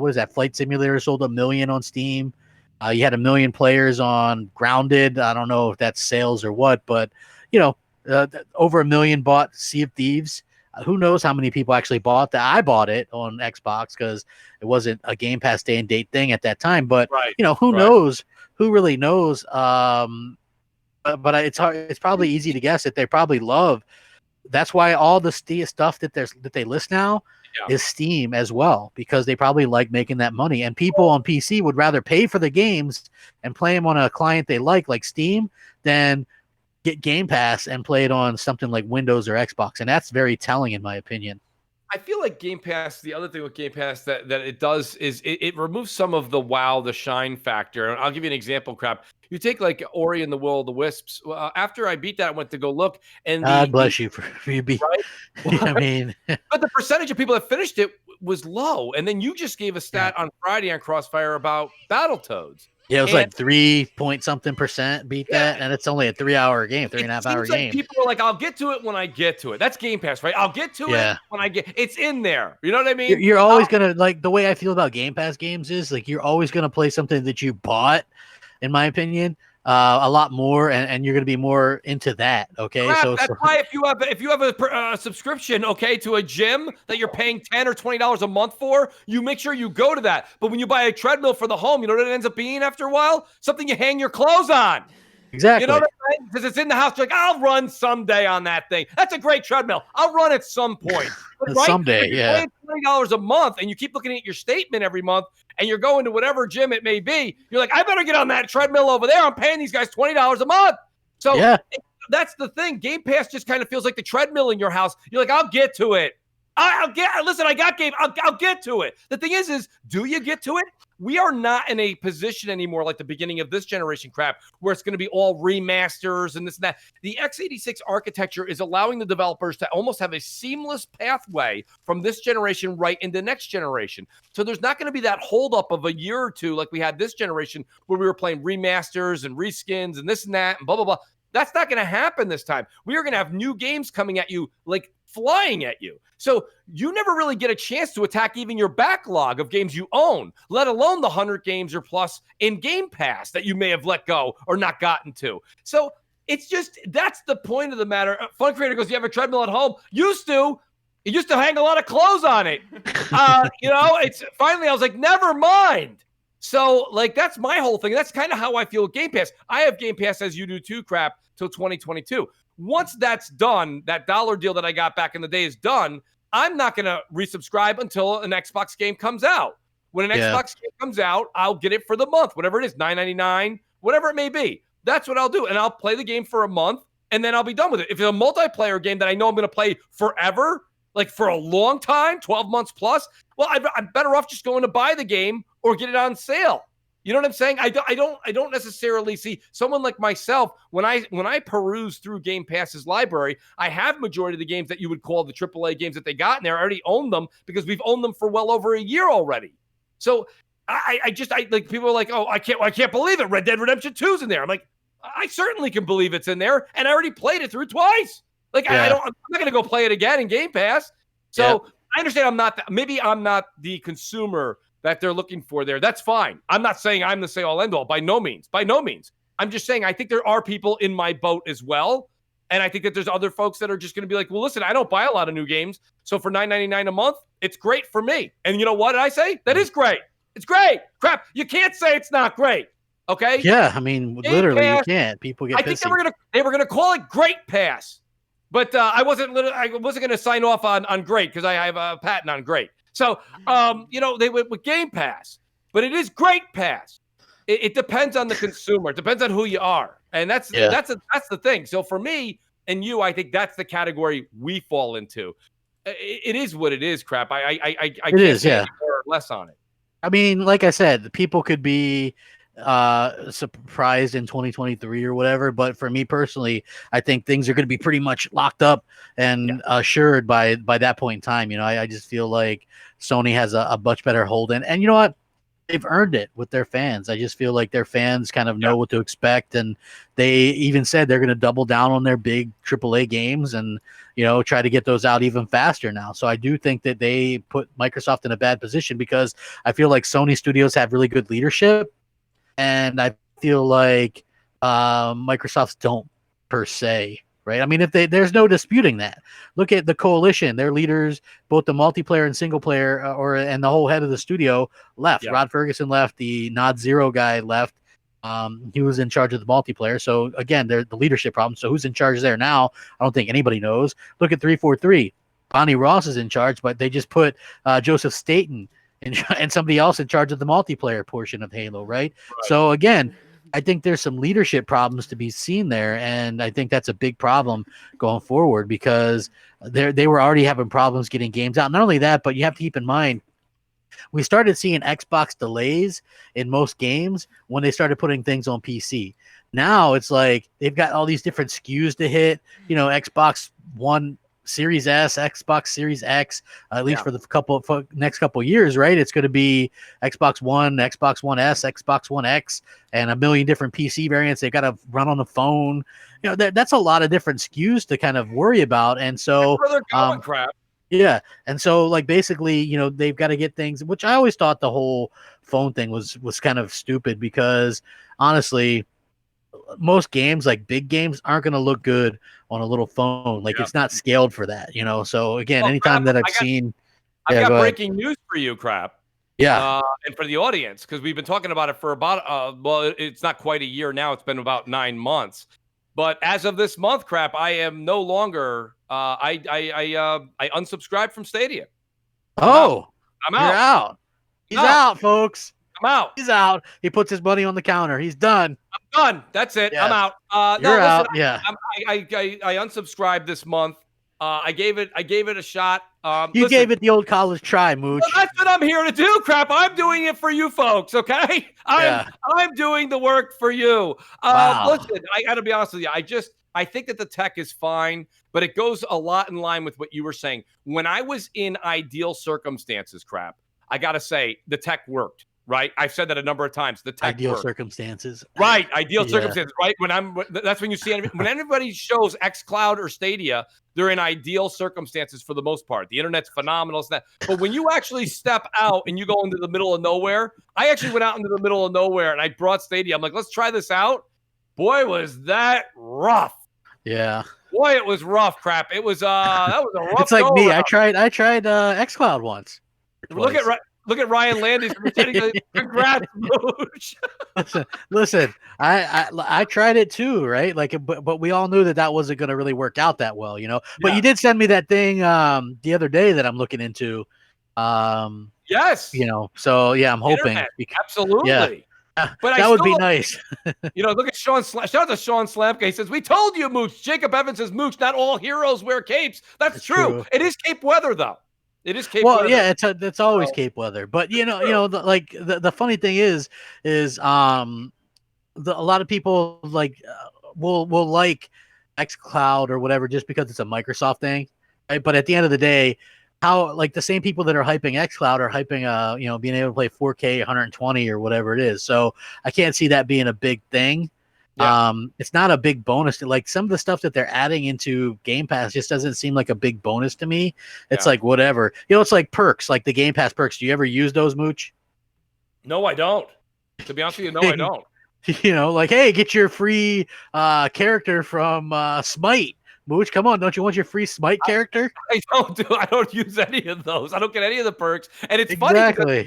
is that? Flight Simulator sold 1 million on Steam. You had 1 million players on Grounded. I don't know if that's sales or what, but over 1 million bought Sea of Thieves. Who knows how many people actually bought that? I bought it on Xbox because it wasn't a Game Pass day and date thing at that time. But who knows? Who really knows? But it's hard. It's probably easy to guess that they probably love. That's why all the stuff that they list now is Steam as well, because they probably like making that money. And people on PC would rather pay for the games and play them on a client they like Steam, than get Game Pass and play it on something like Windows or Xbox. And that's very telling, in my opinion. I feel like Game Pass, the other thing with Game Pass that it does is it removes some of the shine factor. And I'll give you an example, Crap. You take like Ori and the Will of the Wisps. After I beat that, I went to go look. And God bless you for you beat. Right? I mean, but the percentage of people that finished it was low. And then you just gave a stat on Friday on Crossfire about Battletoads. Yeah, it was like 3% beat that, and it's only a 3-hour game, 3.5-hour game. People are like, I'll get to it when I get to it. That's Game Pass, right? I'll get to it when I get. It's in there. You know what I mean? You're always gonna, like, the way I feel about Game Pass games is like you're always gonna play something that you bought, in my opinion, a lot more, and you're gonna be more into that. Okay, Crap, that's why if you have a subscription, to a gym that you're paying $10 or $20 a month for, you make sure you go to that. But when you buy a treadmill for the home, you know what it ends up being after a while? Something you hang your clothes on. Exactly. You know what I'm saying? Because it's in the house. You're like, I'll run someday on that thing. That's a great treadmill. I'll run at some point. Right? Someday, yeah. $20 a month, and you keep looking at your statement every month, and you're going to whatever gym it may be. You're like, I better get on that treadmill over there. I'm paying these guys $20 a month. So that's the thing. Game Pass just kind of feels like the treadmill in your house. You're like, I'll get to it. Listen, I got game. I'll get to it. The thing is do you get to it? We are not in a position anymore like the beginning of this generation crap where it's going to be all remasters and this and that. The x86 architecture is allowing the developers to almost have a seamless pathway from this generation right into next generation. So there's not going to be that holdup of a year or two like we had this generation where we were playing remasters and reskins and this and that and blah, blah, blah. That's not going to happen this time. We are going to have new games coming at you like flying at you. So you never really get a chance to attack even your backlog of games you own, let alone the 100 games or plus in Game Pass that you may have let go or not gotten to. So it's just, that's the point of the matter. Fun Creator goes, you have a treadmill at home? Used to. It used to hang a lot of clothes on it. It's finally, I was like, never mind. So like, that's my whole thing. That's kind of how I feel with Game Pass. I have Game Pass as you do too, crap, till 2022. Once that's done, that dollar deal that I got back in the day is done, I'm not going to resubscribe until an Xbox game comes out. When an Xbox game comes out, I'll get it for the month, whatever it is, $9.99, whatever it may be. That's what I'll do. And I'll play the game for a month, and then I'll be done with it. If it's a multiplayer game that I know I'm going to play forever, like for a long time, 12 months plus, well, I'm better off just going to buy the game or get it on sale. You know what I'm saying? I don't necessarily see someone like myself when I peruse through Game Pass's library. I have majority of the games that you would call the AAA games that they got in there. I already own them because we've owned them for well over a year already. So I like, people are like, oh, I can't believe it. Red Dead Redemption 2's in there. I'm like, I certainly can believe it's in there, and I already played it through twice. Like I'm not going to go play it again in Game Pass. So I understand maybe I'm not the consumer that they're looking for there. That's fine. I'm not saying I'm the say-all, end-all. By no means. I'm just saying I think there are people in my boat as well. And I think that there's other folks that are just going to be like, well, listen, I don't buy a lot of new games. So for $9.99 a month, it's great for me. And you know what did I say? That is great. It's great. Crap. You can't say it's not great. Okay? Yeah, I mean, literally, you can't. People get pissy. I think they were gonna call it Great Pass. But I wasn't going to sign off on great because I have a patent on great. So, they went with Game Pass, but it is Great Pass. It depends on the consumer. It depends on who you are. And that's the thing. So for me and you, I think that's the category we fall into. It is what it is, crap. I can't say any more or less on it. I mean, like I said, people could be surprised in 2023 or whatever, but for me personally, I think things are going to be pretty much locked up and assured by that point in time. I just feel like Sony has a much better hold, and you know what, they've earned it with their fans. I just feel like their fans kind of know what to expect, and they even said they're going to double down on their big AAA games and try to get those out even faster now. So I do think that they put Microsoft in a bad position because I feel like Sony studios have really good leadership, and I feel like Microsoft's don't per se, right? I mean, there's no disputing that. Look at the Coalition; their leaders, both the multiplayer and single player, and the whole head of the studio left. Yeah. Rod Ferguson left. The Nod Zero guy left. He was in charge of the multiplayer. So again, they're the leadership problem. So who's in charge there now? I don't think anybody knows. Look at 343. Bonnie Ross is in charge, but they just put Joseph Staten and somebody else in charge of the multiplayer portion of Halo, right? So again, I think there's some leadership problems to be seen there, and I think that's a big problem going forward because they were already having problems getting games out. Not only that, but you have to keep in mind, we started seeing Xbox delays in most games when they started putting things on PC. Now it's like they've got all these different SKUs to hit, Xbox One Series S, Xbox Series X, at least for the next couple of years, right? It's going to be Xbox One, Xbox One S, Xbox One X, and a million different PC variants. They've got to run on the phone. That's a lot of different SKUs to kind of worry about. And so, crap. Yeah. And so like basically, they've got to get things, which I always thought the whole phone thing was kind of stupid because honestly, most games, like big games, aren't going to look good on a little phone. Like it's not scaled for that, So again, anytime that I've got breaking news for you, crap. Yeah. And for the audience, because we've been talking about it for about, it's not quite a year now. It's been about 9 months. But as of this month, crap, I am no longer. I unsubscribed from Stadia. I'm out. You're out. He's out, folks. I'm out. He's out. He puts his money on the counter. He's done. I'm done. That's it. Yeah. I'm out. You're out. Yeah. I unsubscribed this month, I gave it a shot. You gave it the old college try, Mooch. Well, that's what I'm here to do, crap. I'm doing it for you folks, okay? I'm doing the work for you. Wow. Listen, I got to be honest with you. I think that the tech is fine, but it goes a lot in line with what you were saying. When I was in ideal circumstances, crap, I got to say the tech worked. Right, I've said that a number of times. The tech ideal worked. Circumstances, right? Ideal circumstances, right? That's when you see when anybody shows xCloud or Stadia, they're in ideal circumstances for the most part. The internet's phenomenal, but when you actually step out and you go into the middle of nowhere, I actually went out into the middle of nowhere and I brought Stadia. I'm like, let's try this out. Boy, was that rough! Yeah. Boy, it was rough, crap. It was that was a rough. It's like me. I tried xCloud once. Look at Ryan Landis. Congrats, Mooch. Listen. I tried it too, right? Like, but we all knew that wasn't going to really work out that well, you know. But you did send me that thing the other day that I'm looking into. Yes. You know. So yeah, I'm hoping. Absolutely. Yeah. But that would be nice. Look at Shaun Slamka. Shout out to Shaun Slamka. He says, "We told you, Mooch." Jacob Evans says, "Mooch, not all heroes wear capes." That's true. It is cape weather, though. It is Cape weather. Yeah, it's always Cape weather. But the funny thing is a lot of people will like xCloud or whatever just because it's a Microsoft thing, right? But at the end of the day, how the same people that are hyping xCloud are hyping being able to play 4K 120 or whatever it is. So I can't see that being a big thing. Yeah. It's not a big bonus. Like some of the stuff that they're adding into Game Pass just doesn't seem like a big bonus to me. It's like whatever. It's like perks, like the Game Pass perks. Do you ever use those, Mooch? No, I don't. To be honest with you, no, I don't. Like, hey, get your free character from Smite. Mooch, come on, don't you want your free Smite character? I don't use any of those. I don't get any of the perks. And it's funny because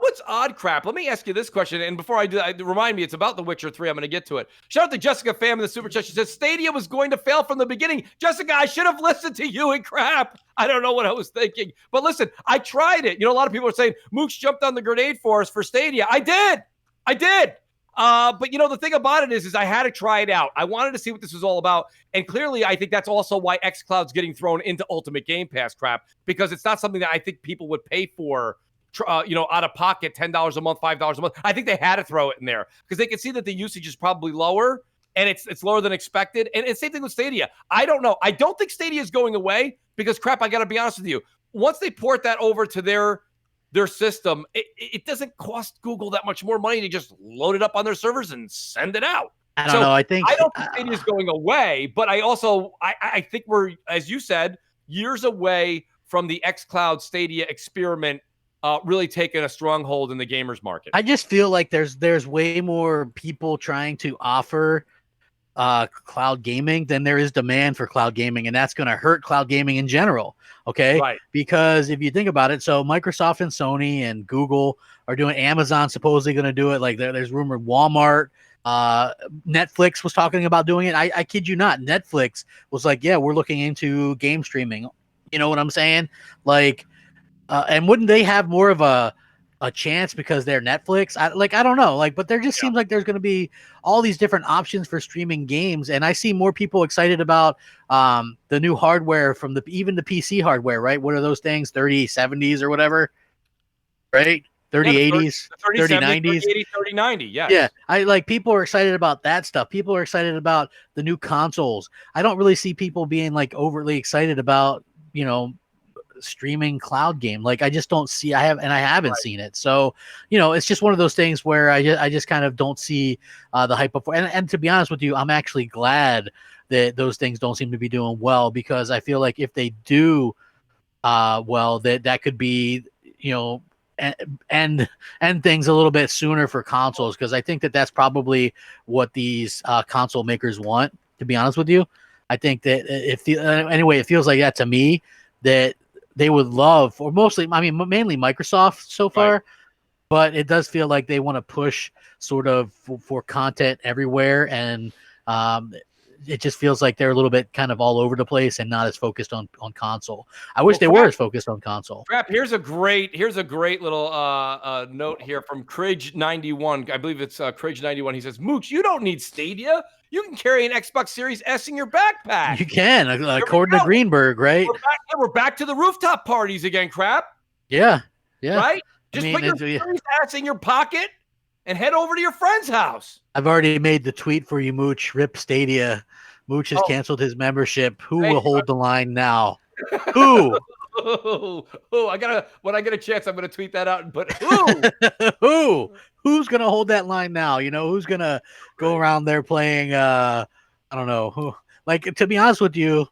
what's odd, crap? Let me ask you this question. And before I do that, remind me, it's about The Witcher 3. I'm going to get to it. Shout out to Jessica Pham in the Super Chat. She says, Stadia was going to fail from the beginning. Jessica, I should have listened to you and crap. I don't know what I was thinking. But listen, I tried it. A lot of people are saying, Mooch jumped on the grenade for us for Stadia. I did. But the thing about it is I had to try it out. I wanted to see what this was all about. And clearly, I think that's also why xCloud's getting thrown into Ultimate Game Pass, crap, because it's not something that I think people would pay for. Out of pocket, $10 a month, $5 a month. I think they had to throw it in there because they can see that the usage is probably lower and it's lower than expected. And it's same thing with Stadia. I don't know. I don't think Stadia is going away because crap, I got to be honest with you. Once they port that over to their system, it doesn't cost Google that much more money to just load it up on their servers and send it out. I don't know. I don't think Stadia is going away, but I think we're, as you said, years away from the xCloud Stadia experiment really taking a stronghold in the gamers market. I just feel like there's way more people trying to offer cloud gaming than there is demand for cloud gaming, and that's going to hurt cloud gaming in general. Okay, right? Because if you think about it, so Microsoft and Sony and Google are doing. Amazon supposedly going to do it. Like there's rumored Walmart. Netflix was talking about doing it. I kid you not. Netflix was like, yeah, we're looking into game streaming. You know what I'm saying? Like. And wouldn't they have more of a chance because they're Netflix? I don't know. But there just seems like there's going to be all these different options for streaming games, and I see more people excited about the new hardware from even the PC hardware. Right? What are those things? 3070s or whatever, right? 3080s, 3090s, 3090. Yeah. Yeah. People are excited about that stuff. People are excited about the new consoles. I don't really see people being overtly excited about streaming cloud game. I just don't see. I haven't seen it. So it's just one of those things where I just kind of don't see the hype before. And to be honest with you, I'm actually glad that those things don't seem to be doing well, because I feel like if they do well, that could be end things a little bit sooner for consoles, because I think that's probably what these console makers want. To be honest with you, I think that it feels like that to me, that they would love, or mainly Microsoft so far, right. But it does feel like they want to push sort of for content everywhere. And it just feels like they're a little bit kind of all over the place and not as focused on console. I wish they were as focused on console. Crap, here's a great little note here from Craig91. I believe it's Craig91. He says, Mooch, you don't need Stadia. You can carry an Xbox Series S in your backpack. You can, according to Greenberg, right? We're back to the rooftop parties again, crap. Yeah. Right? Just put your Series S in your pocket and head over to your friend's house. I've already made the tweet for you, Mooch. Rip Stadia. Mooch has canceled his membership. Who will hold the line now? Who? When I get a chance, I'm gonna tweet that out and put who? Who's gonna hold that line now? You know, who's gonna go around there playing I don't know who. Like, to be honest with you,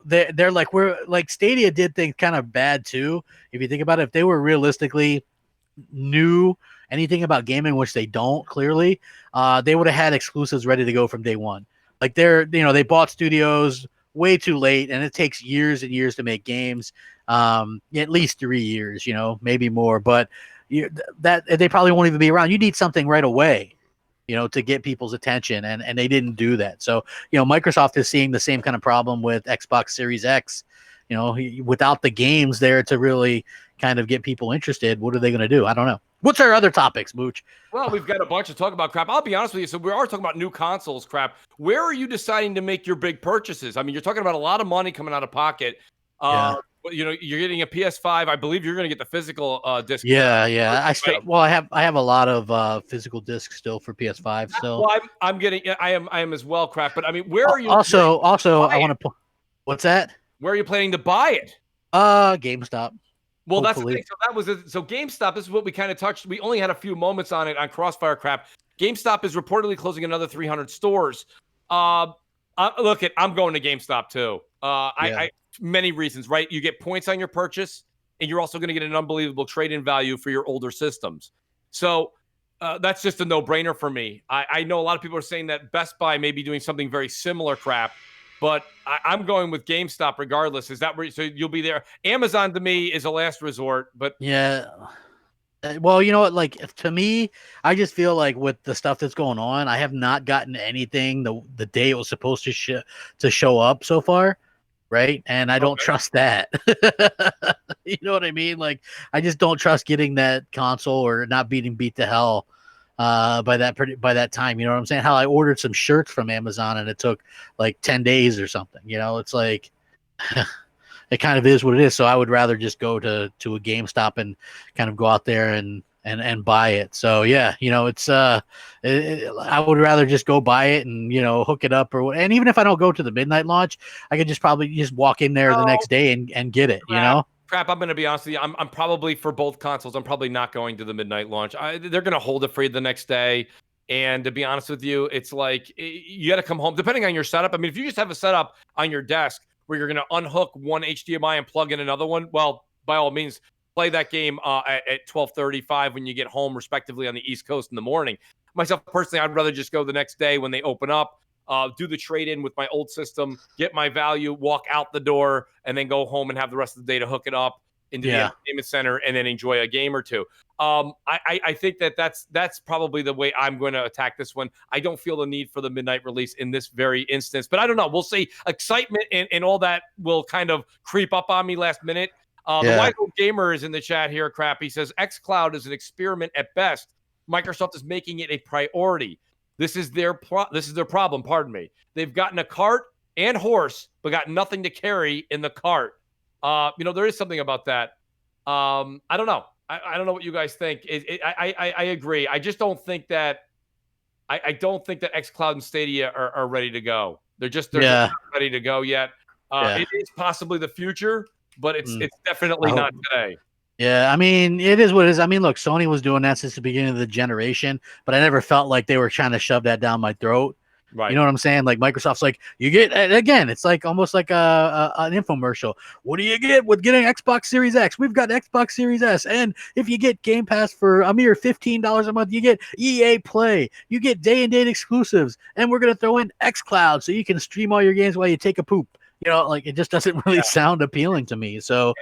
they're like, we're like, Stadia did things kind of bad too. If you think about it, if they were realistically knew anything about gaming, which they don't clearly, they would have had exclusives ready to go from day one. Like, they bought studios way too late, and it takes years and years to make games. At least 3 years, maybe more. But that they probably won't even be around. You need something right away, to get people's attention, and they didn't do that. So, Microsoft is seeing the same kind of problem with Xbox Series X. Without the games there to really kind of get people interested, what are they going to do? I don't know. What's our other topics, Mooch? Well, we've got a bunch to talk about, crap. I'll be honest with you. So we are talking about new consoles, crap. Where are you deciding to make your big purchases? I mean, you're talking about a lot of money coming out of pocket. You're getting a PS5. I believe you're going to get the physical disc. Yeah. I have a lot of physical discs still for PS5. So well, I am as well, crap. But I mean, where are you? Also, I want to. What's that? Where are you planning to buy it? GameStop. Well, hopefully. That's the thing. So GameStop, this is what we kind of touched. We only had a few moments on it on Crossfire, crap. GameStop is reportedly closing another 300 stores. I'm going to GameStop too. Many reasons, right? You get points on your purchase, and you're also going to get an unbelievable trade-in value for your older systems. So that's just a no-brainer for me. I know a lot of people are saying that Best Buy may be doing something very similar, crap. But I'm going with GameStop regardless. Is that where? So you'll be there. Amazon to me is a last resort, but yeah. Well, you know what? Like, to me, I just feel like with the stuff that's going on, I have not gotten anything the day it was supposed to show up so far, right? And I don't trust that. You know what I mean? Like, I just don't trust getting that console or not being beat to hell by that time. You know what I'm saying? How I ordered some shirts from Amazon and it took like 10 days or something. It's like it kind of is what it is. So I would rather just go to a GameStop and kind of go out there and buy it. So yeah, it's I would rather just go buy it and hook it up and even if I don't go to the midnight launch, I could just probably just walk in there the next day and get it. Crap, I'm going to be honest with you. I'm probably, for both consoles, I'm probably not going to the midnight launch. They're going to hold it for you the next day. And to be honest with you, it's like you got to come home, depending on your setup. I mean, if you just have a setup on your desk where you're going to unhook one HDMI and plug in another one, well, by all means, play that game at 12:35 when you get home, respectively, on the East Coast in the morning. Myself, personally, I'd rather just go the next day when they open up. Do the trade-in with my old system, get my value, walk out the door, and then go home and have the rest of the day to hook it up into the entertainment center and then enjoy a game or two. I think that's probably the way I'm going to attack this one. I don't feel the need for the midnight release in this very instance, but I don't know. We'll see. Excitement and all that will kind of creep up on me last minute. The Wise Old Gamer is in the chat here, crap. He says, xCloud is an experiment at best. Microsoft is making it a priority. This is their problem, pardon me. They've gotten a cart and horse, but got nothing to carry in the cart. There is something about that. I don't know. I don't know what you guys think. I agree. I just don't think that I don't think that xCloud and Stadia are ready to go. They're just not ready to go yet. It is possibly the future, but it's definitely not today. Yeah, I mean, it is what it is. I mean, look, Sony was doing that since the beginning of the generation, but I never felt like they were trying to shove that down my throat. Right. You know what I'm saying? Like, Microsoft's like, you get, again, it's like almost like an infomercial. What do you get with getting Xbox Series X? We've got Xbox Series S. And if you get Game Pass for a mere $15 a month, you get EA Play. You get day and date exclusives. And we're going to throw in xCloud so you can stream all your games while you take a poop. Like, it just doesn't really sound appealing to me. So,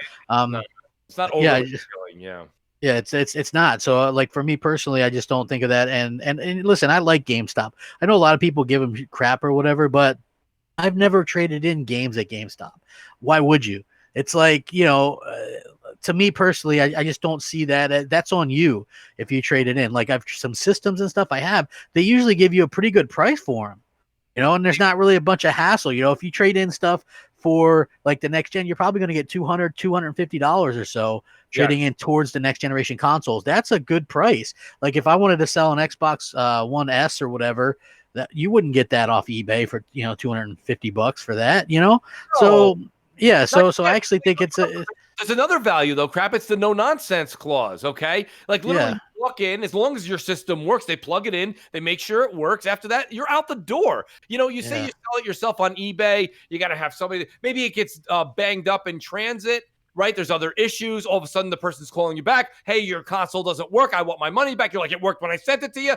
it's not overly appealing, Yeah, it's not. So like for me personally, I just don't think of that. And listen, I like GameStop. I know a lot of people give them crap or whatever, but I've never traded in games at GameStop. Why would you? It's like, to me personally, I just don't see that. That's on you if you trade it in. Like I've some systems and stuff I have, they usually give you a pretty good price for them. And there's not really a bunch of hassle. If you trade in stuff for like the next gen, you're probably going to get $250 or so trading in towards the next generation consoles. That's a good price. Like if I wanted to sell an Xbox One S or whatever, that you wouldn't get that off eBay for $250 for that. So yeah, so I actually think there's another value though, Crap. It's the no nonsense clause. Okay, like literally you walk in, as long as your system works, they plug it in, they make sure it works. After that, you're out the door. You say you sell it yourself on eBay, you got to have somebody. Maybe it gets banged up in transit. Right? There's other issues. All of a sudden, the person's calling you back. Hey, your console doesn't work. I want my money back. You're like, it worked when I sent it to you.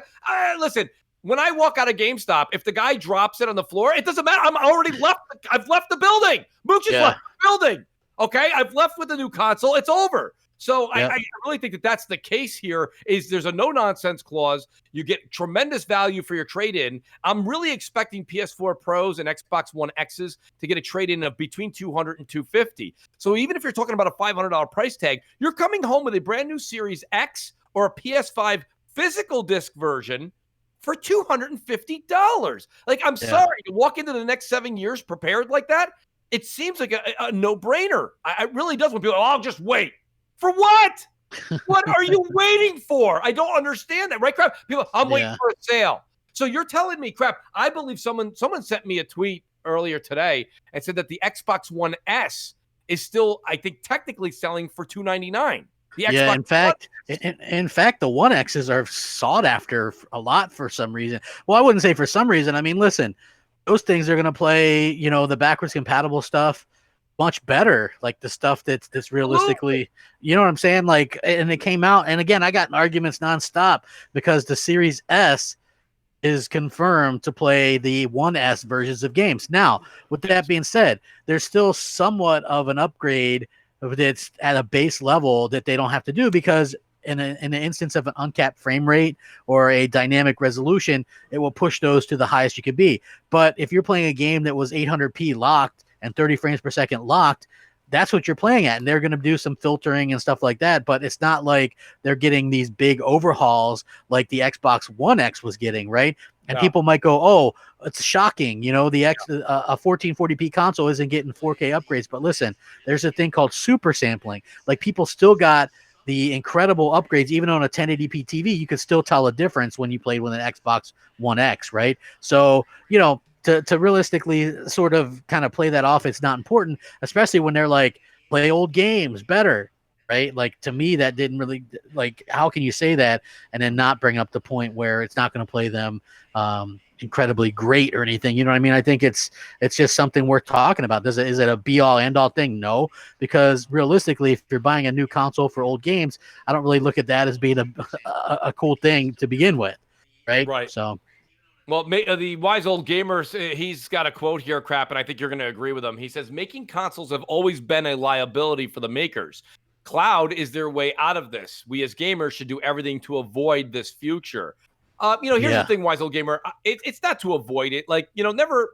Listen, when I walk out of GameStop, if the guy drops it on the floor, it doesn't matter. I'm already left. I've left the building. Mooch has left the building. Okay, I've left with the new console. It's over. So I really think that that's the case here. Is there's a no nonsense clause. You get tremendous value for your trade in. I'm really expecting PS4 Pros and Xbox One X's to get a trade in of between $200 and $250. So even if you're talking about a $500 price tag, you're coming home with a brand new Series X or a PS5 physical disc version for $250. Like, I'm sorry, to walk into the next 7 years prepared like that, it seems like a no-brainer. It really does. When people, I'll just wait. For what? What are you waiting for? I don't understand that, right, Crap? People, I'm waiting for a sale. So you're telling me, Crap, I believe someone sent me a tweet earlier today and said that the Xbox One S is still, I think, technically selling for $299. In fact, the One X's are sought after a lot for some reason. Well, I wouldn't say for some reason. I mean, listen, those things are going to play, the backwards compatible stuff much better. Like the stuff that's realistically, you know what I'm saying? Like, and it came out, and again, I got in arguments nonstop because the Series S is confirmed to play the 1S versions of games. Now, with that being said, there's still somewhat of an upgrade that's at a base level that they don't have to do because in an instance of an uncapped frame rate or a dynamic resolution, it will push those to the highest you could be. But if you're playing a game that was 800p locked and 30 frames per second locked, that's what you're playing at. And they're going to do some filtering and stuff like that. But it's not like they're getting these big overhauls like the Xbox One X was getting, right? And people might go, oh, it's shocking. A 1440p console isn't getting 4K upgrades. But listen, there's a thing called super sampling. Like people still got the incredible upgrades, even on a 1080p TV, you could still tell a difference when you played with an Xbox One X, right? So, to realistically sort of kind of play that off, it's not important, especially when they're like, play old games better, right? Like, to me, that didn't really, like, how can you say that and then not bring up the point where it's not going to play them incredibly great or anything? You know what I mean? I think it's just something worth talking about. Is it a be-all, end-all thing? No, because realistically, if you're buying a new console for old games, I don't really look at that as being a cool thing to begin with, right? Right. So, well, the wise old gamer, he's got a quote here, Crap, and I think you're going to agree with him. He says, making consoles have always been a liability for the makers. Cloud is their way out of this. We as gamers should do everything to avoid this future. Here's the thing, wise old gamer. It's not to avoid it. Like, never.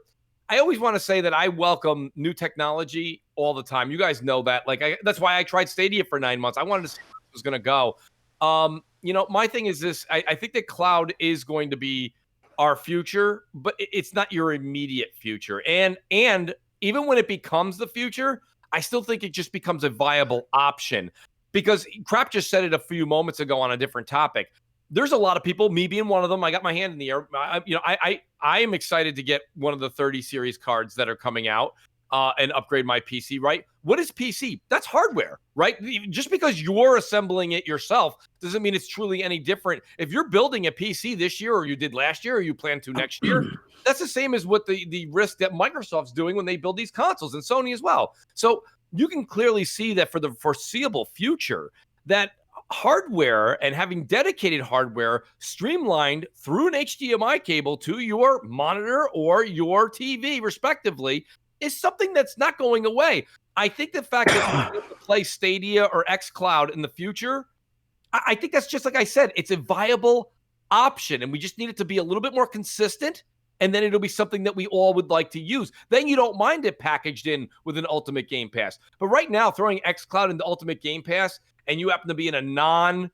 I always want to say that I welcome new technology all the time. You guys know that. Like, that's why I tried Stadia for 9 months. I wanted to see how it was going to go. My thing is this. I think that cloud is going to be our future, but it's not your immediate future. And even when it becomes the future, I still think it just becomes a viable option because Crap just said it a few moments ago on a different topic. There's a lot of people, me being one of them. I got my hand in the air. I am excited to get one of the 30 series cards that are coming out and upgrade my PC, right? What is PC? That's hardware, right? Just because you're assembling it yourself doesn't mean it's truly any different. If you're building a PC this year or you did last year or you plan to next year, that's the same as what the risk that Microsoft's doing when they build these consoles, and Sony as well. So you can clearly see that for the foreseeable future, that hardware and having dedicated hardware streamlined through an HDMI cable to your monitor or your TV, respectively, is something that's not going away. I think the fact that you're able to play Stadia or xCloud in the future I think that's just like I said, it's a viable option, and we just need it to be a little bit more consistent, and then it'll be something that we all would like to use. Then you don't mind it packaged in with an Ultimate Game Pass. But right now, throwing xCloud into Ultimate Game Pass, and you happen to be in a non-great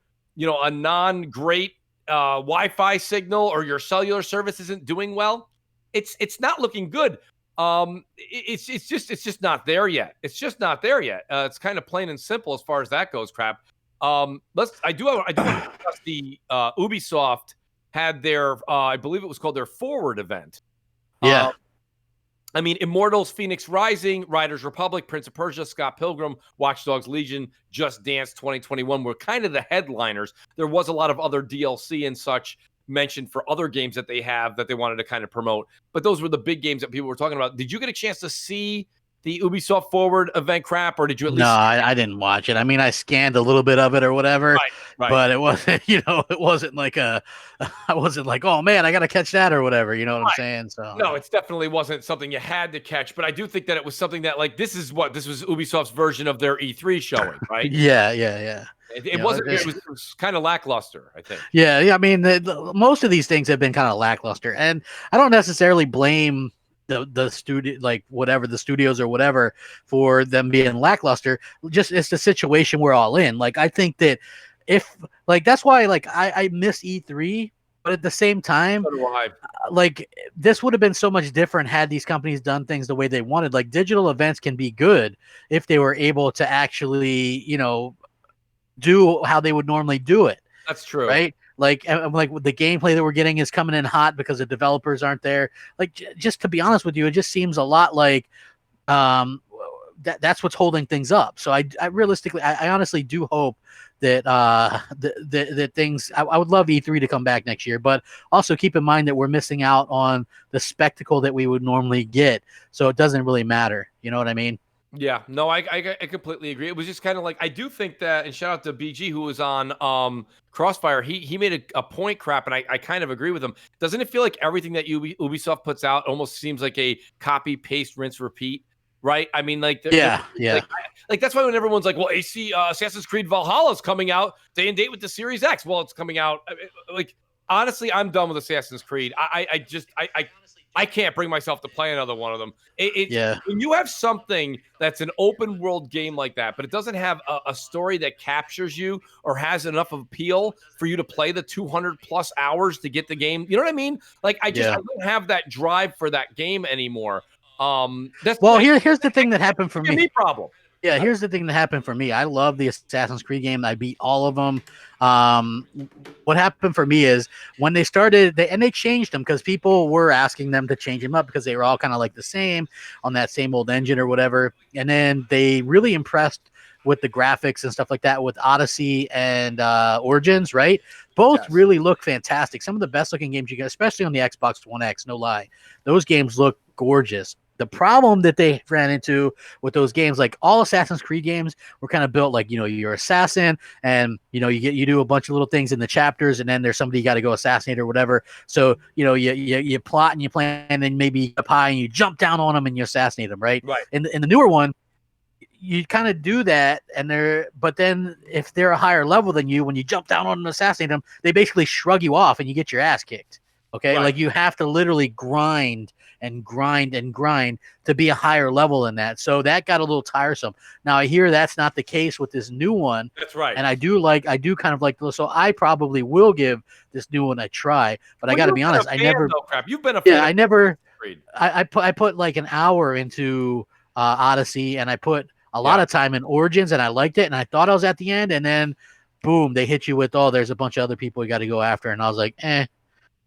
Wi-Fi signal, or your cellular service isn't doing well, it's not looking good. It's just not there yet. It's just not there yet. It's kind of plain and simple as far as that goes, Crap. I do want to discuss the Ubisoft had their I believe it was called their Forward event. Yeah. I mean, Immortals, Phoenix Rising, Riders Republic, Prince of Persia, Scott Pilgrim, Watch Dogs Legion, Just Dance 2021 were kind of the headliners. There was a lot of other DLC and such mentioned for other games that they have that they wanted to kind of promote. But those were the big games that people were talking about. Did you get a chance to see the Ubisoft Forward event, Crap, or did you at least? No, I didn't watch it. I mean, I scanned a little bit of it or whatever, right. But it wasn't, it wasn't like I wasn't like, oh man, I got to catch that or whatever. You know what I'm saying? So no, it definitely wasn't something you had to catch, but I do think that it was something that, like, this was Ubisoft's version of their E3 showing, right? Yeah. It was kind of lackluster, I think. Yeah. I mean, most of these things have been kind of lackluster, and I don't necessarily blame the studio, like whatever the studios or whatever, for them being lackluster. Just it's the situation we're all in. Like, I think that if like that's why like I miss E3, but at the same time, So do I. like this would have been so much different had these companies done things the way they wanted. Like, digital events can be good if they were able to actually, do how they would normally do it. That's true. Right? Like with the gameplay that we're getting is coming in hot because the developers aren't there. Like, just to be honest with you, it just seems a lot like that's what's holding things up. So I realistically, I honestly do hope that that things. I would love E3 to come back next year, but also keep in mind that we're missing out on the spectacle that we would normally get. So it doesn't really matter. You know what I mean? Yeah, no, I completely agree. It was just kind of like, I do think that, and shout out to BG who was on Crossfire. He made a point, Crap, and I kind of agree with him. Doesn't it feel like everything that Ubisoft puts out almost seems like a copy, paste, rinse, repeat? Right? I mean, like, yeah. Like that's why when everyone's like, well, Assassin's Creed Valhalla is coming out day and date with the Series X. Well, it's coming out. Like, honestly, I'm done with Assassin's Creed. I can't bring myself to play another one of them. When you have something that's an open world game like that, but it doesn't have a story that captures you or has enough appeal for you to play the 200 plus hours to get the game. You know what I mean? Like, I don't have that drive for that game anymore. Here's the thing that happened for me. Problem. Yeah, here's the thing that happened for me. I love the Assassin's Creed game. I beat all of them. What happened for me is when they started, they changed them because people were asking them to change them up because they were all kind of like the same on that same old engine or whatever. And then they really impressed with the graphics and stuff like that with Odyssey and Origins, right? Both really look fantastic. Some of the best looking games you get, especially on the Xbox One X, no lie. Those games look gorgeous. The problem that they ran into with those games, like all Assassin's Creed games, were kind of built like, you're assassin, and you do a bunch of little things in the chapters, and then there's somebody you got to go assassinate or whatever. So you plot and you plan, and then maybe up high and you jump down on them and you assassinate them, right? Right. In the newer one, you kind of do that, but then if they're a higher level than you, when you jump down on them and assassinate them, they basically shrug you off and you get your ass kicked. Okay, right. Like you have to literally grind to be a higher level than that. So that got a little tiresome. Now I hear that's not the case with this new one. That's right. And I do kind of like, so I probably will give this new one a try. But I got to be honest, You've been a fan. Yeah, I never. I put like an hour into Odyssey, and I put a lot of time in Origins, and I liked it, and I thought I was at the end, and then boom, they hit you with, there's a bunch of other people you got to go after, and I was like, You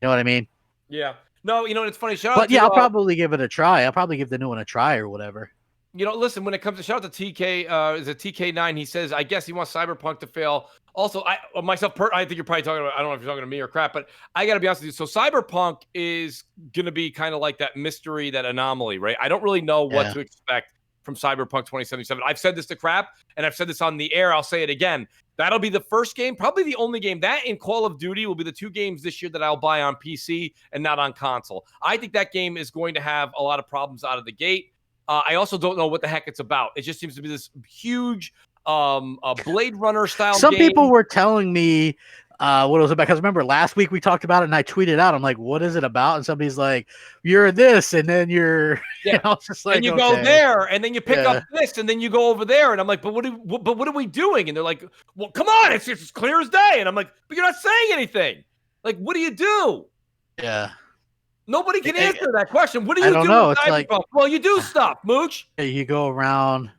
know what I mean? Yeah. No, it's funny. I'll probably give it a try. I'll probably give the new one a try or whatever. Listen, when it comes to shout out to TK, is it TK9? He says, I guess he wants Cyberpunk to fail. Also, I think you're probably talking about, I don't know if you're talking to me or Crap, but I got to be honest with you. So Cyberpunk is going to be kind of like that mystery, that anomaly, right? I don't really know what to expect from Cyberpunk 2077. I've said this to Crap, and I've said this on the air. I'll say it again. That'll be the first game, probably the only game. That and Call of Duty will be the two games this year that I'll buy on PC and not on console. I think that game is going to have a lot of problems out of the gate. I also don't know what the heck it's about. It just seems to be this huge a Blade Runner style Some game. people were telling me what it was about, because remember last week we talked about it and I tweeted out, I'm like, what is it about? And somebody's like, you're this and then you're it's just like, and you okay. go there and then you pick up this and then you go over there, and I'm like, but what are we doing? And they're like, well, come on, it's as clear as day. And I'm like, but you're not saying anything. Like, what do you do? Yeah. Nobody can answer that question. What do you do? I don't know. It's like, well, you do stuff, Mooch. You go around.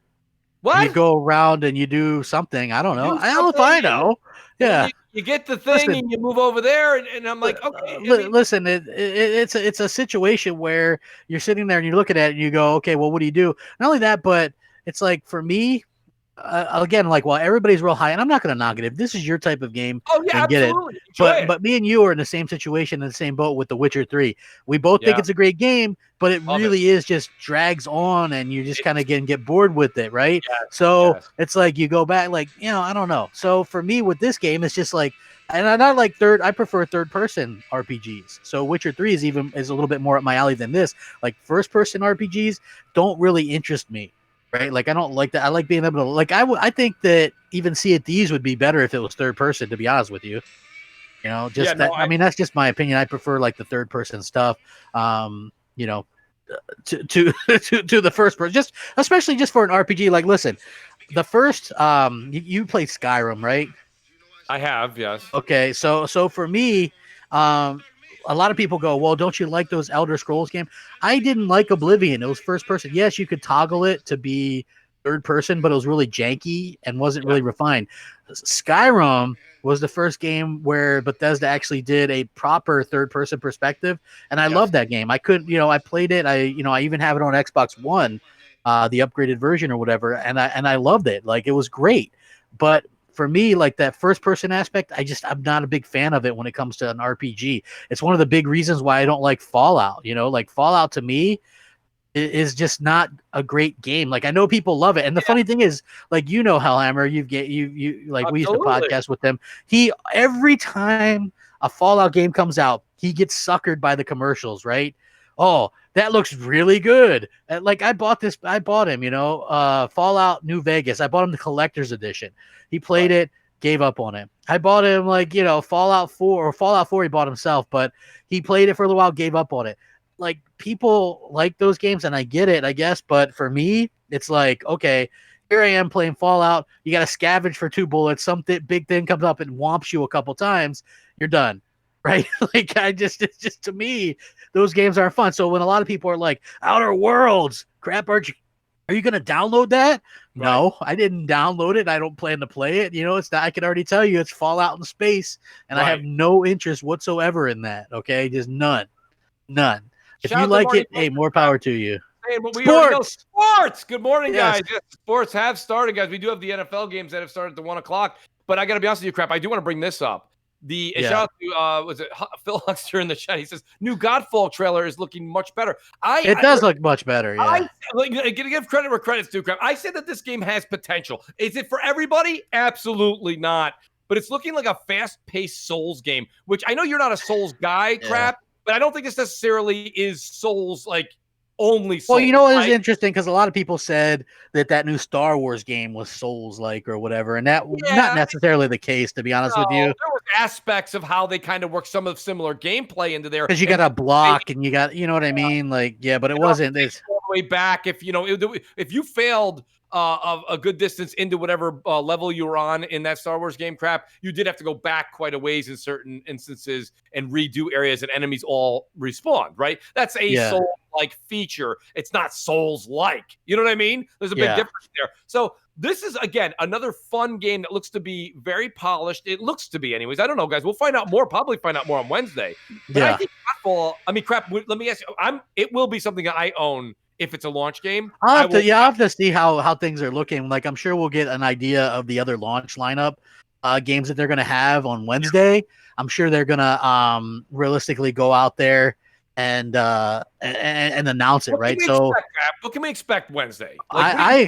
What? You go around and you do something. I don't know. I don't know if I know. Yeah. You get the thing and you move over there, and I'm like, okay. Listen, it's a situation where you're sitting there and you're looking at it and you go, okay, well, what do you do? Not only that, but it's like, for me, again, like, well, everybody's real high, and I'm not going to knock it. If this is your type of game, then get it. But me and you are in the same situation, in the same boat with The Witcher 3. We both think it's a great game, but it really is just drags on, and you just kind of get bored with it, right? It's like you go back, like, I don't know. So for me with this game, it's just like, and I not like I prefer third person RPGs. So Witcher 3 is a little bit more up my alley than this. Like, first person RPGs don't really interest me. Right, like I don't like that. I like being able to, like, I think that even Sea of Thieves would be better if it was third person. To be honest with you, I mean, that's just my opinion. I prefer like the third person stuff. To the first person, especially just for an RPG. Like, listen, the first you played Skyrim, right? I have, yes. Okay, so for me, a lot of people go, well, don't you like those Elder Scrolls games? I didn't like Oblivion. It was first person. Yes, you could toggle it to be third person, but it was really janky and wasn't really refined. Skyrim was the first game where Bethesda actually did a proper third person perspective, and I love that game. I couldn't, I played it. I even have it on Xbox One, the upgraded version or whatever, and I loved it. Like, it was great. But for me, like, that first person aspect, I'm not a big fan of it when it comes to an RPG. It's one of the big reasons why I don't like Fallout. Like, Fallout to me is just not a great game. Like, I know people love it. And the funny thing is, like, Hellhammer, you like, we used to podcast with them. Every time a Fallout game comes out, he gets suckered by the commercials, right? Oh, that looks really good. Like, I bought him, Fallout New Vegas. I bought him the collector's edition. He played it, gave up on it. I bought him, like, Fallout 4 he bought himself, but he played it for a little while, gave up on it. Like, people like those games, and I get it, I guess. But for me, it's like, okay, here I am playing Fallout. You got to scavenge for 2 bullets. Something big thing comes up and whomps you a couple times. You're done. Right? Like, it's just, to me, those games aren't fun. So when a lot of people are like, Outer Worlds, crap, are you going to download that? Right. No, I didn't download it. I don't plan to play it. It's not, I can already tell you it's Fallout in space, and I have no interest whatsoever in that. Okay. Just none. If you like it, hey, more power to you. Hey, but sports. Good morning, guys. Yes, sports have started, guys. We do have the NFL games that have started at 1:00. But I got to be honest with you, Crap. I do want to bring this up. Shout out to was it Phil Huckster in the chat? He says new Godfall trailer is looking much better. It does look much better. Yeah, give credit where credit's due, Crap. I said that this game has potential. Is it for everybody? Absolutely not. But it's looking like a fast-paced Souls game, which I know you're not a Souls guy, Crap. But I don't think this necessarily is Souls, like, only Souls. Well, it's interesting because a lot of people said that new Star Wars game was Souls-like or whatever, and that not necessarily the case, to be honest with you. There were aspects of how they kind of work some of similar gameplay into there. Because you got a block and you got, what I mean? Like, but it wasn't this. All the way back, if you failed a good distance into whatever level you were on in that Star Wars game, Crap, you did have to go back quite a ways in certain instances and redo areas, and enemies all respawned, right? That's a Soul-like feature. It's not Souls-like. You know what I mean? There's a big difference there. So this is, again, another fun game that looks to be very polished. It looks to be, anyways. I don't know, guys. We'll find out more. Probably find out more on Wednesday. But I think Crap, let me ask you. It will be something that I own if it's a launch game. I'll have to see how things are looking. Like, I'm sure we'll get an idea of the other launch lineup games that they're going to have on Wednesday. I'm sure they're going to realistically go out there and announce it, right? So what can we expect Wednesday? I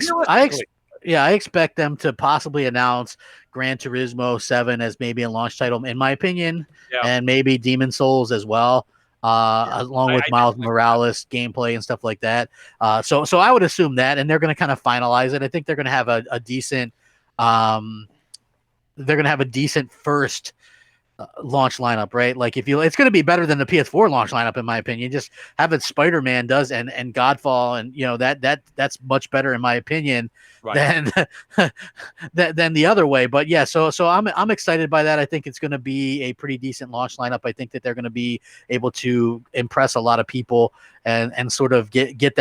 expect them to possibly announce Gran Turismo 7 as maybe a launch title, in my opinion, and maybe Demon Souls as well. Along with Miles Morales gameplay and stuff like that. So I would assume that, and they're going to kind of finalize it. I think they're going to have a decent they're going to have a decent first launch lineup, right? Like it's going to be better than the PS4 launch lineup, in my opinion. Just having Spider-Man does and Godfall, and that's much better in my opinion than than the other way. But yeah, so I'm excited by that. I think it's going to be a pretty decent launch lineup. I think that they're going to be able to impress a lot of people and sort of get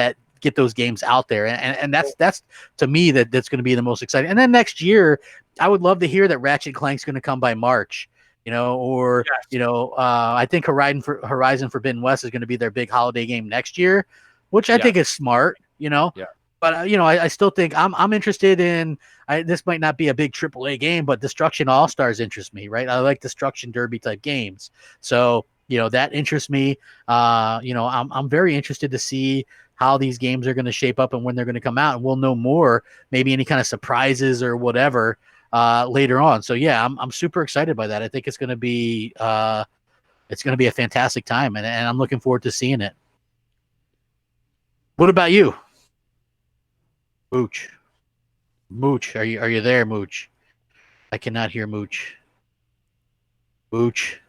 those games out there, and that's to me that's going to be the most exciting. And then next year, I would love to hear that Ratchet & Clank's going to come by March. I think Horizon Forbidden West is going to be their big holiday game next year, which I think is smart, But I still think I'm interested in. This might not be a big AAA game, but Destruction All Stars interests me, right? I like Destruction Derby type games, so that interests me. I'm very interested to see how these games are going to shape up and when they're going to come out, and we'll know more, maybe any kind of surprises or whatever later on. So yeah, I'm super excited by that. I think it's going to be a fantastic time, and I'm looking forward to seeing it. What about you, Mooch? Mooch, are you there, Mooch? I cannot hear Mooch. Mooch,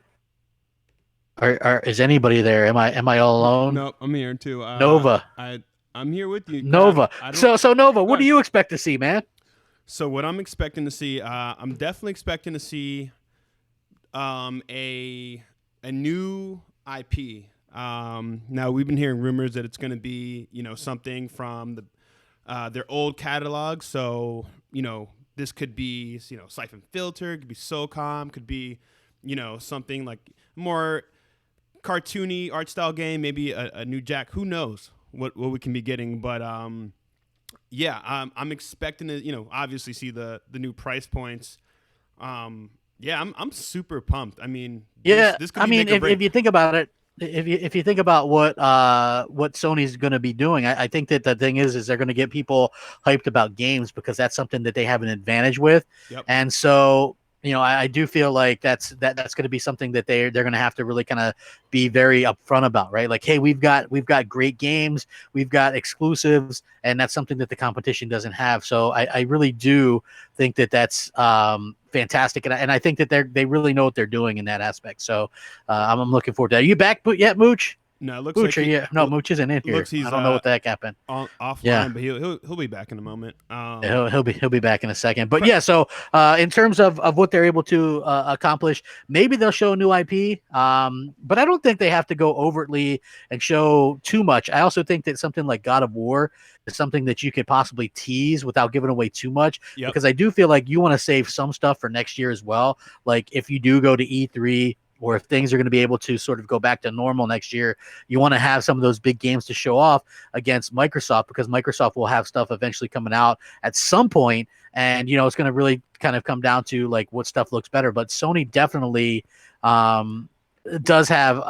is anybody there? Am I all alone? Nope, I'm here too. Nova, I'm here with you, Nova. So Nova, what do you expect to see, man? So what I'm expecting to see, I'm definitely expecting to see a new IP. Now we've been hearing rumors that it's going to be something from their old catalog. So this could be Siphon Filter, could be SOCOM, could be something like more cartoony art style game, maybe a new Jack. Who knows what we can be getting, but yeah, I'm expecting to, obviously see the new price points. Yeah, I'm super pumped. I mean, this could be if you think about it, if you think about what Sony's going to be doing, I think that the thing is they're going to get people hyped about games because that's something that they have an advantage with. Yep. And so, I do feel like that's going to be something that they're going to have to really kind of be very upfront about, right? Like, hey, we've got great games, we've got exclusives, and that's something that the competition doesn't have. So I really do think that that's fantastic, and I think that they really know what they're doing in that aspect. So I'm looking forward to that. Are you back yet, Mooch? No, it looks Mooch, like Mooch isn't in here. I don't know what the heck happened. Offline, but he'll be back in a moment. He'll be back in a second. But yeah, so in terms of what they're able to accomplish, maybe they'll show a new IP. But I don't think they have to go overtly and show too much. I also think that something like God of War is something that you could possibly tease without giving away too much. Yep. Because I do feel like you want to save some stuff for next year as well. Like if you do go to E3, or if things are going to be able to sort of go back to normal next year, you want to have some of those big games to show off against Microsoft, because Microsoft will have stuff eventually coming out at some point, and it's going to really kind of come down to like what stuff looks better. But Sony definitely does have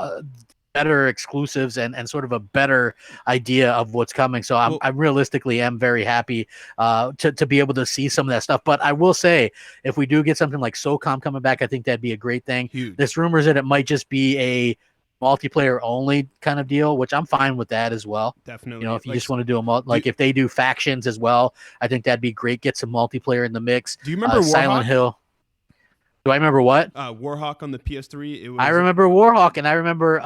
better exclusives and sort of a better idea of what's coming. So I realistically am very happy to be able to see some of that stuff. But I will say, if we do get something like SOCOM coming back, I think that'd be a great thing. Huge. There's rumors that it might just be a multiplayer only kind of deal, which I'm fine with that as well. Definitely. If you just want to do if they do factions as well, I think that'd be great. Get some multiplayer in the mix. Do you remember Silent Hill? Do I remember what? Warhawk on the PS3. I remember Warhawk, and I remember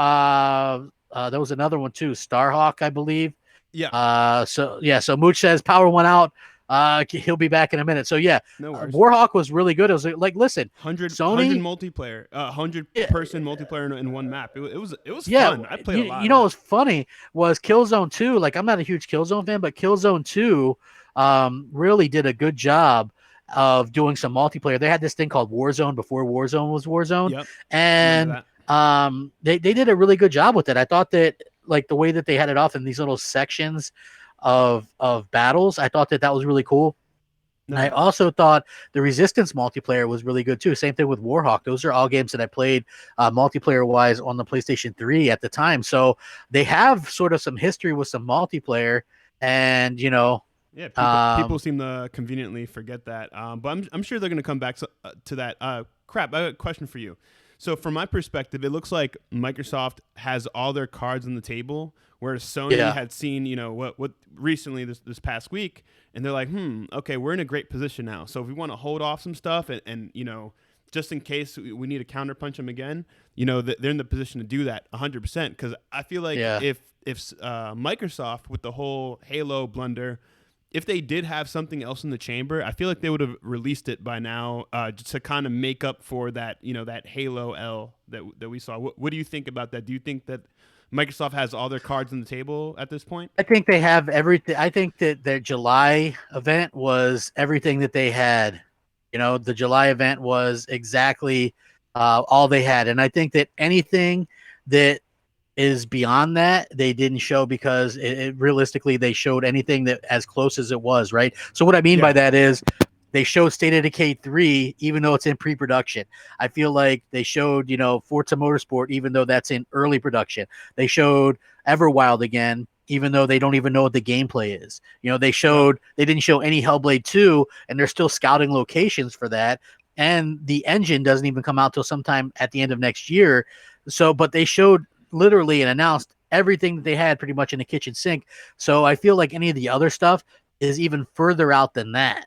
there was another one too, Starhawk, I believe. Yeah. So Mooch says power went out. He'll be back in a minute. So yeah, no worries. Warhawk was really good. It was like, listen, 100 Sony multiplayer, 100-person multiplayer in one map. It was yeah, fun. I played a lot. What was funny was Killzone 2. Like, I'm not a huge Killzone fan, but Killzone 2 really did a good job of doing some multiplayer. They had this thing called Warzone before Warzone was Warzone. Yep. And they did a really good job with it. I thought that like the way that they had it off in these little sections of battles, I thought that was really cool. And I also thought the Resistance multiplayer was really good too. Same thing with Warhawk. Those are all games that I played multiplayer wise on the PlayStation 3 at the time. So they have sort of some history with some multiplayer, and yeah, people seem to conveniently forget that. But I'm sure they're going to come back to that. Crap, I have a question for you. So from my perspective, it looks like Microsoft has all their cards on the table, whereas Sony had seen, what recently this past week, and they're like, okay, we're in a great position now. So if we want to hold off some stuff and just in case we need to counterpunch them again, they're in the position to do that 100%. Because I feel like if Microsoft with the whole Halo blunder, if they did have something else in the chamber, I feel like they would have released it by now, just to kind of make up for that, that Halo L that we saw. What do you think about that? Do you think that Microsoft has all their cards on the table at this point? I think they have everything. I think that their July event was everything that they had. The July event was exactly all they had. And I think that anything that is beyond that they didn't show, because it realistically they showed anything that as close as it was, right? So what I mean by that is they showed State of Decay 3 even though it's in pre-production. I feel like they showed Forza Motorsport even though that's in early production. They showed Everwild again even though they don't even know what the gameplay is. They didn't show any Hellblade 2, and they're still scouting locations for that, and the engine doesn't even come out till sometime at the end of next year. So but they showed literally and announced everything that they had pretty much in the kitchen sink. So I feel like any of the other stuff is even further out than that,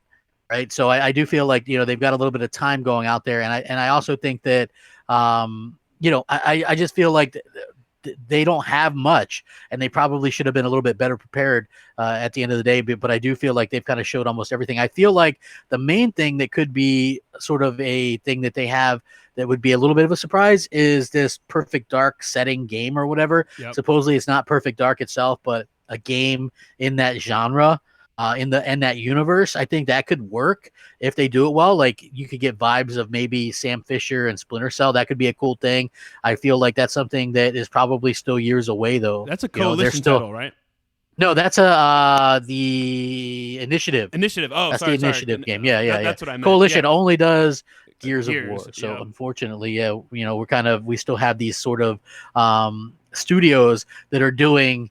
right? So I do feel like they've got a little bit of time going out there, and I also think that I just feel like they don't have much, and they probably should have been a little bit better prepared at the end of the day. But I do feel like they've kind of showed almost everything. I feel like the main thing that could be sort of a thing that they have that would be a little bit of a surprise is this Perfect Dark setting game or whatever. Yep. Supposedly it's not Perfect Dark itself, but a game in that genre, in that universe. I think that could work if they do it well. Like you could get vibes of maybe Sam Fisher and Splinter Cell. That could be a cool thing. I feel like that's something that is probably still years away though. That's a coalition title, right? No, that's the Initiative. Initiative. Oh, that's sorry, the Initiative game. Yeah. That's what I meant. Coalition only does Gears of War. So yeah. Unfortunately, we still have these sort of studios that are doing,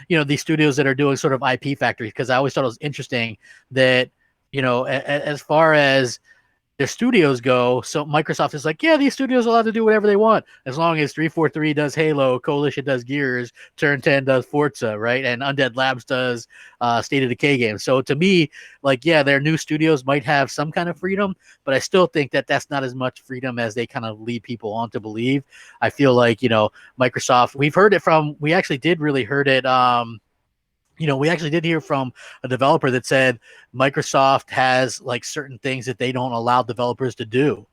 these studios that are doing sort of IP factories. Because I always thought it was interesting that, as far as their studios go, so Microsoft is like, yeah, these studios are allowed to do whatever they want as long as 343 does Halo, Coalition does Gears, Turn 10 does Forza, right? And Undead Labs does State of Decay games. So to me, like, yeah, their new studios might have some kind of freedom, but I still think that that's not as much freedom as they kind of lead people on to believe. I feel like, Microsoft, we actually did really heard it. We actually did hear from a developer that said Microsoft has like certain things that they don't allow developers to do.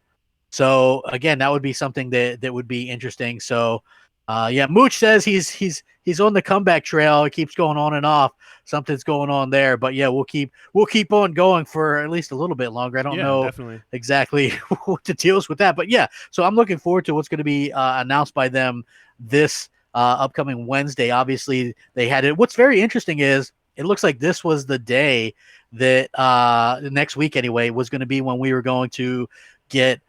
So again, that would be something that would be interesting. So Mooch says he's on the comeback trail. It keeps going on and off. Something's going on there, but yeah, we'll keep on going for at least a little bit longer. I don't know exactly what the deals with that, but yeah. So I'm looking forward to what's going to be announced by them this upcoming Wednesday. Obviously they had it. What's very interesting is it looks like this was the day that the next week anyway was going to be when we were going to get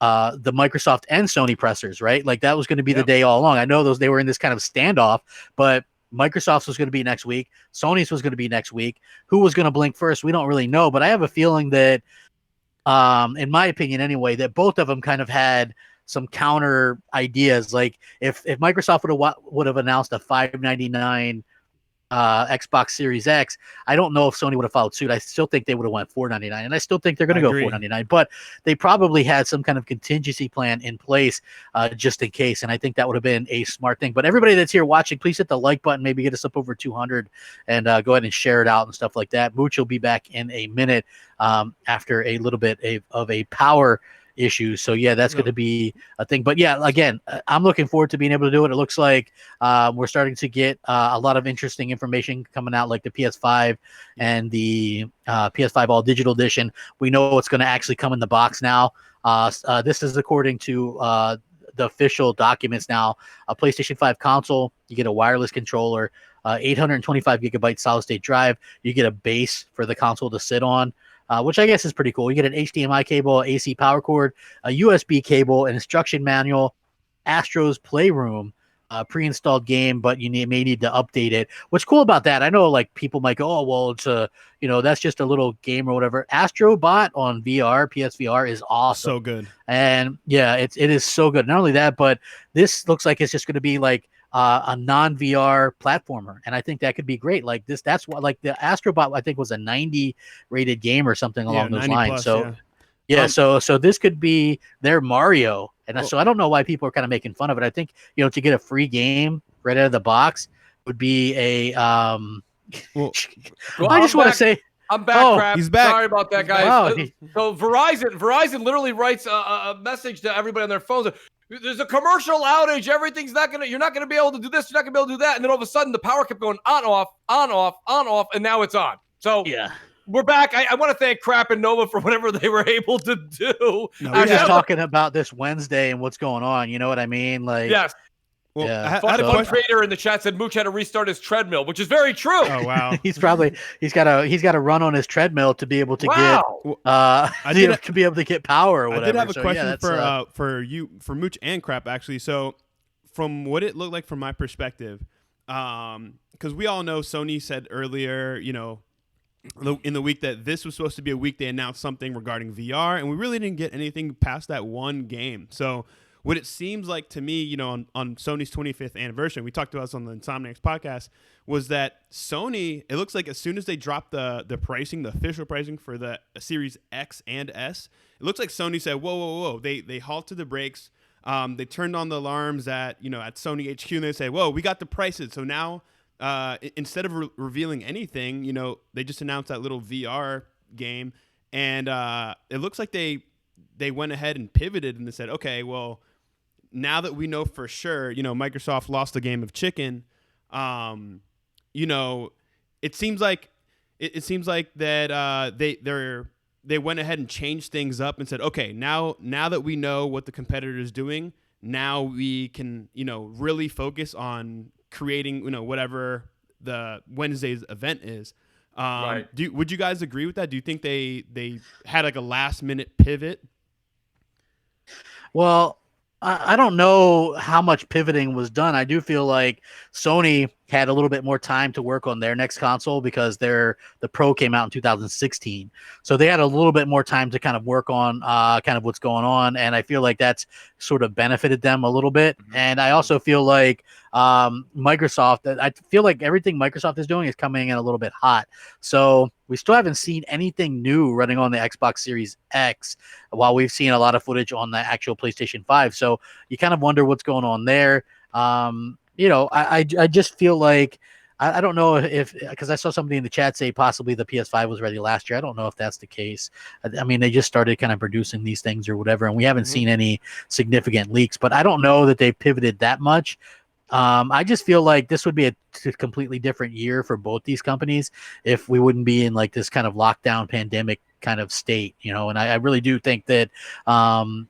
the Microsoft and Sony pressers, right? Like that was going to be the day all along. I know they were in this kind of standoff, but Microsoft's was going to be next week. Sony's was going to be next week. Who was going to blink first? We don't really know, but I have a feeling that in my opinion anyway, that both of them kind of had some counter ideas. Like if Microsoft would have announced a $599 Xbox Series X, I don't know if Sony would have followed suit. I still think they would have went $499, and I still think they're going to go $499. But they probably had some kind of contingency plan in place just in case, and I think that would have been a smart thing. But everybody that's here watching, please hit the like button, maybe get us up over 200, and go ahead and share it out and stuff like that. Mooch will be back in a minute after a little bit of a power issues. So yeah, that's going to be a thing. But yeah, again, I'm looking forward to being able to do it. It looks like we're starting to get a lot of interesting information coming out, like the PS5 and the PS5 All Digital Edition. We know what's going to actually come in the box now. This is according to the official documents now. A PlayStation 5 console, you get a wireless controller, 825 gigabyte solid state drive. You get a base for the console to sit on. Which I guess is pretty cool. You get an HDMI cable, AC power cord, a USB cable, an instruction manual, Astro's Playroom, pre-installed game, but you may need to update it. What's cool about that, I know like people might go, oh, well, it's a, that's just a little game or whatever. Astrobot on VR, PSVR is awesome. So good. And yeah, it is so good. Not only that, but this looks like it's just going to be like a non-VR platformer. And I think that could be great. Like that's what, like the Astrobot, I think was a 90 rated game or something along those lines. Plus, so yeah, so this could be their Mario, and so I don't know why people are kind of making fun of it. I think to get a free game right out of the box would be a. Well, I just want to say I'm back. Crap. He's back. Sorry about that, guys. So Verizon literally writes a message to everybody on their phones. There's a commercial outage. Everything's you're not gonna be able to do this. You're not gonna be able to do that. And then all of a sudden, the power kept going on, off, and now it's on. So yeah. We're back. I want to thank Crap and Nova for whatever they were able to do. No, we're just talking about this Wednesday and what's going on. You know what I mean? Like, yes. Well, yeah. Fun Trader in the chat said Mooch had to restart his treadmill, which is very true. Oh wow. he's got to run on his treadmill to be able to get to be able to get power or whatever. I did have a question for Mooch and Crap actually. So from what it looked like from my perspective, because we all know Sony said earlier, in the week that this was supposed to be a week they announced something regarding VR, and we really didn't get anything past that one game. So what it seems like to me, on Sony's 25th anniversary, we talked about this on the Insomniacs podcast, was that Sony, it looks like as soon as they dropped the pricing, the official pricing for the Series X and S, it looks like Sony said, whoa. They halted the brakes. They turned on the alarms at Sony HQ, and they say, whoa, we got the prices. So now instead of revealing anything, they just announced that little VR game, and it looks like they went ahead and pivoted and they said, okay, well, now that we know for sure, Microsoft lost the game of chicken, it seems like that they went ahead and changed things up and said, okay, now that we know what the competitor is doing, now we can really focus on creating whatever the Wednesday's event is. Right. Would you guys agree with that? Do you think they had like a last minute pivot? Well, I don't know how much pivoting was done. I do feel like Sony had a little bit more time to work on their next console because the Pro came out in 2016. So they had a little bit more time to kind of work on kind of what's going on. And I feel like that's sort of benefited them a little bit. Mm-hmm. And I also feel like Microsoft, I feel like everything Microsoft is doing is coming in a little bit hot. So we still haven't seen anything new running on the Xbox Series X, while we've seen a lot of footage on the actual PlayStation 5. So you kind of wonder what's going on there. I just feel like I don't know if, because I saw somebody in the chat say possibly the PS5 was ready last year. I don't know if that's the case. I mean, they just started kind of producing these things or whatever, and we haven't seen any significant leaks, but I don't know that they pivoted that much. I just feel like this would be a completely different year for both these companies if we wouldn't be in like this kind of lockdown pandemic kind of state, and I really do think that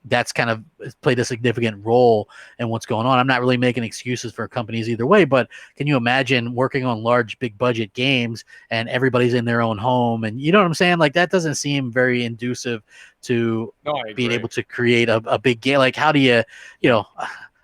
that's kind of played a significant role in what's going on. I'm not really making excuses for companies either way, but can you imagine working on large, big budget games and everybody's in their own home? And you know what I'm saying? Like, that doesn't seem very inducive to being able to create a big game. Like, how do you,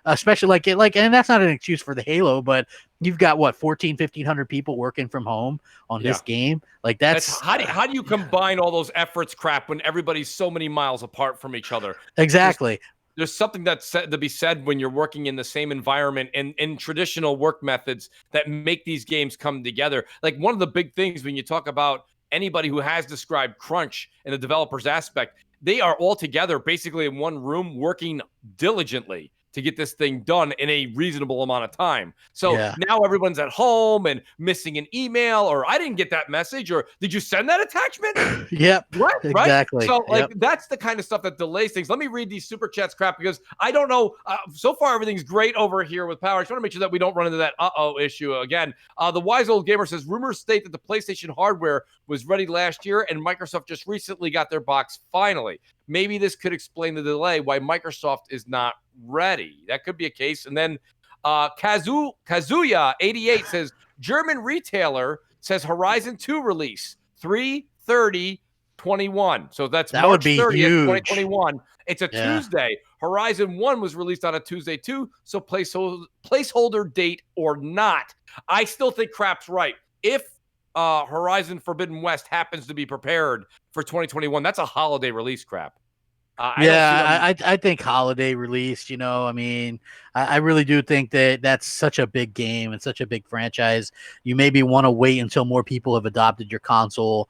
especially like, and that's not an excuse for the Halo, but you've got 1,500 people working from home on this game. Like, that's how do you combine all those efforts, Crap, when everybody's so many miles apart from each other? Exactly. There's something that's to be said when you're working in the same environment and in traditional work methods that make these games come together. Like, one of the big things when you talk about anybody who has described crunch in the developer's aspect, they are all together basically in one room working diligently to get this thing done in a reasonable amount of time. So now everyone's at home and missing an email, or I didn't get that message, or did you send that attachment? Yep. Right? Exactly. So that's the kind of stuff that delays things. Let me read these super chats, Crap, because I don't know. So far, everything's great over here with Power. I just want to make sure that we don't run into that issue again. The wise old gamer says, rumors state that the PlayStation hardware was ready last year and Microsoft just recently got their box finally. Maybe this could explain the delay, why Microsoft is not ready. That could be a case. And then Kazuya88 says, German retailer says Horizon 2 release 3/30/21. So that March would be 30th, huge. 2021. It's a Tuesday. Horizon 1 was released on a Tuesday too, so placeholder date or not. I still think Crap's right. If Horizon Forbidden West happens to be prepared for 2021, that's a holiday release, Crap. I think holiday release, I mean, I really do think that that's such a big game and such a big franchise. You maybe want to wait until more people have adopted your console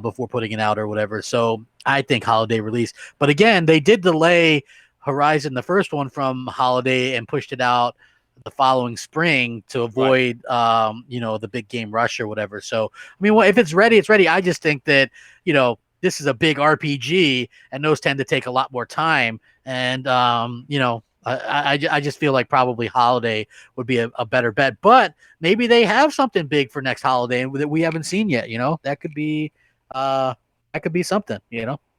before putting it out or whatever. So I think holiday release. But again, they did delay Horizon, the first one, from holiday and pushed it out the following spring to avoid, the big game rush or whatever. So, I mean, if it's ready, it's ready. I just think that, this is a big RPG, and those tend to take a lot more time. And, I just feel like probably holiday would be a better bet. But maybe they have something big for next holiday that we haven't seen yet. That could be something.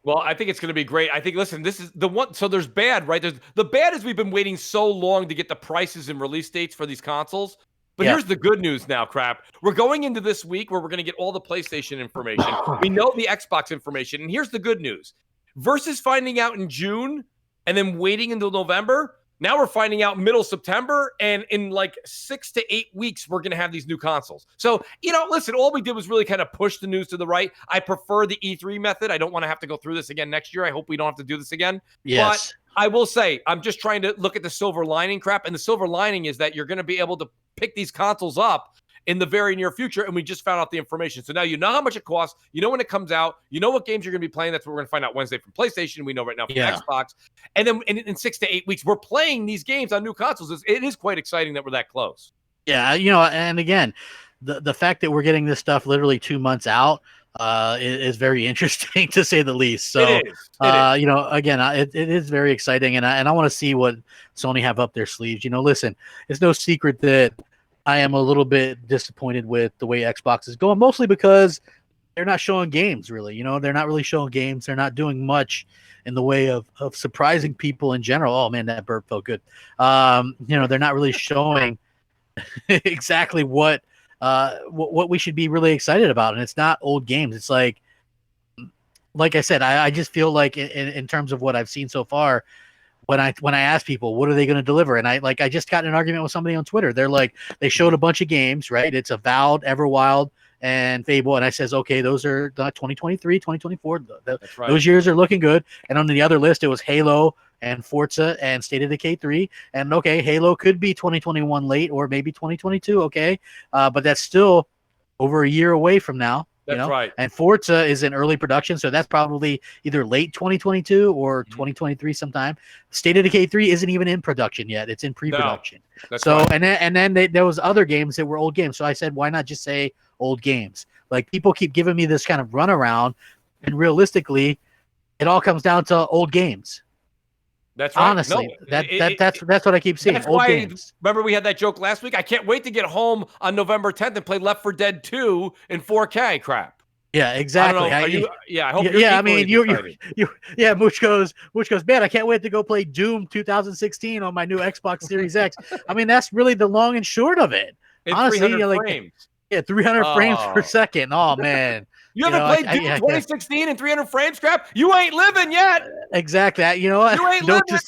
Well, I think it's going to be great. I think, listen, this is the one. So there's bad, right? The bad is we've been waiting so long to get the prices and release dates for these consoles. But here's the good news now, Crap. We're going into this week where we're going to get all the PlayStation information. We know the Xbox information. And here's the good news. Versus finding out in June and then waiting until November, now we're finding out middle September. And in like 6 to 8 weeks, we're going to have these new consoles. So, listen, all we did was really kind of push the news to the right. I prefer the E3 method. I don't want to have to go through this again next year. I hope we don't have to do this again. Yes. But I will say, I'm just trying to look at the silver lining, Crap. And the silver lining is that you're going to be able to pick these consoles up in the very near future, and we just found out the information. So now you know how much it costs, you know when it comes out, you know what games you're going to be playing. That's what we're going to find out Wednesday from PlayStation. We know right now from Xbox. And then in 6 to 8 weeks, we're playing these games on new consoles. It is quite exciting that we're that close. Yeah, and again, the fact that we're getting this stuff literally 2 months out is very interesting, to say the least. So, it is. Again, it is very exciting, and I want to see what Sony have up their sleeves. Listen, it's no secret that I am a little bit disappointed with the way Xbox is going, mostly because they're not showing games, really. They're not really showing games. They're not doing much in the way of surprising people in general. Oh, man, that burp felt good. They're not really showing exactly what we should be really excited about. And it's not old games. It's like I said, I just feel like in terms of what I've seen so far, when I ask people, what are they going to deliver? And I just got in an argument with somebody on Twitter. They're like, they showed a bunch of games, right? It's Avowed, Everwild, and Fable. And I says, okay, those are 2023, 2024. That's right. Those years are looking good. And on the other list, it was Halo and Forza and State of Decay 3. And okay, Halo could be 2021 late or maybe 2022. Okay. But that's still over a year away from now. That's right. And Forza is in early production, so that's probably either late 2022 or 2023 sometime. State of Decay 3 isn't even in production yet; it's in pre-production. No, that's right. And then there was other games that were old games. So I said, why not just say old games? Like, people keep giving me this kind of runaround, and realistically, it all comes down to old games. That's right. Honestly, that's what I keep seeing. Old games. Remember, we had that joke last week. I can't wait to get home on November 10th and play Left 4 Dead 2 in 4K. Crap. Yeah, exactly. I hope you're I mean, Mooch goes, man, I can't wait to go play Doom 2016 on my new Xbox Series X. I mean, that's really the long and short of it. Honestly, 300 frames. Yeah, 300 frames per second. Oh, man. You haven't played Doom 2016 in 300 frames, Crap? You ain't living yet. Exactly. You know what? You ain't Note to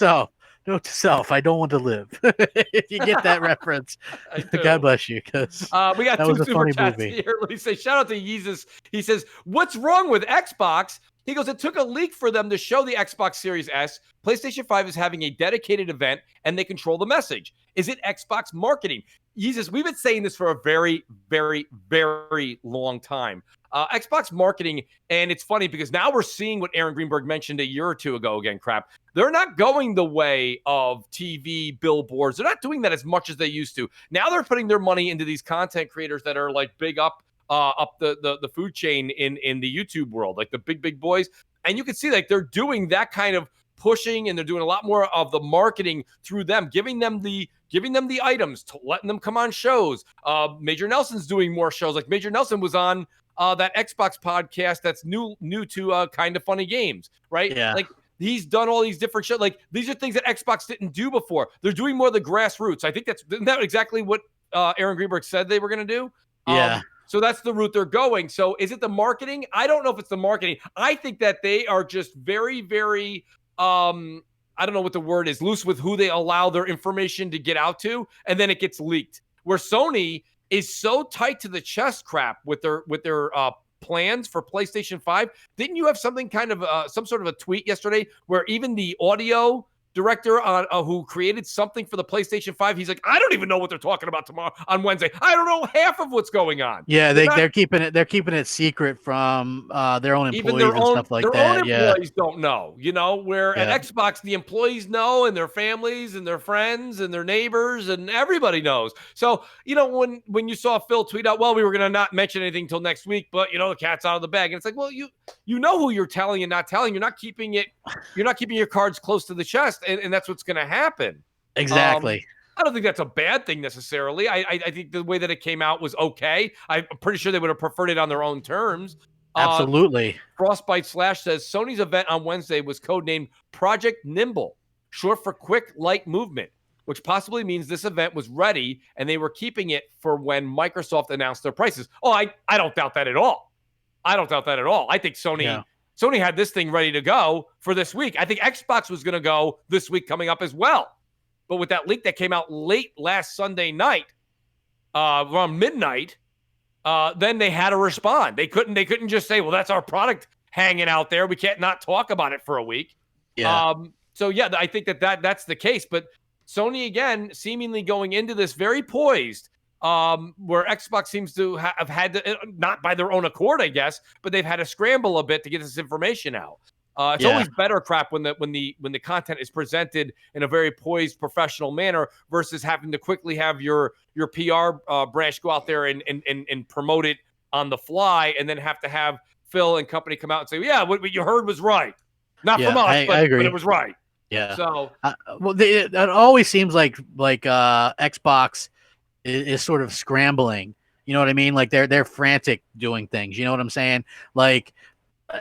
self. I don't want to live. If you get that reference, God bless you. Because we got two super chats here. Let me say, shout out to Yeezus. He says, "What's wrong with Xbox?" He goes, "It took a leak for them to show the Xbox Series S. PlayStation 5 is having a dedicated event, and they control the message. Is it Xbox marketing?" Yeezus, we've been saying this for a very, very, very long time. Xbox marketing, and it's funny because now we're seeing what Aaron Greenberg mentioned a year or two ago again, Crap. They're not going the way of TV, billboards. They're not doing that as much as they used to. Now they're putting their money into these content creators that are like big up the food chain in the YouTube world, like the big boys. And you can see like they're doing that kind of pushing, and they're doing a lot more of the marketing through them, giving them the items, letting them come on shows. Major Nelson's doing more shows. Like Major Nelson was on that Xbox podcast that's new to Kind of Funny Games, right? Yeah. Like he's done all these different shows. Like these are things that Xbox didn't do before. They're doing more of the grassroots. I think isn't that exactly what Aaron Greenberg said they were going to do? Yeah. So that's the route they're going. So is it the marketing? I don't know if it's the marketing. I think that they are just very, very, I don't know what the word is, loose with who they allow their information to get out to, and then it gets leaked. Where Sony is so tight to the chest crap with their plans for PlayStation 5. Didn't you have something kind of some sort of a tweet yesterday where even the audio director who created something for the PlayStation 5, he's like, I don't even know what they're talking about tomorrow on Wednesday. I don't know half of what's going on. Yeah, they're keeping it secret from their own employees and stuff like that. Their own employees don't know, where at Xbox, the employees know, and their families and their friends and their neighbors and everybody knows. So, when you saw Phil tweet out, well, we were going to not mention anything until next week, but the cat's out of the bag. And it's like, well, you know who you're telling and not telling. You're not keeping your cards close to the chest. And that's what's going to happen. Exactly. I don't think that's a bad thing necessarily. I think the way that it came out was okay. I'm pretty sure they would have preferred it on their own terms. Absolutely. Frostbite Slash says Sony's event on Wednesday was codenamed Project Nimble, short for Quick Light Movement, which possibly means this event was ready and they were keeping it for when Microsoft announced their prices. Oh, I don't doubt that at all. I think Sony had this thing ready to go for this week. I think Xbox was going to go this week coming up as well. But with that leak that came out late last Sunday night, around midnight, then they had to respond. They couldn't just say, well, that's our product hanging out there. We can't not talk about it for a week. Yeah. I think that's the case. But Sony, again, seemingly going into this very poised, where Xbox seems to have had to, not by their own accord, I guess, but they've had to scramble a bit to get this information out. It's always better crap when the content is presented in a very poised, professional manner versus having to quickly have your PR branch go out there and promote it on the fly, and then have to have Phil and company come out and say, yeah, what you heard was right. Not from us, I agree. But it was right. Yeah. So, it always seems like Xbox is sort of scrambling. You know what I mean? Like they're frantic doing things. You know what I'm saying? Like,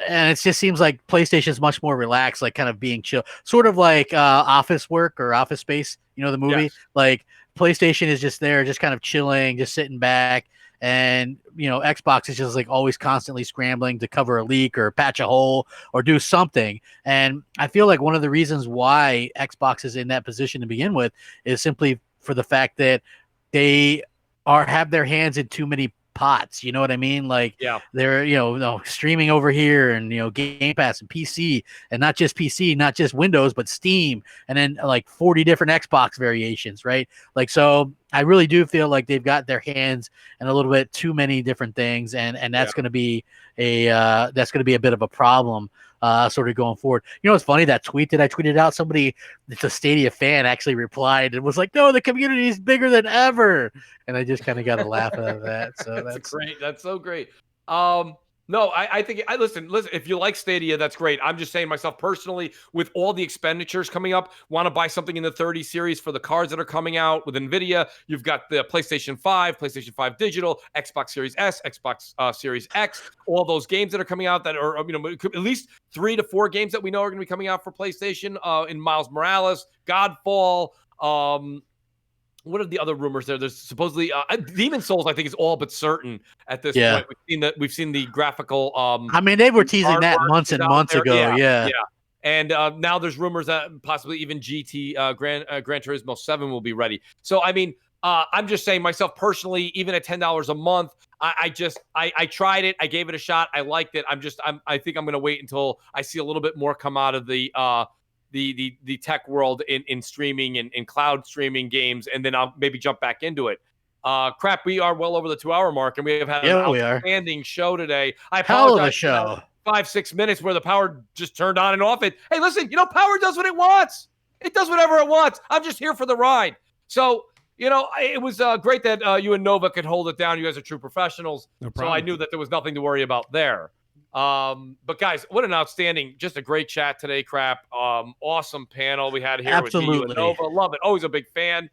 and it just seems like PlayStation is much more relaxed, like kind of being chill, sort of like Office Work or Office Space. You know the movie? Yes. Like PlayStation is just there, just kind of chilling, just sitting back. And Xbox is just like always constantly scrambling to cover a leak or patch a hole or do something. And I feel like one of the reasons why Xbox is in that position to begin with is simply for the fact that they have their hands in too many pots. You know what I mean? Like they're streaming over here and Game Pass and PC, and not just PC, not just Windows, but Steam, and then like 40 different Xbox variations, right? Like, so I really do feel like they've got their hands in a little bit too many different things, and that's going to be a bit of a problem sort of going forward. It's funny, that tweet that I tweeted out, somebody that's a Stadia fan actually replied and was like, no, the community is bigger than ever. And I just kind of got a laugh out of that. So that's great. That's so great. No, I think listen, if you like Stadia, that's great. I'm just saying myself personally, with all the expenditures coming up, want to buy something in the 30 series for the cards that are coming out with NVIDIA. You've got the PlayStation 5, PlayStation 5 Digital, Xbox Series S, Xbox Series X, all those games that are coming out that are, at least 3 to 4 games that we know are going to be coming out for PlayStation in Miles Morales, Godfall, what are the other rumors there? There's supposedly Demon Souls, I think, is all but certain at this point. We've seen the graphical. I mean, they were teasing that months and months ago. Yeah. And now there's rumors that possibly even GT Gran Turismo 7 will be ready. So I mean, I'm just saying myself personally, even at $10 a month, I tried it. I gave it a shot. I liked it. I think I'm going to wait until I see a little bit more come out of the tech world in streaming and in cloud streaming games, and then I'll maybe jump back into it. Crap, we are well over the 2-hour mark, and we have had an outstanding show today. I apologize. Hell of a show. 5-6 minutes where the power just turned on and off. Hey, listen, power does what it wants. It does whatever it wants. I'm just here for the ride. So, it was great that you and Nova could hold it down. You guys are true professionals. No problem. So I knew that there was nothing to worry about there. But guys, what an outstanding, just a great chat today, Crap. Awesome panel we had here. Absolutely. With you and Nova. Love it. Always a big fan.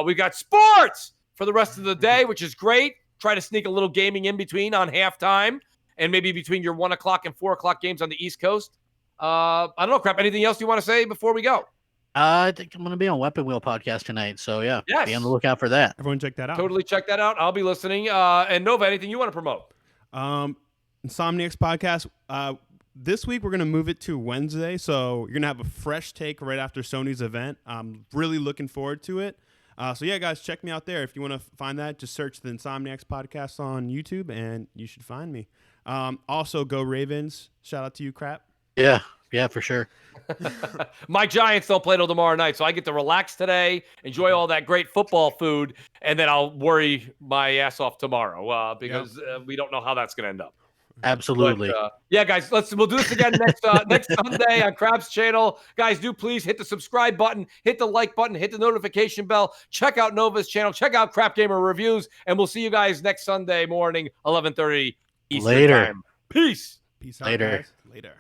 We got sports for the rest of the day, which is great. Try to sneak a little gaming in between on halftime and maybe between your 1 o'clock and 4 o'clock games on the East Coast. I don't know, Crap. Anything else you want to say before we go? I think I'm going to be on Weapon Wheel podcast tonight. So yeah, be on the lookout for that. Everyone check that out. Totally check that out. I'll be listening. And Nova, anything you want to promote? Insomniac's podcast. this week we're going to move it to Wednesday. So you're going to have a fresh take right after Sony's event. I'm really looking forward to it. So yeah, guys, check me out there. If you want to find that, just search the Insomniacs podcast on YouTube and you should find me. Also, go Ravens. Shout out to you, Crap. Yeah, for sure. My Giants don't play till tomorrow night, so I get to relax today, enjoy all that great football food, and then I'll worry my ass off tomorrow because we don't know how that's going to end up. Absolutely. But, yeah, guys, we'll do this again next Sunday on Crab's channel. Guys, do please hit the subscribe button, hit the like button, hit the notification bell. Check out Nova's channel. Check out Crapgamer Reviews, and we'll see you guys next Sunday morning, 11:30 Eastern Time. Peace. Peace out, Later. guys. Later.